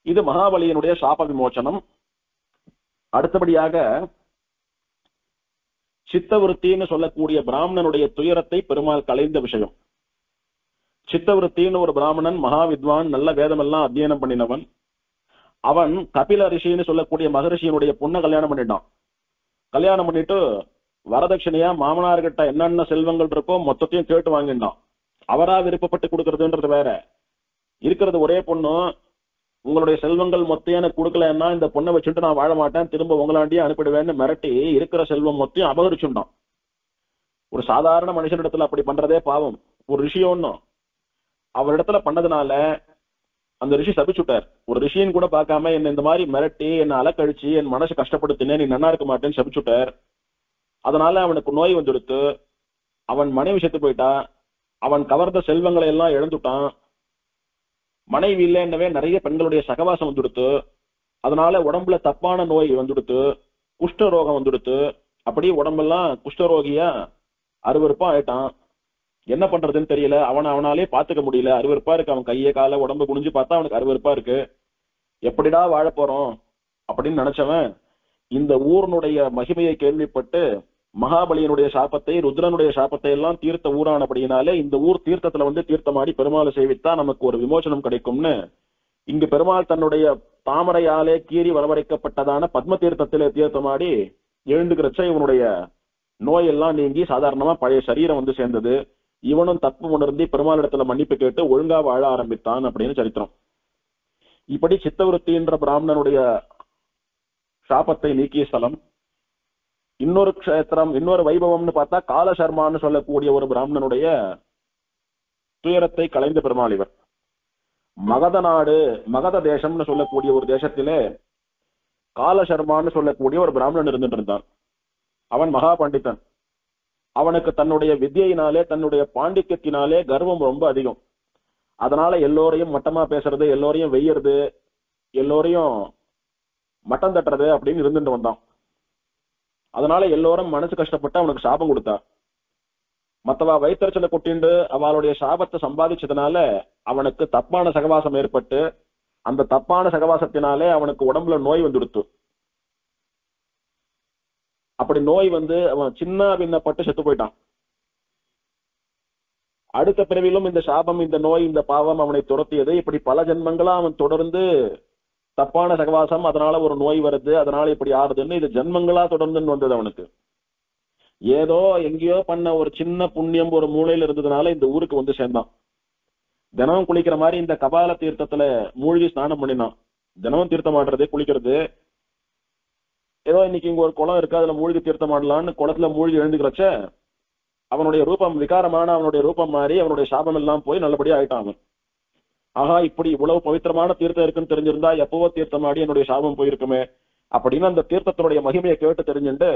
இது மகாபலியினுடைய சாப விமோசனம். அடுத்தபடியாக சித்தவிருத்தின்னு சொல்லக்கூடிய பிராமணனுடைய துயரத்தை பெருமாள் கலைந்த விஷயம். சித்தவிருத்தின்னு ஒரு பிராமணன், மகாவித்வான், நல்ல வேதமெல்லாம் அத்தியனம் பண்ணினவன். அவன் கபில ரிஷின்னு சொல்லக்கூடிய மகரிஷியினுடைய பொண்ணை கல்யாணம் பண்ணிட்டான். கல்யாணம் பண்ணிட்டு வரதட்சணையா மாமனார்கிட்ட என்னென்ன செல்வங்கள் இருக்கோ மொத்தத்தையும் கேட்டு வாங்கிட்டான். அவரா விருப்பப்பட்டு கொடுக்கறதுன்றது வேற. இருக்கிறது ஒரே பொண்ணு, உங்களுடைய செல்வங்கள் மொத்தையும் எனக்கு கொடுக்கலன்னா இந்த பொண்ணை வச்சுட்டு நான் வாழ மாட்டேன், திரும்ப உங்களாண்டியே அனுப்பிடுவேன்னு மிரட்டி இருக்கிற செல்வம் மொத்தையும் அபகரிச்சுட்டான். ஒரு சாதாரண மனுஷனிடத்துல அப்படி பண்றதே பாவம். ஒரு ரிஷி ஒன்னும் அவரிடத்துல பண்ணதுனால அந்த ரிஷி சபிச்சுட்டார். ஒரு ரிஷின்னு கூட பார்க்காம என்ன இந்த மாதிரி மிரட்டி என்ன அலக்கழிச்சு என் மனசு கஷ்டப்படுத்தினே, நீ நன்னா இருக்க மாட்டேன்னு சபிச்சுட்டார். அதனால அவனுக்கு நோய் வந்துடுத்து. அவன் மனைவி செத்து போயிட்டா. அவன் கவர்ந்த செல்வங்களை எல்லாம் இழந்துட்டான். மனைவி இல்லைன்னவே நிறைய பெண்களுடைய சகவாசம் வந்துடுத்து. அதனால உடம்புல தப்பான நோய் வந்துடுத்து, குஷ்ட ரோகம் வந்துடுத்து. அப்படி உடம்பெல்லாம் குஷ்டரோகியா அருவருப்பா ஆயிட்டான். என்ன பண்றதுன்னு தெரியல. அவனாலே பாத்துக்க முடியல. அருவருப்பா இருக்கு. அவன் கையை காலை உடம்பு குனிஞ்சு பார்த்தா அவனுக்கு அருவருப்பா இருக்கு. எப்படிடா வாழ போறோம் அப்படின்னு நினைச்சவன் இந்த ஊர்னுடைய மகிமையை கேள்விப்பட்டு மகாபலியனுடைய சாபத்தை, ருத்ரனுடைய சாபத்தை எல்லாம் தீர்த்த ஊரானபடியினாலே இந்த ஊர் தீர்த்தத்துல தீர்த்தமாடி பெருமாளை சேவித்தா நமக்கு ஒரு விமோசனம் கிடைக்கும்னு இங்கு பெருமாள் தன்னுடைய தாமரையாலே கீறி வரவழைக்கப்பட்டதான பத்ம தீர்த்தத்திலே தீர்த்தமாடி எழுந்துக்கிறச்ச இவனுடைய நோயெல்லாம் நீங்கி சாதாரணமா பழைய சரீரம் சேர்ந்தது. இவனும் தப்பு உணர்ந்து பெருமாள் இடத்துல மன்னிப்பு கேட்டு ஒழுங்கா வாழ ஆரம்பித்தான் அப்படின்னு சரித்திரம். இப்படி சித்தவிருத்தின்ற பிராமணனுடைய சாபத்தை நீக்கிய ஸ்தலம். இன்னொரு க்ஷேத்திரம், இன்னொரு வைபவம்னு பார்த்தா காலசர்மான்னு சொல்லக்கூடிய ஒரு பிராமணனுடைய துயரத்தை கலைந்த பெருமாள் இவர். மகத நாடு, மகத தேசம்னு சொல்லக்கூடிய ஒரு தேசத்திலே காலசர்மான்னு சொல்லக்கூடிய ஒரு பிராமணன் இருந்துட்டு இருந்தான். அவன் மகா பண்டிதன். அவனுக்கு தன்னுடைய வித்யினாலே தன்னுடைய பாண்டித்யத்தினாலே கர்வம் ரொம்ப அதிகம். அதனால எல்லோரையும் மட்டமா பேசுறது, எல்லோரையும் வெய்யறது, எல்லோரையும் மட்டம் தட்டுறது அப்படின்னு இருந்துட்டு வந்தான். அதனால எல்லோரும் மனசு கஷ்டப்பட்டு அவனுக்கு சாபம் கொடுத்தா. மத்தவா வயிற்றுச்சலை கொட்டிண்டு அவளுடைய சாபத்தை சம்பாதிச்சதுனால அவனுக்கு தப்பான சகவாசம் ஏற்பட்டு அந்த தப்பான சகவாசத்தினாலே அவனுக்கு உடம்புல நோய் வந்துடுத்து. அப்படி நோய் வந்து அவன் சின்ன பின்னப்பட்டு செத்து போயிட்டான். அடுத்த பிறவிலும் இந்த சாபம், இந்த நோய், இந்த பாவம் அவனை துரத்தியது. இப்படி பல ஜென்மங்களா அவன் தொடர்ந்து தப்பான சகவாசம், அதனால ஒரு நோய் வருது, அதனால இப்படி ஆறுதுன்னு இது ஜென்மங்களா தொடர்ந்துன்னு வந்தது அவனுக்கு. ஏதோ எங்கேயோ பண்ண ஒரு சின்ன புண்ணியம் ஒரு மூலையில இருந்ததுனால இந்த ஊருக்கு வந்து சேர்ந்தான். தினமும் குளிக்கிற மாதிரி இந்த கபால தீர்த்தத்துல மூழ்கி ஸ்நானம் பண்ணினான். தினமும் தீர்த்தம் ஆடுறது, குளிக்கிறது. ஏதோ இன்னைக்கு இங்க ஒரு குளம் இருக்கு, அதுல மூழ்கி தீர்த்தம் ஆடலான்னு குளத்துல மூழ்கி எழுந்துக்கிறச்ச அவனுடைய ரூபம் விகாரமான அவனுடைய ரூபம் மாறி அவனுடைய சாபம் எல்லாம் போய் நல்லபடியா ஆயிட்டான். ஆஹா, இப்படி இவ்வளவு பவித்திரமான தீர்த்தம் இருக்குன்னு தெரிஞ்சிருந்தா எப்பவோ தீர்த்தம் ஆடி என்னுடைய சாபம் போயிருக்குமே அப்படின்னு அந்த தீர்த்தத்தினுடைய மகிமையை கேட்டு தெரிஞ்சுட்டு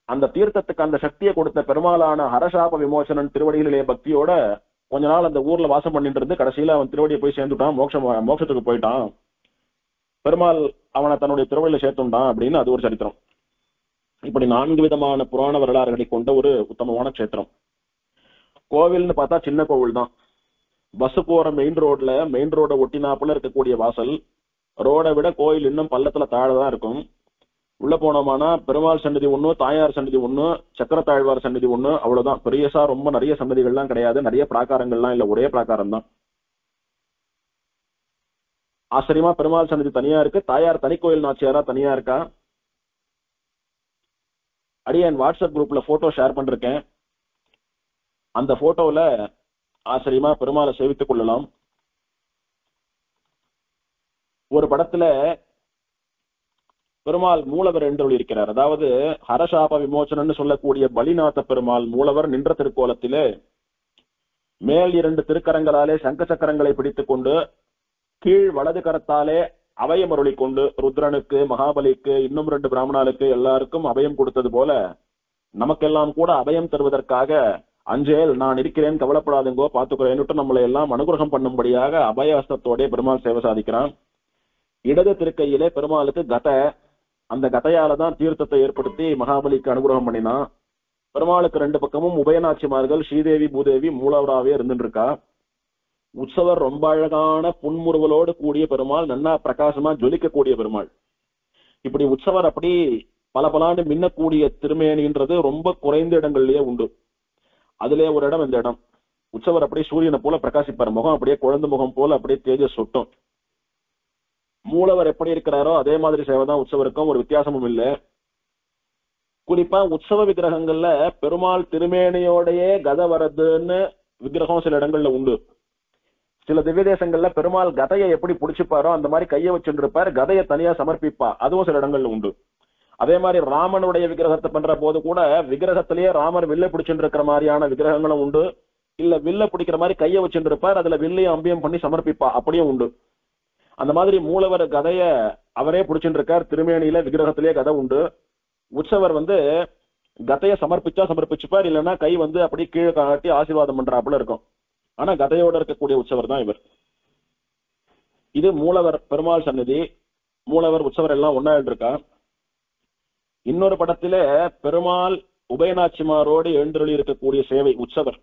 அந்த தீர்த்தத்துக்கு அந்த சக்தியை கொடுத்த பெருமாளான ஹரசாப விமோசனன் திருவடிகளிலே பக்தியோட கொஞ்ச நாள் அந்த ஊர்ல வாசம் பண்ணிட்டு இருந்து கடைசியில அவன் திருவடியை போய் சேர்ந்துட்டான். மோட்சத்துக்கு போயிட்டான். பெருமாள் அவனை தன்னுடைய திருவடியில சேர்த்துட்டான் அப்படின்னு அது ஒரு சரித்திரம். இப்படி 4 விதமான புராண வரலாறுகளை கொண்ட ஒரு உத்தமமான கஷேத்திரம். கோவில்னு பார்த்தா சின்ன கோவில் தான். பஸ் போற மெயின் ரோட ஒட்டினாப்புல இருக்கக்கூடிய வாசல். ரோட விட கோயில் இன்னும் பள்ளத்துல தாழதான் இருக்கும். உள்ள போனோமானா பெருமாள் சன்னதி ஒண்ணு, தாயார் சன்னதி ஒண்ணு, சக்கரத்தாழ்வார் சன்னதி ஒண்ணு, அவ்வளவுதான். பெரியசா ரொம்ப நிறைய சன்னதிகள்லாம் கிடையாது, நிறைய பிராகாரங்கள்லாம் இல்ல, ஒரே பிராகாரம் தான். ஆச்சரியமா பெருமாள் சன்னதி தனியா இருக்கு, தாயார் தனி கோயில் நாச்சியாரா தனியா இருக்கா. அடியேன் வாட்ஸ்அப் குரூப்ல போட்டோ ஷேர் பண்ணிருக்கேன். அந்த போட்டோல ஆச்சரியமா பெருமாளை சேவித்துக் கொள்ளலாம். ஒரு படத்துல பெருமாள் மூலவர் என்று இருக்கிறார். அதாவது ஹரசாப விமோசனன்னு சொல்லக்கூடிய பலிநாத பெருமாள் மூலவர் நின்ற திருக்கோலத்திலே மேல் 2 திருக்கரங்களாலே சங்க சக்கரங்களை பிடித்துக் கொண்டு கீழ் வலது கரத்தாலே அபயம் அருளிக் கொண்டு ருத்ரனுக்கு, மகாபலிக்கு, இன்னும் 2 பிராமணாளுக்கு எல்லாருக்கும் அபயம் கொடுத்தது போல நமக்கெல்லாம் கூட அபயம் தருவதற்காக அஞ்சேல் நான் இருக்கிறேன், கவலைப்படாதுங்கோ, பாத்துக்கிறேன்னுட்டு நம்மளை எல்லாம் அனுகிரகம் பண்ணும்படியாக அபயஹஸ்தத்தோட பெருமாள் சேவை சாதிக்கிறான். இடது திருக்கையிலே பெருமாளுக்கு கதை, அந்த கதையாலதான் தீர்த்தத்தை ஏற்படுத்தி மகாபலிக்கு அனுகிரகம் பண்ணினான். பெருமாளுக்கு 2 பக்கமும் உபயநாச்சிமார்கள் ஸ்ரீதேவி பூதேவி மூலவராவே இருந்துட்டு இருக்கா. உற்சவர் ரொம்ப அழகான புன்முறுவலோடு கூடிய பெருமாள், நன்னா பிரகாசமா ஜொலிக்கக்கூடிய பெருமாள். இப்படி உற்சவர் அப்படி பல பலாண்டு மின்னக்கூடிய திருமேனின்றது ரொம்ப குறைந்த இடங்கள்லயே உண்டு. அதுல ஒரு இடம் இந்த இடம். உற்சவர் அப்படியே சூரியனை போல பிரகாசிப்பார். முகம் அப்படியே குழந்தை முகம் போல அப்படியே தேஜஸ் சொட்டும். மூலவர் எப்படி இருக்கிறாரோ அதே மாதிரி சேவைதான் உற்சவருக்கும், ஒரு வித்தியாசமும் இல்லை. குறிப்பா உற்சவ விக்கிரகங்கள்ல பெருமாள் திருமேனியோடையே கதை வரதுன்னு விக்கிரகம் சில இடங்கள்ல உண்டு. சில திவ்ய தேசங்கள்ல பெருமாள் கதையை எப்படி பிடிச்சிப்பாரோ அந்த மாதிரி கையை வச்சுட்டு இருப்பார், கதையை தனியா சமர்ப்பிப்பா, அதுவும் சில இடங்கள்ல உண்டு. அதே மாதிரி ராமனுடைய விக்கிரகத்தை பண்ற போது கூட விக்கிரகத்திலேயே ராமர் வில்ல பிடிச்சுட்டு இருக்கிற மாதிரியான விக்கிரகங்களும் உண்டு. இல்ல வில்ல பிடிக்கிற மாதிரி கையை வச்சுட்டு இருப்பார், அதுல வில்லையும் அம்பியம் பண்ணி சமர்ப்பிப்பா, அப்படியும் உண்டு. அந்த மாதிரி மூலவர் கதைய அவரே பிடிச்சுட்டு இருக்கார், திருமேனியில விக்கிரகத்திலேயே கதை உண்டு. உற்சவர் கதையை சமர்ப்பிச்சா சமர்ப்பிச்சுப்பார், இல்லைன்னா கை அப்படி கீழே காட்டி ஆசீர்வாதம் பண்றாப்புல இருக்கும். ஆனா கதையோட இருக்கக்கூடிய உற்சவர் தான் இவர். இது மூலவர் பெருமாள் சன்னதி. மூலவர் உற்சவர் எல்லாம் ஒன்னா இருக்கா. இன்னொரு படத்திலே பெருமாள் உபயநாச்சிமாரோடு எழுந்தருளி இருக்கக்கூடிய சேவை உற்சவர்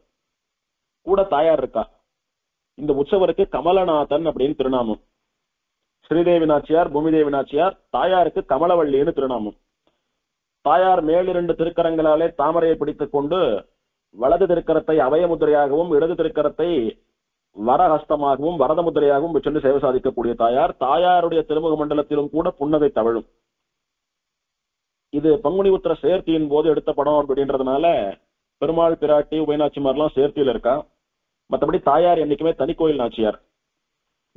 கூட தாயார் இருக்கா. இந்த உற்சவருக்கு கமலநாதன் அப்படின்னு திருநாமம். ஸ்ரீதேவி நாச்சியார், பூமிதேவி நாச்சியார், தாயாருக்கு கமலவள்ளின்னு திருநாமம். தாயார் மேல் 2 திருக்கரங்களாலே தாமரையை பிடித்துக் கொண்டு வலது திருக்கரத்தை அபயமுத்திரையாகவும் இடது திருக்கரத்தை வரஹஸ்தமாகவும் வரத முத்திரையாகவும் வச்சு சேவை சாதிக்கக்கூடிய தாயார். தாயாருடைய திருமுக மண்டலத்திலும் கூட புன்னகை தவழும். இது பங்குனி உத்திர சேர்த்தியின் போது எடுத்த படம் அப்படின்றதுனால பெருமாள் பிராட்டி உபயநாச்சிமார்லாம் சேர்த்தியில இருக்கா. மற்றபடி தாயார் என்னைக்குமே தனி கோயில் நாச்சியார்.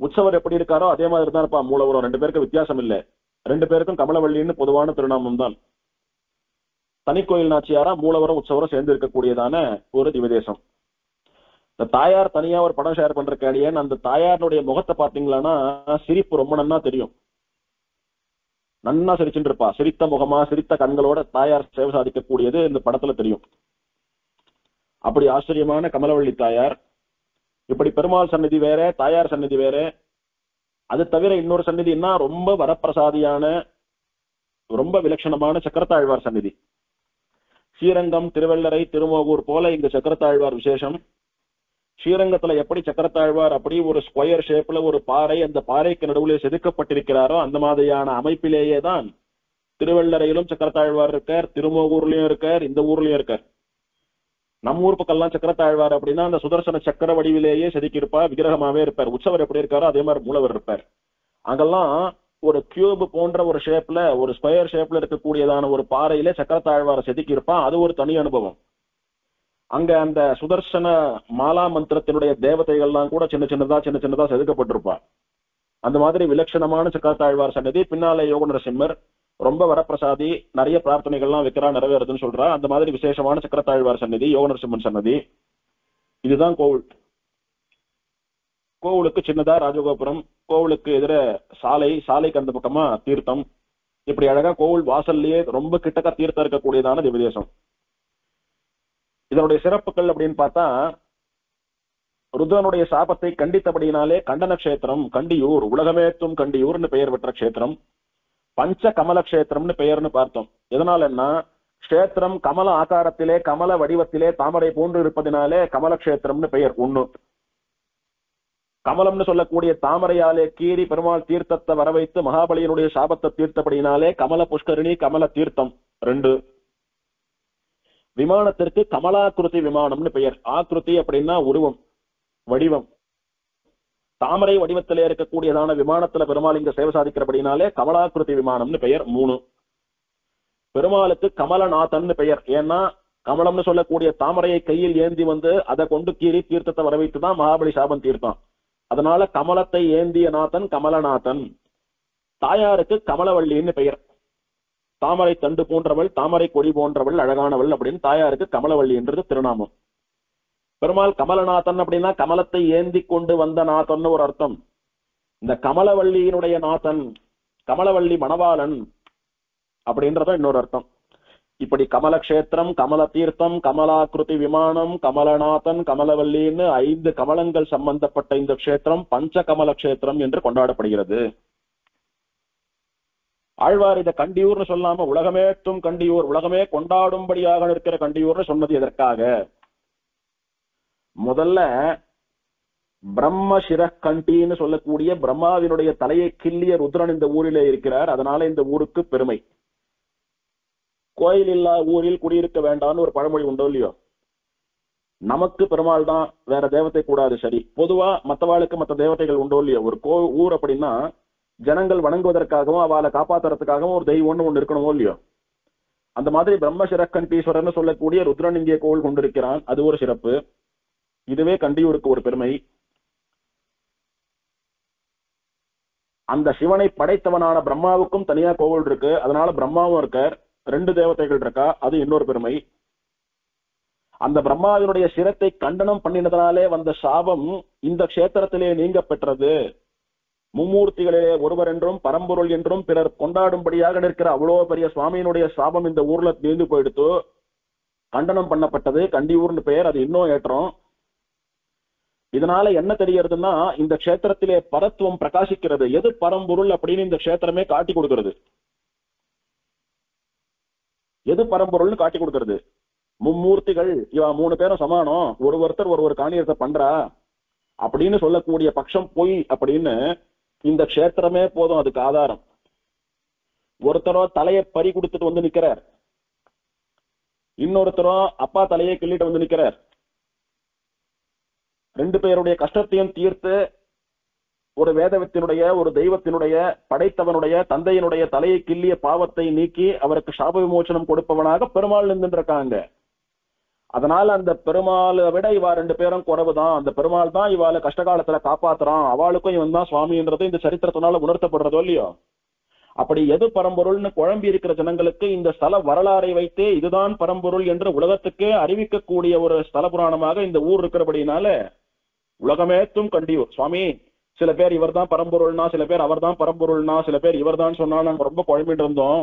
உற்சவர் எப்படி இருக்காரோ அதே மாதிரி தான் இருப்பா மூலவரும். 2 பேருக்கு வித்தியாசம் இல்லை. 2 பேருக்கும் கமலவள்ளின்னு பொதுவான திருநாமம் தான். தனி கோயில் நாச்சியாரா மூலவரும் உற்சவரும் சேர்ந்து இருக்கக்கூடியதான ஒரு திவதேசம். இந்த தாயார் தனியா ஒரு படம் ஷேர் பண்ற கேடியன், அந்த தாயாருடைய முகத்தை பாத்தீங்களான்னா சிரிப்பு ரொம்ப நன்னா தெரியும். நன்னா சிரிச்சுட்டு இருப்பா. சிரித்த முகமா சிரித்த கண்களோட தாயார் சேவை சாதிக்கக்கூடியது இந்த படத்துல தெரியும். அப்படி ஆச்சரியமான கமலவள்ளி தாயார். இப்படி பெருமாள் சந்நிதி வேற, தாயார் சந்நிதி வேற. அது தவிர இன்னொரு சந்நிதினா ரொம்ப வரப்பிரசாதியான ரொம்ப விலட்சணமான சக்கரத்தாழ்வார் சந்நிதி. ஸ்ரீரங்கம், திருவள்ளரை, திருமோகூர் போல இங்க சக்கரத்தாழ்வார் விசேஷம். ஸ்ரீரங்கத்துல எப்படி சக்கரத்தாழ்வார் அப்படி ஒரு ஸ்கொயர் ஷேப்ல ஒரு பாறை, அந்த பாறைக்கு நடுவில் செதுக்கப்பட்டிருக்கிறாரோ அந்த மாதிரியான அமைப்பிலேயே தான் திருவள்ளரையிலும் சக்கரத்தாழ்வார் இருக்கார், திருமோகூர்லயும் இருக்கார், இந்த ஊர்லயும் இருக்கார். நம்ம ஊர் பக்கம்லாம் சக்கரத்தாழ்வார் அப்படின்னா அந்த சுதர்சன சக்கர வடிவிலேயே செதுக்கியிருப்பார், விக்கிரகமாவே இருப்பார். உற்சவர் எப்படி இருக்காரோ அதே மாதிரி மூலவர் இருப்பார். அங்கெல்லாம் ஒரு கியூப் போன்ற ஒரு ஷேப்ல, ஒரு ஸ்கொயர் ஷேப்ல இருக்கக்கூடியதான ஒரு பாறையில சக்கரத்தாழ்வாரை செதுக்கி இருப்பான். அது ஒரு தனி அனுபவம். அங்க அந்த சுதர்சன மாலா மந்திரத்தினுடைய தேவதைகள்லாம் கூட சின்ன சின்னதா செதுக்கப்பட்டிருப்பா. அந்த மாதிரி விலட்சணமான சக்கரத்தாழ்வார் சன்னதி. பின்னால யோக நரசிம்மர் ரொம்ப வரப்பிரசாதி, நிறைய பிரார்த்தனைகள்லாம் வைக்கிறா, நிறைவேறுதுன்னு சொல்றா. அந்த மாதிரி விசேஷமான சக்கரத்தாழ்வார் சன்னதி, யோக நரசிம்மன் சன்னதி. இதுதான் கோவில். கோவிலுக்கு சின்னதா ராஜகோபுரம், கோவிலுக்கு எதிர சாலை, சாலைக்கு அந்த பக்கமா தீர்த்தம். இப்படி அழகா கோவில் வாசல்லையே ரொம்ப கிட்டக்க தீர்த்தம் இருக்கக்கூடியதான திவ்யதேசம். இதனுடைய சிறப்புகள் அப்படின்னு பார்த்தா, ருத்ரனுடைய சாபத்தை கண்டித்தபடினாலே கண்டன கஷேத்திரம், கண்டியூர், உலகமேத்தும் கண்டியூர்னு பெயர் பெற்ற கஷேத்திரம். பஞ்ச கமல கஷேத்திரம்னு பெயர்னு பார்த்தோம். எதனாலன்னா கஷேத்திரம் கமல ஆகாரத்திலே, கமல வடிவத்திலே தாமரை போன்று இருப்பதினாலே கமல கஷேத்திரம்னு பெயர். ஒண்ணு. கமலம்னு சொல்லக்கூடிய தாமரையாலே கீறி பெருமாள் தீர்த்தத்தை வர வைத்து மகாபலியனுடைய சாபத்தை தீர்த்தபடினாலே கமல புஷ்கரிணி, கமல தீர்த்தம். 2. விமானத்திற்கு கமலாக்கிருதி விமானம்னு பெயர். ஆக்கிருதி அப்படின்னா உருவம், வடிவம். தாமரை வடிவத்திலே இருக்கக்கூடியதான விமானத்துல பெருமாள் இங்க சேவை சாதிக்கிறபடினாலே கமலாக்கிருதி விமானம்னு பெயர். 3. பெருமாளுக்கு கமலநாதன் பெயர். ஏன்னா கமலம்னு சொல்லக்கூடிய தாமரையை கையில் ஏந்தி வந்து அதை கொண்டு கீறி தீர்த்தத்தை வர வைத்துதான் மகாபலி சாபம் தீர்த்தான். அதனால கமலத்தை ஏந்திய நாதன் கமலநாதன். தாயாருக்கு கமலவள்ளின்னு பெயர். தாமரை தண்டு போன்றவள், தாமரை கொடி போன்றவள், அழகானவள் அப்படின்னு தாயாருக்கு கமலவள்ளி என்றது திருநாமம். பெருமாள் கமலநாதன் அப்படின்னா கமலத்தை ஏந்தி கொண்டு வந்த நாதன் ஒரு அர்த்தம். இந்த கமலவள்ளியினுடைய நாதன், கமலவள்ளி மணவாளன் அப்படின்றத இன்னொரு அர்த்தம். இப்படி கமலக்ஷேத்திரம், கமல தீர்த்தம், கமலாக்கிருதி விமானம், கமலநாதன், கமலவல்லின்னு 5 கமலங்கள் சம்பந்தப்பட்ட இந்த கஷேத்திரம் பஞ்ச கமல கஷேத்திரம் என்று கொண்டாடப்படுகிறது. ஆழ்வார் இதை கண்டியூர்னு சொல்லாம உலகமேத்தும் கண்டியூர், உலகமே கொண்டாடும்படியாக இருக்கிற கண்டியூர்னு சொன்னது எதற்காக? முதல்ல பிரம்ம சிரக்கண்டின்னு சொல்லக்கூடிய பிரம்மாவினுடைய தலையை கிள்ளிய ருத்ரன் இந்த ஊரிலே இருக்கிறார். அதனால இந்த ஊருக்கு பெருமை. கோயில் இல்லா ஊரில் குடியிருக்க வேண்டாம்னு ஒரு பழமொழி உண்டோ இல்லையோ? நமக்கு பெருமாள் தான், வேற தேவத்தை கூடாது. சரி, பொதுவா மற்றவாளுக்கு மற்ற தேவதைகள் உண்டோ இல்லையோ? ஒரு ஊர் அப்படின்னா ஜனங்கள் வணங்குவதற்காகவும் அவளை காப்பாத்துறதுக்காகவும் ஒரு தெய்வம்னு ஒண்ணு இருக்கணுமோ இல்லையோ? அந்த மாதிரி பிரம்மசிரக்கண்டீஸ்வரர்னு சொல்லக்கூடிய ருத்ரன் இங்கே கோவில் கொண்டிருக்கிறான். அது ஒரு சிறப்பு. இதுவே கண்டியூருக்கு ஒரு பெருமை. அந்த சிவனை படைத்தவனான பிரம்மாவுக்கும் தனியா கோவில் இருக்கு. அதனால பிரம்மாவும் இருக்கார், 2 தேவதைகள் இருக்கா, அது இன்னொரு பெருமை. அந்த பிரம்மாவினுடைய சிரத்தை கண்டனம் பண்ணினதனாலே வந்த சாபம் இந்த கஷேத்திரத்திலே நீங்க பெற்றது. மும்மூர்த்திகளிலே ஒருவர் என்றும் பரம்பொருள் என்றும் பிறர் கொண்டாடும்படியாக நிற்கிற அவ்வளோ பெரிய சுவாமியினுடைய சாபம் இந்த ஊர்ல நீந்து போயிடுத்து. கண்டனம் பண்ணப்பட்டது, கண்டியூர்னு பெயர். அது இன்னும் ஏற்றம். இதனால என்ன தெரியறதுன்னா இந்த கஷேத்திரத்திலே பரத்துவம் பிரகாசிக்கிறது. எது பரம்பொருள் அப்படின்னு இந்த கஷேத்திரமே காட்டி கொடுக்கிறது. எது பரம்பொருள்னு காட்டி கொடுக்கிறது. மும்மூர்த்திகள் இவ 3 பேரும் சமானம், ஒருத்தர் ஒரு காரியத்தை பண்றா அப்படின்னு சொல்லக்கூடிய பட்சம் பொய் அப்படின்னு இந்த கஷேத்திரமே போதும் அதுக்கு ஆதாரம். ஒருத்தரோ தலையை பறி கொடுத்துட்டு வந்து நிக்கிறார், இன்னொருத்தரோ அப்பா தலையை கிள்ளிட்டு வந்து நிக்கிறார். 2 பேருடைய கஷ்டத்தையும் தீர்த்து ஒரு வேதவத்தினுடைய, ஒரு தெய்வத்தினுடைய, படைத்தவனுடைய, தந்தையினுடைய தலையை கிள்ளிய பாவத்தை நீக்கி அவருக்கு சாப விமோசனம் கொடுப்பவனாக பெருமாள் நின்றுருக்காங்க. அதனால அந்த பெருமாளை விட இவா 2 பேரும் குறைவுதான். அந்த பெருமாள் தான் இவாளை கஷ்டகாலத்துல காப்பாத்துறான், அவளுக்கும் இவன் தான் சுவாமின்றது இந்த சரித்திரத்தினால உணர்த்தப்படுறதோ இல்லையோ? அப்படி எது பரம்பொருள்னு குழம்பி இருக்கிற ஜனங்களுக்கு இந்த ஸ்தல வரலாறை வைத்தே இதுதான் பரம்பொருள் என்று உலகத்துக்கே அறிவிக்கக்கூடிய ஒரு ஸ்தல புராணமாக இந்த ஊர் இருக்கிறபடினால உலகமேத்தும் கண்டியூர். சுவாமி சில பேர் இவர் தான் பரம்பொருள்னா, சில பேர் அவர் தான் பரம்பொருள்னா, சில பேர் இவர் தான் சொன்னா நாங்க ரொம்ப குழம்பிட்டு இருந்தோம்.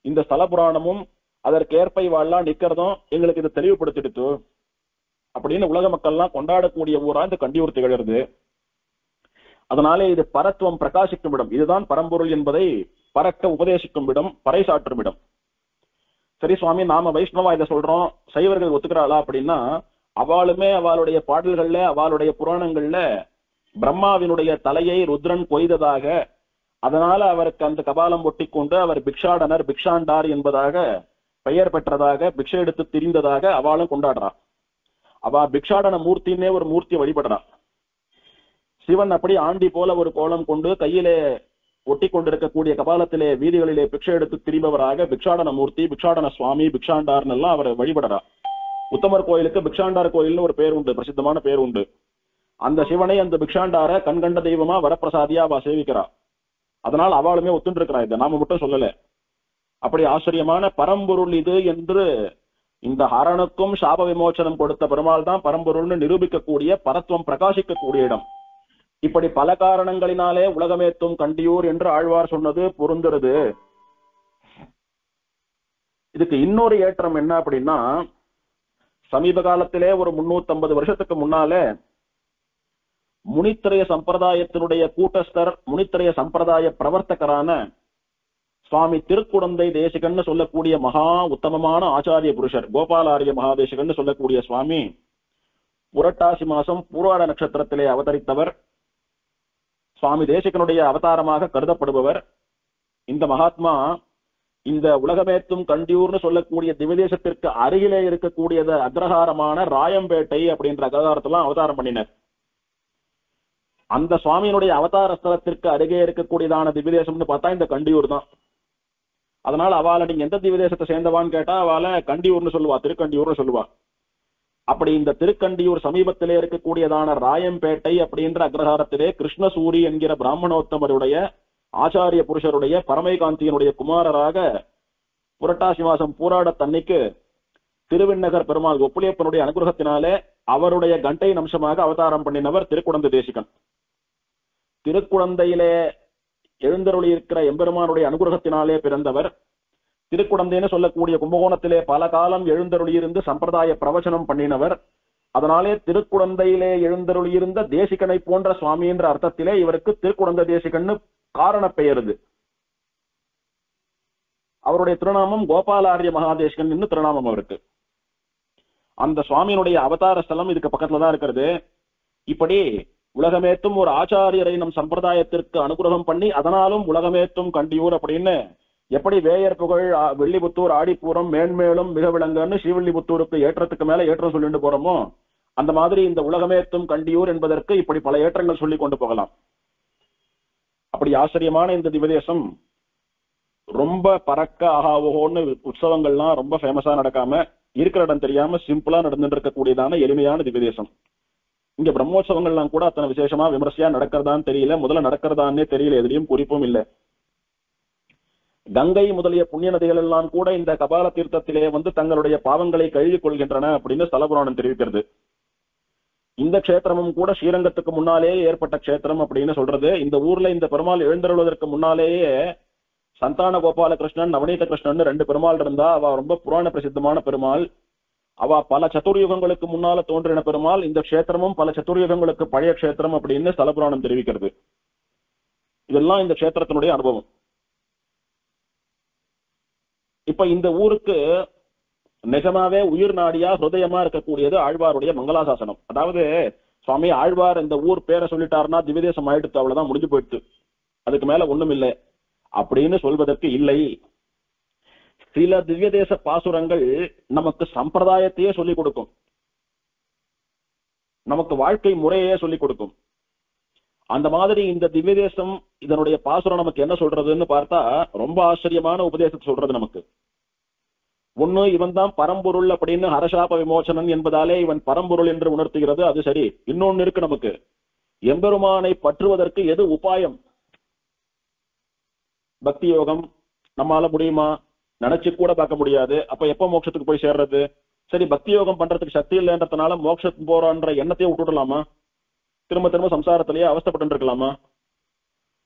இந்த ஸ்தல புராணமும் அதற்கேற்ப இவாள்லாம் நிக்கிறதும் எங்களுக்கு இதை தெளிவுபடுத்திடுத்து. அப்படின்னு உலக மக்கள்லாம் கொண்டாடக்கூடிய ஊரா இந்த கண்டியூர் திகழறது. அதனாலே இது பரத்துவம் பிரகாசிக்கும் இடம், இதுதான் பரம்பொருள் என்பதை பறக்க உபதேசிக்கும் இடம், பறைசாற்றும் இடம். சரி சுவாமி, நாம வைஷ்ணவா இதை சொல்றோம், சைவர்கள் ஒத்துக்கிறாளா அப்படின்னா, அவளுமே அவளுடைய பாடல்கள்ல அவளுடைய புராணங்கள்ல பிரம்மாவினுடைய தலையை ருத்ரன் கொய்ததாக, அதனால அவருக்கு அந்த கபாலம் ஒட்டி கொண்டு அவர் பிக்ஷாடனர் பிக்ஷாண்டார் என்பதாக பெயர் பெற்றதாக, பிக்ஷை எடுத்து திரிந்ததாக அவளும் கொண்டாடுறான். அவ பிக்ஷாடன மூர்த்தின்னே ஒரு மூர்த்தி வழிபடுறான். சிவன் அப்படி ஆண்டி போல ஒரு கோலம் கொண்டு கையிலே ஒட்டி கொண்டிருக்கக்கூடிய கபாலத்திலே வீதிகளிலே பிக்ஷை எடுத்து திரிபவராக பிக்ஷாடன மூர்த்தி, பிக்ஷாடன சுவாமி, பிக்ஷாண்டார்னு எல்லாம் அவர் வழிபடுறா. உத்தமர் கோயிலுக்கு பிக்ஷாண்டார் கோயில்னு ஒரு பேர் உண்டு, பிரசித்தமான பேர் உண்டு. அந்த சிவனை, அந்த பிக்ஷாண்டார கண்கண்ட தெய்வமா வரப்பிரசாதியா அவ சேவிக்கிறா. அதனால் அவளுமே ஒத்துண்டு இருக்கிறா, இதை நாம மட்டும் சொல்லல. அப்படி ஆச்சரியமான பரம்பொருள் இது என்று இந்த ஹரனுக்கும் சாப விமோச்சனம் கொடுத்த பெருமாள் தான் பரம்பொருள்னு நிரூபிக்கக்கூடிய, பரத்துவம் பிரகாசிக்கக்கூடிய இடம். இப்படி பல காரணங்களினாலே உலகமேத்தும் கண்டியூர் என்று ஆழ்வார் சொன்னது பொருந்துறது. இதுக்கு இன்னொரு ஏற்றம் என்ன அப்படின்னா, சமீப காலத்திலே ஒரு 350 வருஷத்துக்கு முன்னாலே முனித்திரைய சம்பிரதாயத்தினுடைய கூட்டஸ்தர், முனித்திரைய சம்பிரதாய பிரவர்த்தகரான சுவாமி திருக்குடந்தை தேசிகன்னு சொல்லக்கூடிய மகா உத்தமமான ஆச்சாரிய புருஷர், கோபாலாரிய மகாதேசிகன்னு சொல்லக்கூடிய சுவாமி புரட்டாசி மாசம் பூராட நட்சத்திரத்திலே அவதரித்தவர், சுவாமி தேசிகனுடைய அவதாரமாக கருதப்படுபவர். இந்த மகாத்மா இந்த உலகமேத்தும் கண்டியூர்னு சொல்லக்கூடிய திவ்யதேசத்திற்கு அருகிலே இருக்கக்கூடியது அக்ரஹாரமான ராயம்பேட்டை அப்படின்ற அக்ரஹாரத்தெல்லாம் அவதாரம் பண்ணினர். அந்த சுவாமியினுடைய அவதார ஸ்தலத்திற்கு அருகே இருக்கக்கூடியதான திவ்யதேசம்னு பார்த்தா இந்த கண்டியூர் தான். அதனால அவளை நீங்க எந்த திவ்யதேசத்தை சேர்ந்தவான்னு கேட்டா அவளை கண்டியூர்னு சொல்லுவா, திருக்கண்டியூர்னு சொல்லுவா. அப்படி இந்த திருக்கண்டியூர் சமீபத்திலே இருக்கக்கூடியதான ராயம்பேட்டை அப்படின்ற அக்ரஹாரத்திலே கிருஷ்ணசூரி என்கிற பிராமணோத்தமருடைய ஆச்சாரிய புருஷருடைய பரமைகாந்தியனுடைய குமாரராக புரட்டாசி மாசம் பூராட தன்னைக்கு திருவிண்ணகர் பெருமாள் ஒப்புளியப்பனுடைய அனுகிரகத்தினாலே அவருடைய கண்டை அம்சமாக அவதாரம் பண்ணினவர் திருக்குடந்தை தேசிகன். திருக்குடந்தையிலே எழுந்தருளி இருக்கிற எம்பெருமானுடைய அனுகிரகத்தினாலே பிறந்தவர். திருக்குடந்தைன்னு சொல்லக்கூடிய கும்பகோணத்திலே பல காலம் எழுந்தருளியிருந்து சம்பிரதாய பிரவச்சனம் பண்ணினவர். அதனாலே திருக்குடந்தையிலே எழுந்தருளியிருந்த தேசிகனை போன்ற சுவாமி என்ற அர்த்தத்திலே இவருக்கு திருக்குடந்தை தேசிகன்னு காரண பெயருது. அவருடைய திருநாமம் கோபாலாரிய மகாதேசிகன் என்று திருநாமம் அவருக்கு. அந்த சுவாமியினுடைய அவதார ஸ்தலம் இதுக்கு பக்கத்துல தான் இருக்கிறது. இப்படி உலகமேத்தும் ஒரு ஆச்சாரியரை நம் சம்பிரதாயத்திற்கு அனுகிரகம் பண்ணி, அதனாலும் உலகமேத்தும் கண்டியூர் அப்படின்னு எப்படி வேயர் புகழ் வெள்ளிபுத்தூர் ஆடிப்பூரம் மேன்மேலும் மிக விளங்கன்னு ஸ்ரீவில்லிபுத்தூருக்கு ஏற்றத்துக்கு மேல ஏற்றம் சொல்லிட்டு போறோமோ, அந்த மாதிரி இந்த உலகமேத்தும் கண்டியூர் என்பதற்கு இப்படி பல ஏற்றங்கள் சொல்லி கொண்டு போகலாம். அப்படி ஆச்சரியமான இந்த திவ்யதேசம் ரொம்ப பறக்க ஆகாவோன்னு உற்சவங்கள்லாம் ரொம்ப ஃபேமஸா நடக்காம, இருக்கிற இடம் தெரியாம சிம்பிளா நடந்துட்டு இருக்கக்கூடியதான எளிமையான திவ்யதேசம். இங்க பிரம்மோற்சவங்கள்லாம் கூட அத்தனை விசேஷமா விமர்சையா நடக்கிறதான்னு தெரியல, முதல்ல நடக்கிறதான்னே தெரியல, எதுலயும் குறிப்பும் இல்லை. கங்கை முதலிய புண்ணிய நதிகள் எல்லாம் கூட இந்த கபால தீர்த்தத்திலே வந்து தங்களுடைய பாவங்களை கழுவிக் கொள்கின்றன அப்படின்னு ஸ்தலபுராணம் தெரிவிக்கிறது. இந்த க்ஷேத்திரமும் கூட ஸ்ரீரங்கத்துக்கு முன்னாலேயே ஏற்பட்ட க்ஷேத்திரம் அப்படின்னு சொல்றது. இந்த ஊர்ல இந்த பெருமாள் எழுந்தருள்வதற்கு முன்னாலேயே சந்தான கோபால கிருஷ்ணன், நவநீத கிருஷ்ணன் 2 பெருமாள் இருந்தா. அவ ரொம்ப புராண பிரசித்தமான பெருமாள். அவ பல சதுர்யுகங்களுக்கு முன்னால தோன்றின பெருமாள். இந்த க்ஷேத்திரமும் பல சதுர்யுகங்களுக்கு பழைய க்ஷேத்திரம் அப்படின்னு ஸ்தலபுராணம் தெரிவிக்கிறது. இதெல்லாம் இந்த க்ஷேத்திரத்தினுடைய அனுபவம். இப்ப இந்த ஊருக்கு நிஜமாவே உயிர் நாடியா ஹிருதயமா இருக்கக்கூடியது ஆழ்வாருடைய மங்களாசாசனம். அதாவது சுவாமி ஆழ்வார் இந்த ஊர் பேரை சொல்லிட்டாருன்னா திவ்யதேசம் ஆயிடுத்து, அவ்வளவுதான், முடிஞ்சு போயிடுத்து, அதுக்கு மேல ஒண்ணும் இல்லை அப்படின்னு சொல்வதற்கு இல்லை. சில திவ்யதேச பாசுரங்கள் நமக்கு சம்பிரதாயத்தையே சொல்லிக் கொடுக்கும், நமக்கு வாழ்க்கை முறையே சொல்லிக் கொடுக்கும். அந்த மாதிரி இந்த திவ்யதேசம் இதனுடைய பாசுரம் நமக்கு என்ன சொல்றதுன்னு பார்த்தா ரொம்ப ஆச்சரியமான உபதேசத்தை சொல்றது நமக்கு. ஒண்ணு, இவன் தான் பரம்பொருள் அப்படின்னு ஹரசாப விமோசனன் என்பதாலே இவன் பரம்பொருள் என்று உணர்த்துகிறது, அது சரி. இன்னொன்னு இருக்கு, நமக்கு எம்பெருமானை பற்றுவதற்கு எது உபாயம்? பக்தி யோகம் நம்மால முடியுமா? நினைச்சு கூட பார்க்க முடியாது. அப்ப எப்ப மோட்சத்துக்கு போய் சேர்றது? சரி, பக்தி யோகம் பண்றதுக்கு சக்தி இல்லைன்றதுனால மோட்சத்துக்கு போறான்ற எண்ணத்தையே விட்டுடலாமா? திரும்ப திரும்ப சம்சாரத்திலேயே அவஸ்தப்பட்டு இருக்கலாமா?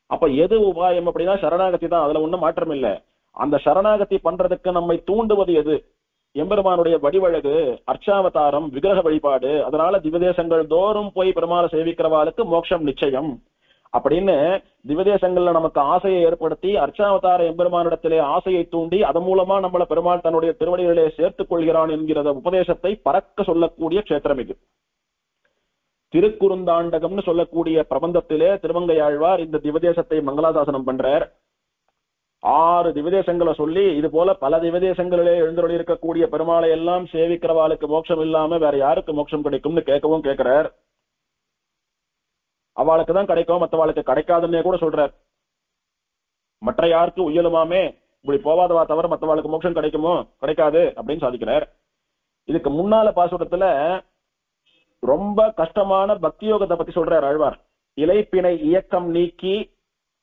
அப்ப எது உபாயம் அப்படின்னா சரணாகதி தான், அதுல ஒண்ணும் மாற்றம் இல்லை. அந்த சரணாகதி பண்றதுக்கு நம்மை தூண்டுவது எது? எம்பெருமானுடைய வடிவழகு, அர்ச்சாவதாரம், விக்கிரக வழிபாடு, அதனால திவதேசங்கள் தோறும் போய் பெருமாளை சேவிக்கிறவாளுக்கு மோட்சம் நிச்சயம் அப்படின்னு திவதேசங்கள்ல நமக்கு ஆசையை ஏற்படுத்தி அர்ச்சாவதார எம்பெருமானிடத்திலே ஆசையை தூண்டி அதன் மூலமா நம்மள பெருமாள் தன்னுடைய திருவடிகளிலே சேர்த்துக் கொள்கிறான் என்கிற உபதேசத்தை பறக்க சொல்லக்கூடிய க்ஷேத்திரம் இது. திருக்குறுந்தாண்டகம்னு சொல்லக்கூடிய பிரபந்தத்திலே திருமங்கையாழ்வார் இந்த திவதேசத்தை மங்களாசாசனம் பண்றார். 6 திவதேசங்களை சொல்லி இது போல பல திவதேசங்களிலே எழுந்தருளி இருக்கக்கூடிய பெருமாளை எல்லாம் சேவிக்கிறவாளுக்கு மோட்சம் இல்லாம வேற யாருக்கு மோட்சம் கிடைக்கும்னு கேட்கவும் கேட்கிறார். அவளுக்கு தான் கிடைக்கும், மற்றவாளுக்கு கிடைக்காதுன்னே கூட சொல்றார். மற்ற யாருக்கு உயலுமாமே, இப்படி போவாதவா தவிர மற்றவாளுக்கு மோட்சம் கிடைக்குமோ கிடைக்காது அப்படின்னு சாதிக்கிறார். இதுக்கு முன்னால பாசுரத்துல ரொம்ப கஷ்டமான பக்தி யோகத்தை பத்தி சொல்றார் ஆழ்வார். இலைப்பினை இயக்கம் நீக்கி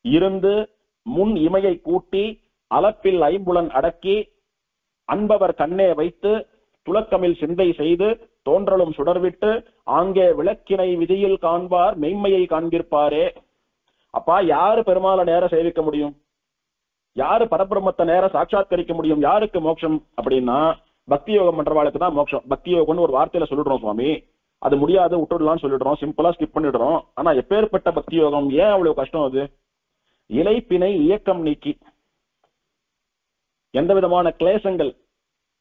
இருந்து முன் இமையை கூட்டி அலப்பில் ஐம்புலன் அடக்கி அன்பவர் கண்ணே வைத்து துலக்கமில் சிந்தை செய்து தோன்றலும் சுடர்விட்டு ஆங்கே விளக்கினை விதியில் காண்பார் மெய்மையை காண்கிருப்பாரே. அப்பா, யாரு பெருமாளை நேர சேவிக்க முடியும்? யாரு பரபிரம்மத்தை நேர சாட்சாத்கரிக்க முடியும்? யாருக்கு மோட்சம் அப்படின்னா பக்தி யோகம் பண்றவாளுக்கு தான் மோட்சம். பக்தி யோகம்னு ஒரு வார்த்தையில சொல்லிடுறோம் சுவாமி, அது முடியாது விட்டுடலாம்னு சொல்லிடுறோம், சிம்பிளா ஸ்கிப் பண்ணிடுறோம். ஆனா எப்பேற்பட்ட பக்தி யோகம், ஏன் அவ்வளவு கஷ்டம்? அது இலைப்பினை இயக்கம் நீக்கி, எந்த விதமான கிளேசங்கள்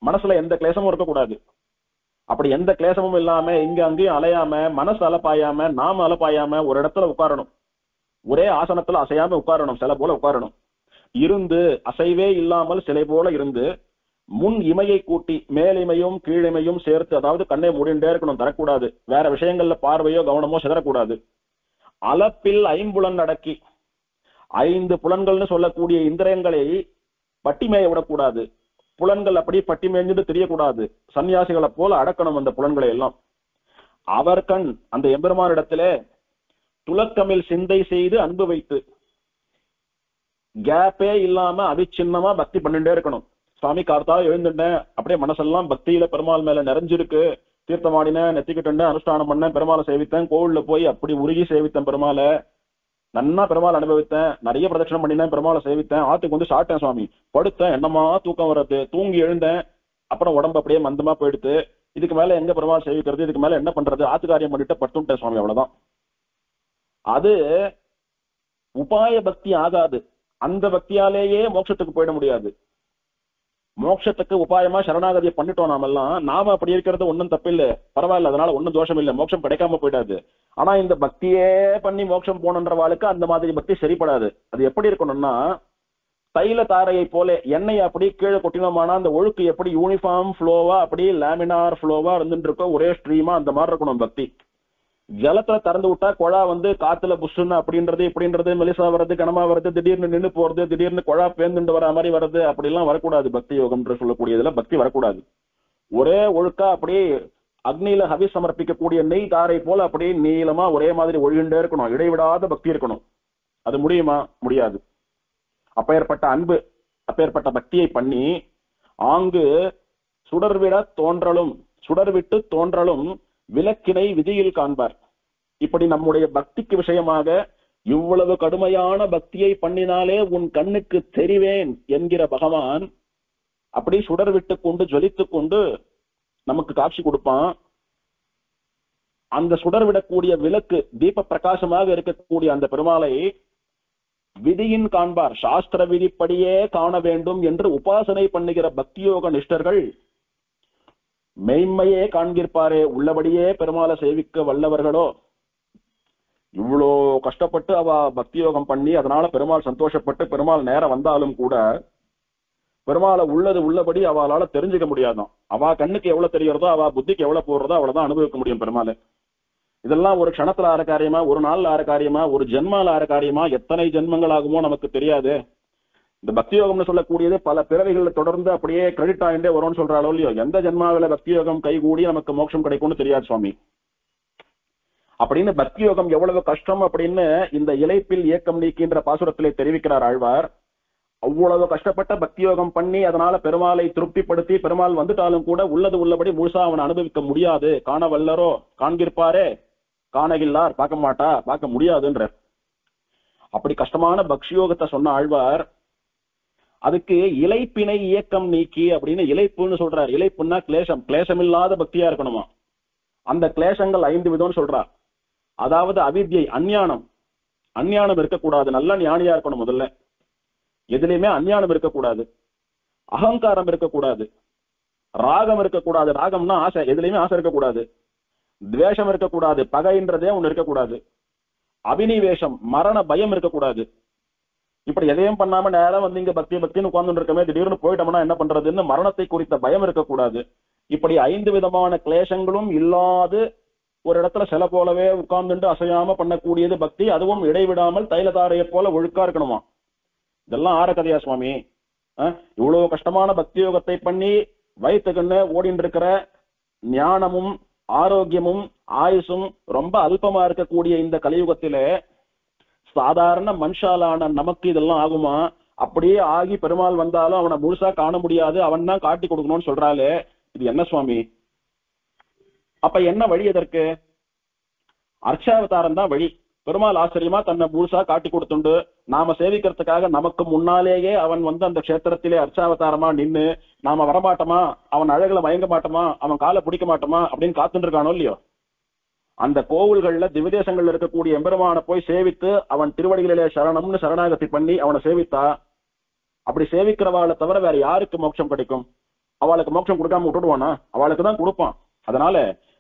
மனசுல எந்த கிளேசமும் இருக்கக்கூடாது. அப்படி எந்த கிளேசமும் இல்லாம இங்க அங்கேயும் அலையாம, மனசு அலப்பாயாம, நாம அலப்பாயாம ஒரு இடத்துல உட்காரணும். ஒரே ஆசனத்துல அசையாம உட்காரணும், சிலை போல உட்காரணும். இருந்து அசைவே இல்லாமல் சிலை போல இருந்து முன் இமையை கூட்டி மேலிமையும் கீழிமையும் சேர்த்து, அதாவது கண்ணை மூடிண்டே இருக்கணும், தரக்கூடாது. வேற விஷயங்கள்ல பார்வையோ கவனமோ சிதறக்கூடாது. அலப்பில் ஐம்புலன் அடக்கி, 5 புலன்கள்னு சொல்லக்கூடிய இந்திரியங்களை பட்டி மேய விடக்கூடாது. புலன்கள் அப்படி பட்டி மேய்ஞ்சிட்டு தெரியக்கூடாது. சன்னியாசிகளை போல அடக்கணும் அந்த புலன்களை எல்லாம். அவர் கண் அந்த எம்பெருமானிடத்திலே துலக்கமில் சிந்தை செய்து அன்பு வைத்து, கேப்பே இல்லாம அவிச்சின்னமா பக்தி பண்ணிட்டே இருக்கணும். சுவாமி கார்த்தால எழுந்துட்டேன், அப்படியே மனசெல்லாம் பக்தியில பெருமாள் மேல நிறைஞ்சிருக்கு, தீர்த்தமாடினேன், நெத்திக்கிட்டேன், அனுஷ்டானம் பண்ணேன், பெருமாளை சேவித்தேன், கோவில்ல போய் அப்படி உருகி சேவித்தேன், பெருமாளை நன்னா பெருமாள் அனுபவித்தேன், நிறைய பிரதட்சணம் பண்ணினேன், பெருமாளை சேவித்தேன், ஆத்துக்கு வந்து சாப்பிட்டேன் சுவாமி, படுத்தேன், என்னமா தூக்கம் வர்றது, தூங்கி எழுந்தேன், அப்புறம் உடம்பு அப்படியே மந்தமா போயிடுத்து, இதுக்கு மேல எங்க பெருமாள் சேவிக்கிறது, இதுக்கு மேல என்ன பண்றது, ஆத்து காரியம் பண்ணிட்டு படுத்துட்டேன் சுவாமி, அவ்வளவுதான். அது உபாய பக்தி ஆகாது. அந்த பக்தியாலேயே மோட்சத்துக்கு போயிட முடியாது. மோட்சத்துக்கு உபாயமா சரணாகதியை பண்ணிட்டோம் நாமெல்லாம். நாம அப்படி இருக்கிறது ஒன்னும் தப்பில்லை, பரவாயில்ல, அதனால ஒன்னும் தோஷம் இல்லை, மோட்சம் கிடைக்காம போயிடாது. ஆனா இந்த பக்தியே பண்ணி மோட்சம் போனன்றவாளுக்கு அந்த மாதிரி பக்தி சரிப்படாது. அது எப்படி இருக்கணும்னா, தைல தாரையை போல எண்ணெய் அப்படி கீழே கொட்டினோமானா அந்த ஒழுக்கு எப்படி யூனிஃபார்ம் ஃப்ளோவா அப்படி லேமினார் ஃப்ளோவா இருந்துட்டு இருக்கோ, ஒரே ஸ்ட்ரீமா, அந்த மாதிரி இருக்கணும் பக்தி. ஜலத்துல திறந்து விட்டா குழா வந்து காத்துல புஷ்ஷுன்னு அப்படின்றது இப்படின்றது, மெலிசா வர்றது, கனமா வருது, திடீர்னு நின்று போறது, திடீர்னு குழா பேர்ந்துட்டு வர மாதிரி வருது, அப்படிலாம் வரக்கூடாது. பக்தி யோகம் சொல்லக்கூடியதுல பக்தி வரக்கூடாது. ஒரே ஒழுக்கா அப்படியே அக்னியில ஹவி சமர்ப்பிக்கக்கூடிய நெய் தாரை போல அப்படியே நீளமா ஒரே மாதிரி ஒழுகின்றே இருக்கணும், இடைவிடாத பக்தி இருக்கணும். அது முடியுமா? முடியாது. அப்பேற்பட்ட அன்பு, அப்பேற்பட்ட பக்தியை பண்ணி ஆங்கு சுடர்விட தோன்றலும் சுடர்விட்டு தோன்றலும் விளக்கினை விதியில் காண்பார். இப்படி நம்முடைய பக்திக்கு விஷயமாக இவ்வளவு கடுமையான பக்தியை பண்ணினாலே உன் கண்ணுக்கு தெரிவேன் என்கிற பகவான் அப்படி சுடர் விட்டு கொண்டு ஜொலித்துக் கொண்டு நமக்கு காட்சி கொடுப்பான். அந்த சுடர் விடக்கூடிய விளக்கு தீப பிரகாசமாக இருக்கக்கூடிய அந்த பெருமாளை விதியின் காண்பார், சாஸ்திர விதிப்படியே காண வேண்டும் என்று உபாசனை பண்ணுகிற பக்தியோக நிஷ்டர்கள் மெய்மையே காண்கிருப்பாரே. உள்ளபடியே பெருமாளை சேவிக்க வல்லவர்களோ இவ்வளோ கஷ்டப்பட்டு அவ பக்தி யோகம் பண்ணி அதனால பெருமாள் சந்தோஷப்பட்டு பெருமாள் நேரம் வந்தாலும் கூட பெருமாளை உள்ளபடி அவளால தெரிஞ்சுக்க முடியாதான். அவ கண்ணுக்கு எவ்வளவு தெரியறதோ, அவ புத்திக்கு எவ்வளவு போடுறதோ அவ்வளவுதான் அனுபவிக்க முடியும் பெருமாளை. இதெல்லாம் ஒரு க்ஷணத்துல ஆற காரியமா, ஒரு நாள்ல ஆற காரியமா, ஒரு ஜென்மால ஆற காரியமா, எத்தனை ஜென்மங்கள் ஆகுமோ நமக்கு தெரியாது. இந்த பக்தி யோகம்னு சொல்லக்கூடியது பல பிறவைகள் தொடர்ந்து அப்படியே கிரெடிட் ஆகிட்டே வரும்னு சொல்றாளோ இல்லையோ, எந்த ஜென்மாவில பக்தி யோகம் கைகூடி நமக்கு மோட்சம் கிடைக்கும்னு தெரியாது சுவாமி. அப்படின்னு பக்தி யோகம் எவ்வளவு கஷ்டம் அப்படின்னு இந்த இலைப்பில் ஏக்கம் நீக்கின்ற பாசுரத்திலே தெரிவிக்கிறார் ஆழ்வார். அவ்வளவு கஷ்டப்பட்ட பக்தி யோகம் பண்ணி அதனால பெருமாளை திருப்திப்படுத்தி பெருமாள் வந்துட்டாலும் கூட உள்ளது உள்ளபடி முழுசா அவனை அனுபவிக்க முடியாது. காண வல்லரோ காண்கிருப்பாரே, காணகில்லார் பார்க்க முடியாதுன்ற அப்படி கஷ்டமான பக்தி யோகத்தை சொன்ன ஆழ்வார் அதுக்கு இலைப்பிணை இயக்கம் நீக்கி அப்படின்னு இலைப்புன்னு சொல்றார். இலைப்புன்னா கிளேசம், கிளேசம் இல்லாத பக்தியா இருக்கணுமா. அந்த கிளேசங்கள் 5 விதம்னு சொல்றார். அதாவது அவித்யை, அஞ்ஞானம், அஞ்ஞானம் இருக்கக்கூடாது, நல்ல ஞானியா இருக்கணும். முதல்ல எதுலையுமே அஞ்ஞானம் இருக்கக்கூடாது, அகங்காரம் இருக்கக்கூடாது, ராகம் இருக்கக்கூடாது, ராகம்னா ஆசை, எதுலையுமே ஆசை இருக்கக்கூடாது, துவேஷம் இருக்கக்கூடாது, பகைன்றதே ஒண்ணு இருக்கக்கூடாது, அபினிவேஷம் மரண பயம் இருக்கக்கூடாது. இப்படி எதையும் பண்ணாம நேரம் வந்து இங்க பக்தி பக்தின்னு உட்கார்ந்து இருக்கமே, திடீர்னு போயிட்டோம்னா என்ன பண்றதுன்னு மரணத்தை குறித்த பயம் இருக்கக்கூடாது. இப்படி 5 விதமான கிளேசங்களும் இல்லாது ஒரு இடத்துல சில போலவே உட்கார்ந்துட்டு அசையாம பண்ணக்கூடியது பக்தி. அதுவும் இடைவிடாமல் தைலதாரையை போல ஒழுக்கா இருக்கணுமா. இதெல்லாம் ஆற கதையா சுவாமி? இவ்வளவு கஷ்டமான பக்தி யோகத்தை பண்ணி வயிற்றுக்குன்னு ஓடிட்டு இருக்கிற ஞானமும் ஆரோக்கியமும் ஆயுசும் ரொம்ப அல்பமா இருக்கக்கூடிய இந்த கலியுகத்திலே சாதாரண மனுஷாலான நமக்கு இதெல்லாம் ஆகுமா? அப்படியே ஆகி பெருமாள் வந்தாலும் அவனை முழுசா காண முடியாது, அவன் தான் காட்டி கொடுக்கணும்னு சொல்றாளே, இது என்ன சுவாமி? அப்ப என்ன வழி? எதற்கு? அர்ச்சாவதாரம் தான் வழி. பெருமாள் ஆச்சரியமா தன்னை முழுசா காட்டி கொடுத்துண்டு நாம சேவிக்கிறதுக்காக நமக்கு முன்னாலேயே அவன் வந்து அந்த கஷேத்திரத்திலே அர்ச்சாவதாரமா நின்னு நாம வரமாட்டோமா, அவன் அழகுல மயங்க மாட்டோமா, அவன் காலை பிடிக்க மாட்டோமா அப்படின்னு காத்துட்டு இருக்கானோ இல்லையோ. அந்த கோவில்கள்ல திவ்யதேசங்கள்ல இருக்கக்கூடிய எம்பெருமான போய் சேவித்து அவன் திருவடிகளிலே சரணம்னு சரணாகதி பண்ணி அவனை சேவித்தா, அப்படி சேவிக்கிறவாளை தவிர வேற யாருக்கு மோட்சம் கிடைக்கும்? அவளுக்கு மோட்சம் கொடுக்காம விட்டுடுவானா? அவளுக்கு தான் கொடுப்பான். அதனால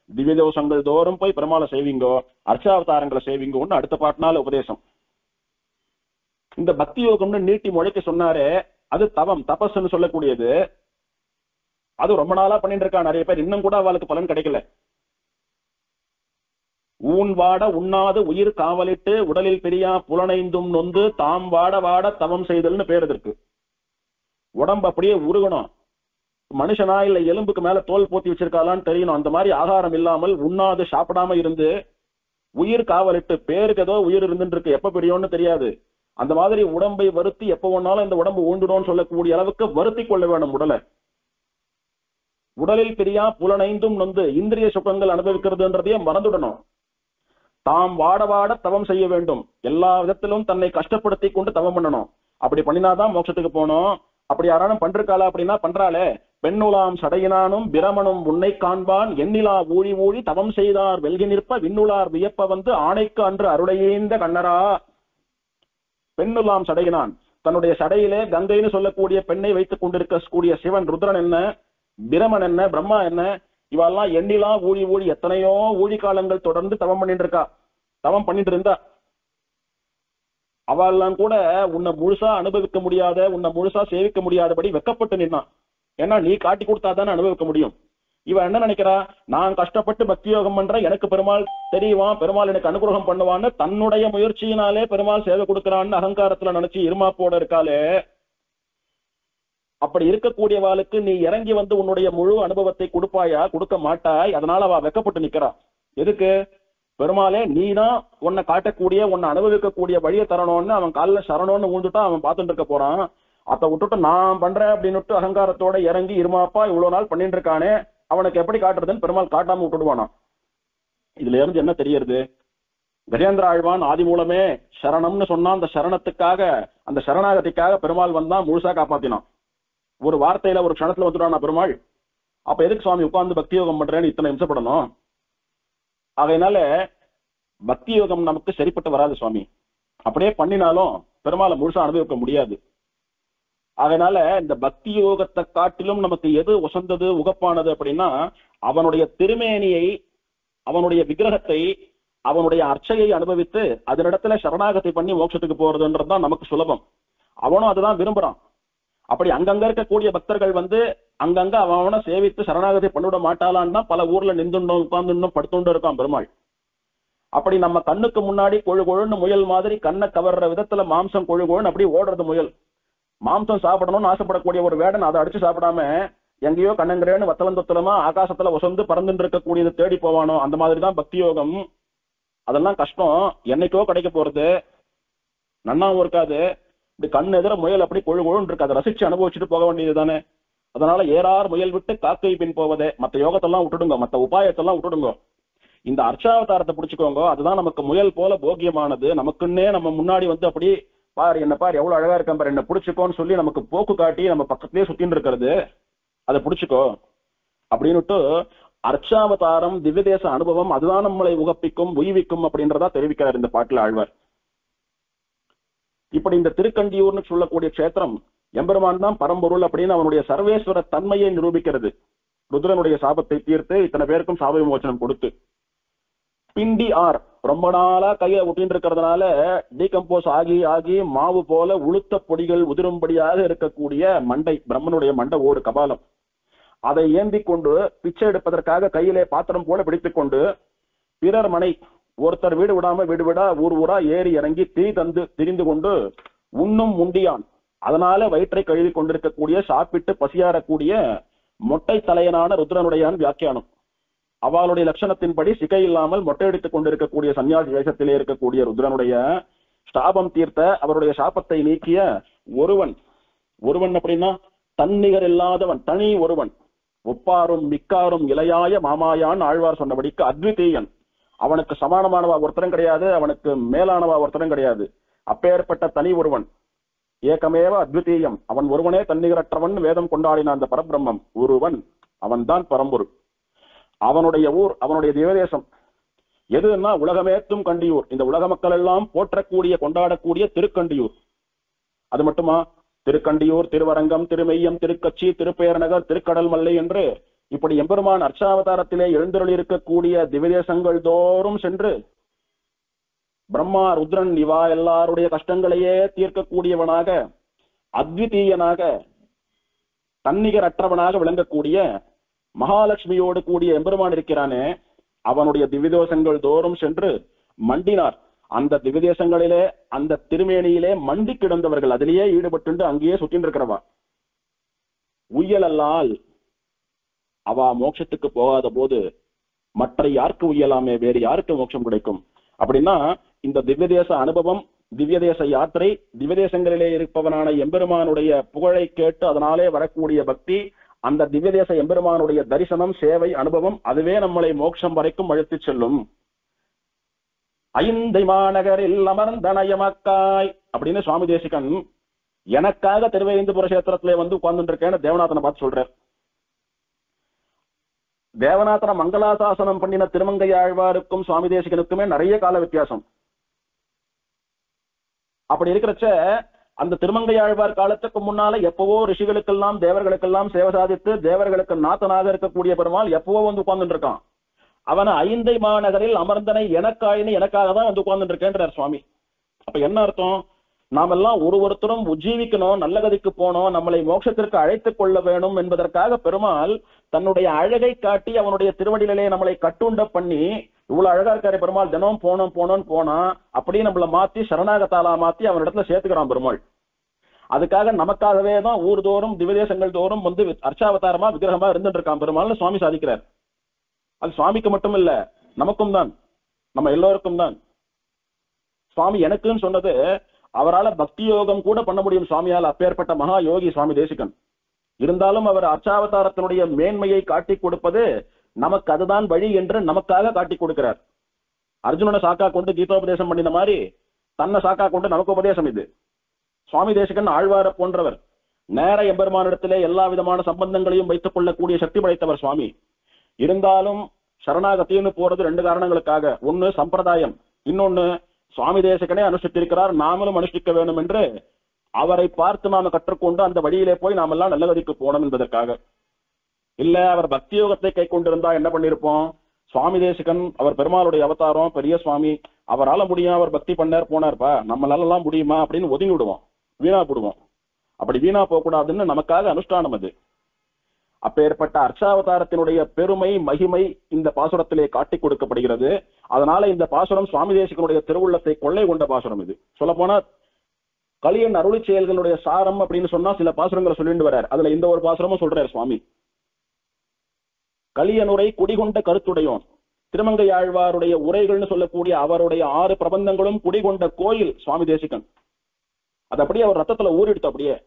திவ்ய தோஷங்கள் தோறும் போய் பெருமாளை சேவிங்கோ, அர்ச்சாவதாரங்களை சேவிங்கோன்னு அடுத்த பாட்டினால உபதேசம். இந்த பக்தி யோகம்னு நீட்டி முழைக்க சொன்னாரே, அது தவம், தபஸ்ன்னு சொல்லக்கூடியது. அது ரொம்ப நாளா பண்ணிட்டு இருக்கா நிறைய பேர், இன்னும் கூட அவளுக்கு பலன் கிடைக்கல. ஊன் வாட உண்ணாது உயிர் காவலிட்டு உடலில் பெரியா புலனைந்தும் நொந்து தாம் வாட வாட தவம் செய்தல்னு பேர் இருக்கு. உடம்பு அப்படியே உருகணும், மனுஷனா இல்ல எலும்புக்கு மேல தோல் போத்தி வச்சிருக்காளான்னு தெரியணும். அந்த மாதிரி ஆகாரம் இல்லாமல் உண்ணாது சாப்பிடாம இருந்து உயிர் காவலிட்டு, பேருக்கு ஏதோ உயிர் இருந்துட்டு இருக்கு, எப்ப பெரியோன்னு தெரியாது. அந்த மாதிரி உடம்பை வருத்தி எப்ப ஒன்னாலும் இந்த உடம்பு ஊண்டுடும் சொல்லக்கூடிய அளவுக்கு வருத்தி கொள்ள வேணும் உடலை. உடலில் பெரியா புலனைந்தும் நொந்து இந்திரிய சுகங்கள் அனுபவிக்கிறதுன்றதையே மறந்துடணும். தாம் வாட வாட தவம் செய்ய வேண்டும், எல்லா விதத்திலும் தன்னை கஷ்டப்படுத்தி கொண்டு தவம் பண்ணணும். அப்படி பண்ணினாதான் மோட்சத்துக்கு போனோம். அப்படி யாராலும் பண்றாளா? அப்படின்னா பண்றாளே. பெண்ணுலாம் சடையினானும் பிரமனும் உன்னை காண்பான் எண்ணிலா ஊழி ஊழி தவம் செய்தார் வெல்கி நிற்ப விண்ணுளார் வியப்ப வந்து ஆணைக்கு அன்று அருளையேந்த கண்ணரா. பெண்ணுலாம் சடையினான், தன்னுடைய சடையிலே கங்கைன்னு சொல்லக்கூடிய பெண்ணை வைத்துக் கொண்டிருக்கக்கூடிய சிவன் ருத்ரன் என்ன, பிரமன் என்ன, பிரம்மா என்ன, இவெல்லாம் எண்ணிலா ஊழி ஊழி எத்தனையோ ஊழி காலங்கள் தொடர்ந்து தவம் பண்ணிட்டு இருக்கா. தவம் பண்ணிட்டு இருந்தா அவெல்லாம் கூட உன்னை முழுசா அனுபவிக்க முடியாத, உன்னை முழுசா சேவிக்க முடியாதபடி வெக்கப்பட்டு நின்னான். ஏன்னா நீ காட்டி கொடுத்தாதானே அனுபவிக்க முடியும். இவன் என்ன நினைக்கிறா, நான் கஷ்டப்பட்டு பக்தி யோகம் பண்றேன், எனக்கு பெருமாள் தெரியுவான், பெருமாள் எனக்கு அனுகிரகம் பண்ணுவான்னு தன்னுடைய முயற்சியினாலே பெருமாள் சேவை கொடுக்கிறான்னு அகங்காரத்துல நினைச்சு இருமாப்போட இருக்காளே. அப்படி இருக்கக்கூடியவாளுக்கு நீ இறங்கி வந்து உன்னுடைய முழு அனுபவத்தை கொடுப்பாயா? கொடுக்க மாட்டாய். அதனால அவ வெக்கப்பட்டு நிக்கிறா. எதுக்கு? பெருமாளே நீதான் உன்னை காட்டக்கூடிய, உன்னை அனுபவிக்கக்கூடிய வழியை தரணும்னு அவன் காலில் சரணோன்னு ஊழ்ந்துட்டா அவன் பார்த்துட்டு இருக்க போறான். அதை விட்டுட்டு நான் பண்றேன் அப்படின்னு அகங்காரத்தோட இறங்கி இருமாப்பா இவ்வளவு நாள் பண்ணிட்டு இருக்கானே, அவனுக்கு எப்படி காட்டுறதுன்னு பெருமாள் காட்டாம விட்டுடுவானா? இதுல இருந்து என்ன தெரியறது? கஜேந்திர ஆழ்வான் ஆதி மூலமே சரணம்னு சொன்னா அந்த சரணத்துக்காக, அந்த சரணாகதிக்காக பெருமாள் வந்தான், முழுசா காப்பாத்தினான். ஒரு வார்த்தையில ஒரு க்ஷணத்துல வந்துட்டானா பெருமாள். அப்ப எதுக்கு சுவாமி உட்கார்ந்து பக்தி யோகம் பண்றேன்னு இத்தனை இம்சப்படணும்? ஆகையினால பக்தி யோகம் நமக்கு சரிப்பட்டு வராது சுவாமி. அப்படியே பண்ணினாலும் பெருமாளை முழுசா அனுபவிக்க முடியாது. அதனால இந்த பக்தி யோகத்தை காட்டிலும் நமக்கு எது உசந்தது, உகப்பானது அப்படின்னா அவனுடைய திருமேனியை, அவனுடைய விக்கிரகத்தை, அவனுடைய அர்ச்சையை அனுபவித்து அதனிடத்துல சரணாகத்தை பண்ணி மோட்சத்துக்கு போறதுன்றதுதான் நமக்கு சுலபம். அவனும் அதுதான் விரும்புறான். அப்படி அங்கங்க இருக்கக்கூடிய பக்தர்கள் வந்து அங்கங்க அவனை சேவித்து சரணாகதி பண்ணிவிட மாட்டாளான்னா பல ஊர்ல நின்றுண்டோம், உட்கார்ந்துண்டோம், படுத்துண்டு இருக்கான் பெருமாள். அப்படி நம்ம கண்ணுக்கு முன்னாடி கொழு கொழுன்னு முயல் மாதிரி கண்ணை கவர்ற விதத்துல மாம்சம் கொழு கொழுன்னு அப்படி ஓடுறது முயல். மாம்சம் சாப்பிடணும்னு ஆசைப்படக்கூடிய ஒரு வேடன் அதை அடிச்சு சாப்பிடாம எங்கேயோ கண்ணங்கரேன்னு வத்தலந்தொத்தலமா ஆகாசத்துல வசந்து பறந்துட்டு இருக்கக்கூடியது தேடி போவானோ, அந்த மாதிரிதான் பக்தி யோகம். அதெல்லாம் கஷ்டம், என்னைக்கோ கிடைக்க போறது, நன்னாவும் இருக்காது. இப்படி கண் எதிர முயல் அப்படி கொழு கொழுன்னு இருக்கு, அதை ரசிச்சு அனுபவிச்சுட்டு போக வேண்டியது தானே. அதனால ஏறார் முயல் விட்டு காக்கை பின் போவதே. மற்ற யோகத்தெல்லாம் விட்டுடுங்க, மற்ற உபாயத்தெல்லாம் விட்டுடுங்க, இந்த அர்ச்சாவதாரத்தை பிடிச்சுக்கோங்க. அதுதான் நமக்கு முயல் போல போக்கியமானது. நமக்குன்னே நம்ம முன்னாடி வந்து அப்படி பாரு என்ன பாரு எவ்வளவு அழகா இருக்கான் பாரு, என்ன பிடிச்சுக்கோன்னு சொல்லி நமக்கு போக்கு காட்டி நம்ம பக்கத்திலேயே சுத்தின்னு இருக்கிறது, அதை பிடிச்சுக்கோ அப்படின்னுட்டு அர்ச்சாவதாரம் திவ்யதேச அனுபவம் அதுதான் நம்மளை உகப்பிக்கும் உய்விக்கும் அப்படின்றதா தெரிவிக்கிறார் இந்த பாட்டுல ஆழ்வார். இப்படி இந்த திருக்கண்டியூர்னு சொல்லக்கூடிய கஷேத்திரம் எம்பெருமான் தான் பரம்பொருள் அப்படின்னு அவனுடைய சர்வேஸ்வர தன்மையை நிரூபிக்கிறது. ருத்ரனுடைய சாபத்தை தீர்த்து இத்தனை பேருக்கும் சாப விமோசனம் கொடுத்து, பிண்டி ஆர் ரொம்ப நாளா கையை ஒட்டின்னு இருக்கிறதுனால டீகம்போஸ் ஆகி ஆகி மாவு போல உளுத்த பொடிகள் உதிரும்படியாக இருக்கக்கூடிய மண்டை, பிரம்மனுடைய மண்டை ஓடு கபாலம், அதை ஏந்தி கொண்டு பிச்சை எடுப்பதற்காக கையிலே பாத்திரம் போல பிடித்துக் கொண்டு பிறர் மனை, ஒருத்தர் வீடு விடாம வீடு விடா ஊர் ஊரா ஏறி இறங்கி திரிந்து கொண்டு உண்ணும் முண்டியான், அதனால வயிற்றை கழுவி கொண்டிருக்கக்கூடிய சாப்பிட்டு பசியாறக்கூடிய மொட்டை தலையனான ருத்ரனுடைய வியாக்கியானம். அவளுடைய லட்சணத்தின்படி சிகை இல்லாமல் மொட்டை அடித்துக் கொண்டிருக்கக்கூடிய சன்னியாசி வேஷத்திலே இருக்கக்கூடிய ருத்ரனுடைய சாபம் தீர்த்த, அவருடைய சாபத்தை நீக்கிய ஒருவன். ஒருவன் அப்படின்னா தன்னிகர் இல்லாதவன், தனி ஒருவன், ஒப்பாரும் மிக்காரும் இளையாய மாமாயான் ஆழ்வார் சொன்னபடிக்கு அத்விதீயன், அவனுக்கு சமானமானவா ஒருத்தரும் கிடையாது, அவனுக்கு மேலானவா ஒருத்தரும் கிடையாது, அப்பேற்பட்ட தனி ஒருவன், ஏகமேவ அத்விதீயம், அவன் ஒருவனே தன்னிகரற்றவன் வேதம் கொண்டாடின அந்த பரபிரம்மம் ஒருவன், அவன் தான் பரம்பொருள். அவனுடைய ஊர், அவனுடைய திவ்யதேசம் எதுன்னா உலகமேத்தும் கண்டியூர், இந்த உலக மக்கள் எல்லாம் போற்றக்கூடிய கொண்டாடக்கூடிய திருக்கண்டியூர். அது மட்டுமா, திருக்கண்டியூர், திருவரங்கம், திருமெய்யம், திருக்கச்சி, திருப்பேரநகர், திருக்கடல் மல்லை என்று இப்படி எம்பெருமான் அர்ச்சாவதாரத்திலே எழுந்தருளி இருக்கக்கூடிய திவ்யதேசங்கள் தோறும் சென்று பிரம்மா ருத்ரன் இவா எல்லாருடைய கஷ்டங்களையே தீர்க்கக்கூடியவனாக, அத்விதீயனாக, தன்னிகரற்றவனாக விளங்கக்கூடிய மகாலட்சுமியோடு கூடிய எம்பெருமான் இருக்கிறானே, அவனுடைய திவ்யதேசங்கள் தோறும் சென்று மண்டினார். அந்த திவ்யதேசங்களிலே அந்த திருமேனியிலே மண்டி கிடந்தவர்கள், அதிலேயே ஈடுபட்டு அங்கேயே சுற்றின்னு இருக்கிறவா, உய்யலால் அவ மோட்சத்துக்கு போகாத போது மற்ற யாருக்கு உய்யலாமே, வேறு யாருக்கு மோட்சம் கிடைக்கும்? அப்படின்னா இந்த திவ்யதேச அனுபவம், திவ்யதேச யாத்திரை, திவ்யதேசங்களிலே இருப்பவனான எம்பெருமானுடைய புகழை கேட்டு அதனாலே வரக்கூடிய பக்தி, அந்த திவ்யதேச எம்பெருமானுடைய தரிசனம், சேவை, அனுபவம், அதுவே நம்மளை மோட்சம் வரைக்கும் அழைத்து செல்லும். ஐந்தை மாநகரில் அமர்ந்தனயமக்காய் அப்படின்னு சுவாமி தேசிகன் எனக்காக திருவேந்திபுர கஷேத்திரத்திலே வந்து உட்கார்ந்துட்டு இருக்கேன்னு தேவநாதனை பார்த்து சொல்றார். தேவநாதன மங்களாசாசனம் பண்ணின திருமங்கை ஆழ்வாருக்கும் சுவாமி தேசிகனுக்குமே நிறைய கால வித்தியாசம். அப்படி இருக்கிறச்ச அந்த திருமங்கை ஆழ்வார் காலத்துக்கு முன்னால எப்பவோ ரிஷிகளுக்கெல்லாம் தேவர்களுக்கெல்லாம் சேவை சாதித்து தேவர்களுக்கு நாத்தனாக இருக்கக்கூடிய பெருமாள் எப்பவோ வந்து உட்கார்ந்துட்டு இருக்கான். அவனை ஐந்தை மாநகரில் அமர்ந்தனை எனக்காயின்னு எனக்காக தான் வந்து உட்கார்ந்துட்டு இருக்கேன்றார் சுவாமி. அப்ப என்ன அர்த்தம்? நாமெல்லாம் ஒருத்தரும் உஜ்ஜீவிக்கணும், நல்ல கதிக்கு போனோம், நம்மளை மோட்சத்திற்கு அழைத்துக் கொள்ள வேணும் என்பதற்காக பெருமாள் தன்னுடைய அழகை காட்டி அவனுடைய திருவடியிலே நம்மளை கட்டுண்ட பண்ணி, இவ்வளவு அழகா இருக்காரு பெருமாள், தினம் போனோம்னு போனா அப்படியே நம்மள மாத்தி சரணாகத்தாலா மாத்தி அவனிடத்துல சேர்த்துக்கிறான் பெருமாள். அதுக்காக நமக்காகவே தான் ஊர் தோறும் திவ்யதேசங்கள் தோறும் வந்து அர்ச்சாவதாரமா விக்கிரகமா இருந்துட்டு இருக்கான் பெருமாள்னு சுவாமி சாதிக்கிறார். அது சுவாமிக்கு மட்டும் இல்ல, நமக்கும் தான், நம்ம எல்லோருக்கும் தான். சுவாமி எனக்குன்னு சொன்னது, அவரால் பக்தி யோகம் கூட பண்ண முடியும் சுவாமியால், அப்பேற்பட்ட மகா யோகி சுவாமி தேசிகன். இருந்தாலும் அவர் அர்ச்சாவதாரத்தினுடைய மேன்மையை காட்டி கொடுப்பது நமக்கு அதுதான் வழி என்று நமக்காக காட்டி கொடுக்கிறார். அர்ஜுனனை சாக்கா கொண்டு கீதோபதேசம் பண்ணின மாதிரி தன்னை சாக்கா கொண்டு நமக்கு உபதேசம் இது. சுவாமி தேசிகன் ஆழ்வார போன்றவர், நேர எம்பெருமானிடத்திலே எல்லா விதமான சம்பந்தங்களையும் வைத்துக் கொள்ளக்கூடிய சக்தி படைத்தவர் சுவாமி. இருந்தாலும் சரணாகத்தின்னு போறது ரெண்டு காரணங்களுக்காக. ஒன்னு சம்பிரதாயம், இன்னொன்னு சுவாமி தேசிகனே அனுஷ்டித்திருக்கிறார், நாமளும் அனுஷ்டிக்க வேண்டும் என்று அவரை பார்த்து நாம கற்றுக்கொண்டு அந்த வழியிலே போய் நாமெல்லாம் நல்ல கதிக்கு போனோம் என்பதற்காக. இல்ல அவர் பக்தி யோகத்தை கை கொண்டிருந்தா என்ன பண்ணிருப்போம்? சுவாமி தேசிகன் அவர் பெருமாளுடைய அவதாரம், பெரிய சுவாமி, அவரால் முடியும், அவர் பக்தி பண்ணார் போனார்ப்பா, நம்மளால எல்லாம் முடியுமா அப்படின்னு ஒதுங்கி விடுவோம், வீணா போடுவோம். அப்படி வீணா போகக்கூடாதுன்னு நமக்காக அனுஷ்டானம் அது. அப்பேற்பட்ட அர்ச்சாவதாரத்தினுடைய பெருமை மகிமை இந்த பாசுரத்திலே காட்டி கொடுக்கப்படுகிறது. அதனால இந்த பாசுரம் சுவாமி தேசிகனுடைய திருவுள்ளத்தை கொள்ளை கொண்ட பாசுரம் இது. சொல்ல போனா கலியன் அருளி செயல்களுடைய சாரம் அப்படின்னு சொன்னா சில பாசுரங்களை சொல்லிட்டு வர்றார். அதுல இந்த ஒரு பாசுரமும் சொல்றார் சுவாமி. கலியனுரை குடிகொண்ட கருத்துடையோன், திருமங்கை ஆழ்வாருடைய உரைகள்னு சொல்லக்கூடிய அவருடைய 6 பிரபந்தங்களும் குடிகொண்ட கோயில் சுவாமி தேசிகன். அது அப்படியே அவர் ரத்தத்துல ஊறிடுத்து, அப்படியே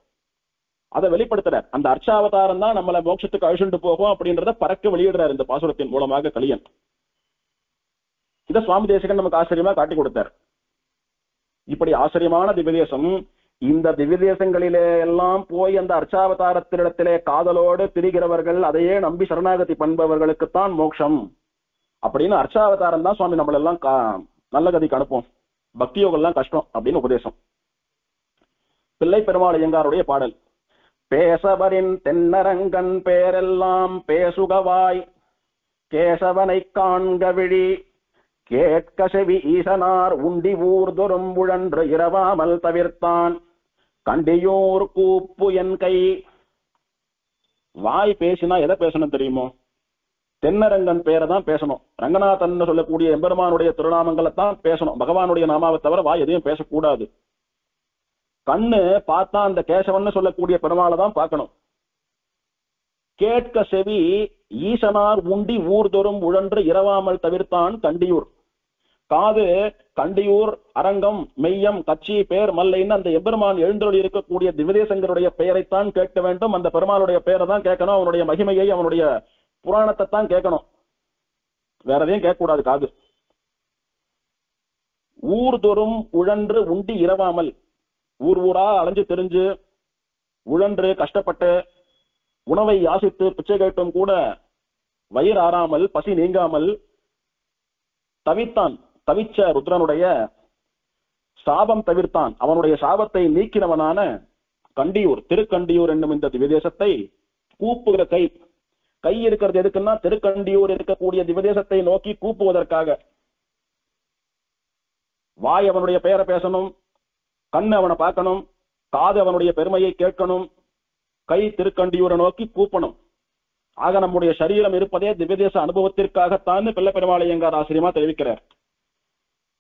அதை வெளிப்படுத்துறார். அந்த அர்ச்சாவதாரம் தான் நம்மளை மோட்சத்துக்கு அழிச்சுட்டு போகும் அப்படின்றத பறக்க வெளியிடுறார் இந்த பாசுரத்தின் மூலமாக கலியன். இதை சுவாமி தேசிகன் நமக்கு ஆச்சரியமா காட்டி கொடுத்தார். இப்படி ஆச்சரியமான திவ்யதேசம். இந்த திவ்யதேசங்களிலே எல்லாம் போய் அந்த அர்ச்சாவதாரத்தினிடத்திலே காதலோடு திரிகிறவர்கள், அதையே நம்பி சரணாகதி பண்பவர்களுக்குத்தான் மோட்சம் அப்படின்னு அர்ச்சாவதாரம் தான் சுவாமி நம்மள எல்லாம் நல்ல கதிக்கு அனுப்பும், பக்தி யோகம்லாம் கஷ்டம் அப்படின்னு உபதேசம். பிள்ளை பெருமாள் ஐயங்காருடைய பாடல். பேசவரின் தென்னரங்கன் பேரெல்லாம் பேசுகவாய், கேசவனை காண்க விழி, கேட்க செவி ஈசனார் உண்டி ஊர்தொரும் உழன்று இரவாமல் தவிர்த்தான், கண்டியூர் கூப்பு என் கை. வாய் பேசினா எதை பேசணும் தெரியுமோ? தென்னரங்கன் பேரை தான் பேசணும். ரங்கநாதன் சொல்லக்கூடிய எம்பெருமானுடைய திருநாமங்களை தான் பேசணும். பகவானுடைய நாமாவை தவிர வாய் எதையும் பேசக்கூடாது. கண்ணு பார்த்தா அந்த கேசவன் சொல்லக்கூடிய பெருமாளை தான் பார்க்கணும். கேட்க செவி ஈசனார் உண்டி ஊர்தொரும் உழன்று இரவாமல் தவிர்த்தான் கண்டியூர். காது கண்டியூர், அரங்கம், மெய்யம், கட்சி, பேர், மல்லைன்னு அந்த எம்பெருமான் எழுந்தொழி இருக்கக்கூடிய திவ்யதேசங்களுடைய பெயரைத்தான் கேட்க வேண்டும். அந்த பெருமாளுடைய பெயரை தான் கேட்கணும். அவனுடைய மகிமையை, அவனுடைய புராணத்தை தான் கேட்கணும். வேற எதையும் கேட்கக்கூடாது. காது ஊர்தொரும் உழன்று உண்டி இரவாமல், ஊர் ஊரா அலைஞ்சு தெரிஞ்சு உழன்று கஷ்டப்பட்டு உணவை யாசித்து பிச்சை கேட்டும் கூட வயிறு ஆறாமல் பசி நீங்காமல் தவித்தான். தவிச்ச ருத்ரனுடைய சாபம் தவிர்த்தான். அவனுடைய சாபத்தை நீக்கினவனான கண்டியூர், திருக்கண்டியூர் என்னும் இந்த திவ்யதேசத்தை கூப்புகிற கை. கை இருக்கிறது எதுக்குன்னா திருக்கண்டியூர் இருக்கக்கூடிய திவ்யதேசத்தை நோக்கி கூப்புவதற்காக. வாய் அவனுடைய பெயரை பேசணும், கண்ணு அவனை பார்க்கணும், காது அவனுடைய பெருமையை கேட்கணும், கை திருக்கண்டியூரை நோக்கி கூப்பணும். ஆக நம்முடைய சரீரம் இருப்பதே திவ்யதேச அனுபவத்திற்காகத்தான் பிள்ளை பெருமாள் ஐயங்கார் ஆசிரியமா தெரிவிக்கிறார்.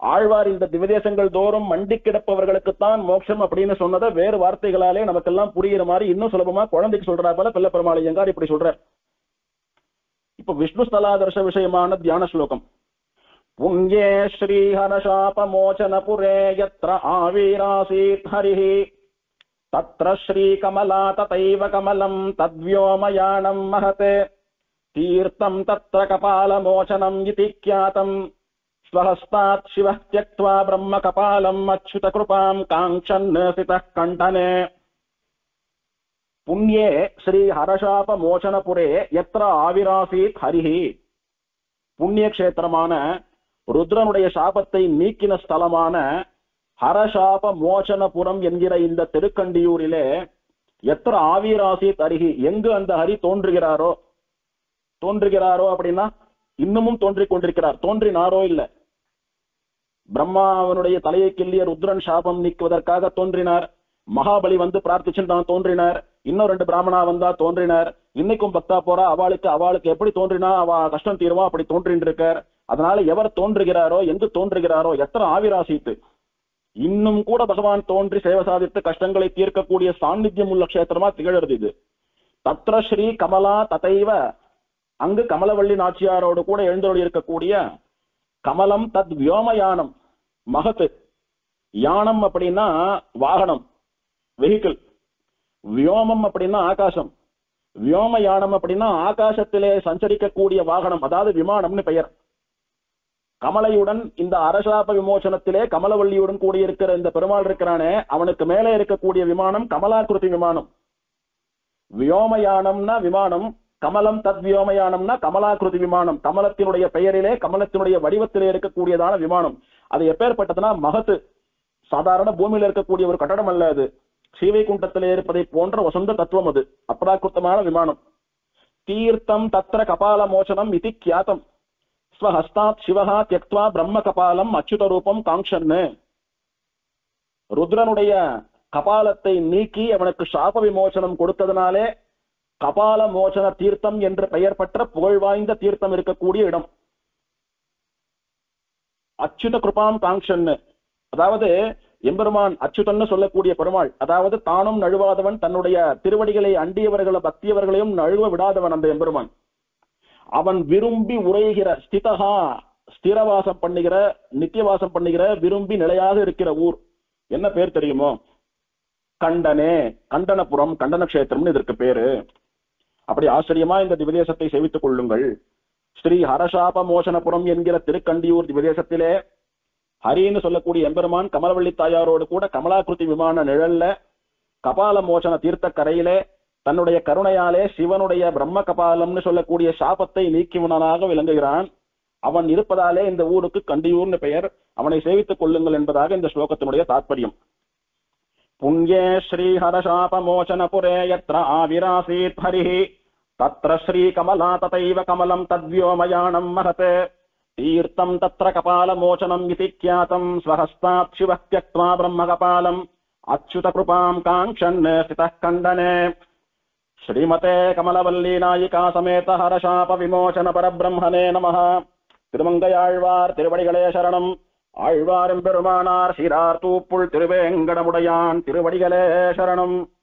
ஆழ்வார் இந்த திவ்யதேசங்கள் தோறும் மண்டி கிடப்பவர்களுக்குத்தான் மோட்சம் அப்படின்னு சொன்னதை வேறு வார்த்தைகளாலே நமக்கெல்லாம் புரியுற மாதிரி இன்னும் சுலபமா குழந்தைக்கு சொல்றா போல பிள்ளை பெருமாள் ஐயங்கார் இப்படி சொல்றார். இப்ப விஷ்ணு ஸ்தலாதர்ஷ விஷயமான தியான ஸ்லோகம். புண்யே ஸ்ரீஹரசாப மோசனபுரே யத்ர ஆவீராசீத் ஹரிஹி தத்ர ஸ்ரீகமலா ததைவ கமலம் தத்வ்யோமயானம் மஹதே தீர்த்தம் தத்ர கபாலமோசனம் இதி க்யாதம் ஸ்வஹஸ்தாத் சிவः த்யக்த்வா பிரம்ம கபாலம் அச்சுத கிருபாம் காங்க்ஷன் சிதः கண்டனே. புண்யே ஸ்ரீ ஹரசாப மோசனபுரே யத்ர ஆவிராசீத் ஹரிஹி. புண்ணிய கஷேத்திரமான ருத்ரனுடைய சாபத்தை நீக்கின ஸ்தலமான ஹரசாப மோசனபுரம் என்கிற இந்த திருக்கண்டியூரிலே எத்திர ஆவிராசீத் ஹரிஹி, எங்கு அந்த ஹரி தோன்றுகிறாரோ அப்படின்னா இன்னமும் தோன்றிக் கொண்டிருக்கிறார். தோன்றினாரோ இல்ல, பிரம்மா அவனுடைய தலையை கிள்ளிய ருத்ரன் சாபம் நீக்குவதற்காக தோன்றினார். மகாபலி வந்து பிரார்த்திச்சுட்டான், தோன்றினார். இன்னும் 2 பிராமணா வந்தா தோன்றினார். இன்னைக்கும் பக்தா போறா, அவளுக்கு எப்படி தோன்றினா அவ கஷ்டம் தீருவா, அப்படி தோன்றின்னு இருக்கார். அதனால எவர் தோன்றுகிறாரோ, எங்கு தோன்றுகிறாரோ, எத்தனை ஆவிராசித்து இன்னும் கூட பகவான் தோன்றி சேவை சாதித்து கஷ்டங்களை தீர்க்கக்கூடிய சாநித்தியம் உள்ள கஷேத்திரமா திகழறது இது. தத்ர ஸ்ரீ கமலா ததைவ, அங்கு கமலவள்ளி நாச்சியாரோடு கூட எழுந்தொழி இருக்கக்கூடிய கமலம் தத் வியோமயானம் மகத்து. யானம் அப்படின்னா வாகனம், வெஹிக்கிள். வியோமம் அப்படின்னா ஆகாசம். வியோமயானம் அப்படின்னா ஆகாசத்திலே சஞ்சரிக்கக்கூடிய வாகனம், அதாவது விமானம்னு பெயர். கமலையுடன் இந்த அரசாப விமோசனத்திலே கமலவள்ளியுடன் கூடியிருக்கிற இந்த பெருமாள் இருக்கிறானே, அவனுக்கு மேலே இருக்கக்கூடிய விமானம் கமலாகிருதி விமானம். வியோமயானம்னா விமானம், கமலம் தத் வியோமயானம்னா கமலாகிருதி விமானம். கமலத்தினுடைய பெயரிலே, கமலத்தினுடைய வடிவத்திலே இருக்கக்கூடியதான விமானம். அது எப்பேற்பட்டதுன்னா மகத்து. சாதாரண பூமியில இருக்கக்கூடிய ஒரு கட்டடம் அல்ல அது. ஸ்ரீவைகுண்டத்திலே இருப்பதை போன்ற வசந்த தத்துவம் அது. அப்ராகிருத்தமான விமானம். தீர்த்தம் தத்ர கபால மோசனம் இதி க்யாதம் ஸ்வஹஸ்தாத் சிவஹா த்யக்த்வா பிரம்ம கபாலம் அச்சுத ரூபம் காங்க்ஷன்னு. ருத்ரனுடைய கபாலத்தை நீக்கி அவனுக்கு சாப விமோசனம் கொடுத்ததுனாலே கபால மோசன தீர்த்தம் என்று பெயர் பெற்ற புகழ் வாய்ந்த தீர்த்தம் இருக்கக்கூடிய இடம். அச்சுத கிருபாம் காங்க்ஷன்னு, அதாவது எம்பெருமான் அச்சுதன்னு சொல்லக்கூடிய பெருமாள், அதாவது தானும் நழுவாதவன், தன்னுடைய திருவடிகளை அண்டியவர்களை பக்தியவர்களையும் நழுவ விடாதவன் அந்த எம்பெருமான். அவன் விரும்பி உரைகிற ஸ்திதகா, ஸ்திரவாசம் பண்ணுகிற, நித்தியவாசம் பண்ணுகிற, விரும்பி நிலையாக இருக்கிற ஊர் என்ன பேர் தெரியுமோ? கண்டனே, கண்டனபுரம், கண்டன கஷேத்திரம்னு இதற்கு பேரு. அப்படி ஆச்சரியமா இந்த திவ்யதேசத்தை சேவித்துக் கொள்ளுங்கள். ஸ்ரீ ஹரசாப மோசனபுரம் என்கிற திருக்கண்டியூர் திவ்யதேசத்திலே ஹரின்னு சொல்லக்கூடிய எம்பெருமான் கமலவள்ளி தாயாரோடு கூட கமலாகிருதி விமான நிழல்ல கபால மோசன தீர்த்த கரையிலே தன்னுடைய கருணையாலே சிவனுடைய பிரம்ம கபாலம்னு சொல்லக்கூடிய சாபத்தை நீக்கிவனாக விளங்குகிறான். அவன் இருப்பதாலே இந்த ஊருக்கு கண்டியூர்னு பெயர். அவனை சேவித்துக் கொள்ளுங்கள் என்பதாக இந்த ஸ்லோகத்தினுடைய தாற்பயம். புண்யே ஸ்ரீஹர சாப மோசன புரே யத்ர ஆவிராசீத் ஹரிஹி தத்ர ஸ்ரீ கமலா ததைவ கமலம் தத்வ்யோமயானம் மகத் தீர்த்தம் தத்ர கபால மோசனம் இதி க்யாதம் ஸ்வஹஸ்தாத் சிவः த்யக்த்வா பிரம்ம கபாலம் அச்சுத கிருபாம் காங்க்ஷன் ஸ்திதः கண்டனே. ஸ்ரீமதே கமலவல்லி நாயிகா சமேத ஹரசாப விமோசன பரபிரம்மணே நமः. திருமங்கையாழ்வார் திருவடிகளே சரணம். ஆழ்வாரும் பெருமானார் சீரார் தூப்புள் திருவேங்கடமுடையான் திருவடிகளே சரணம்.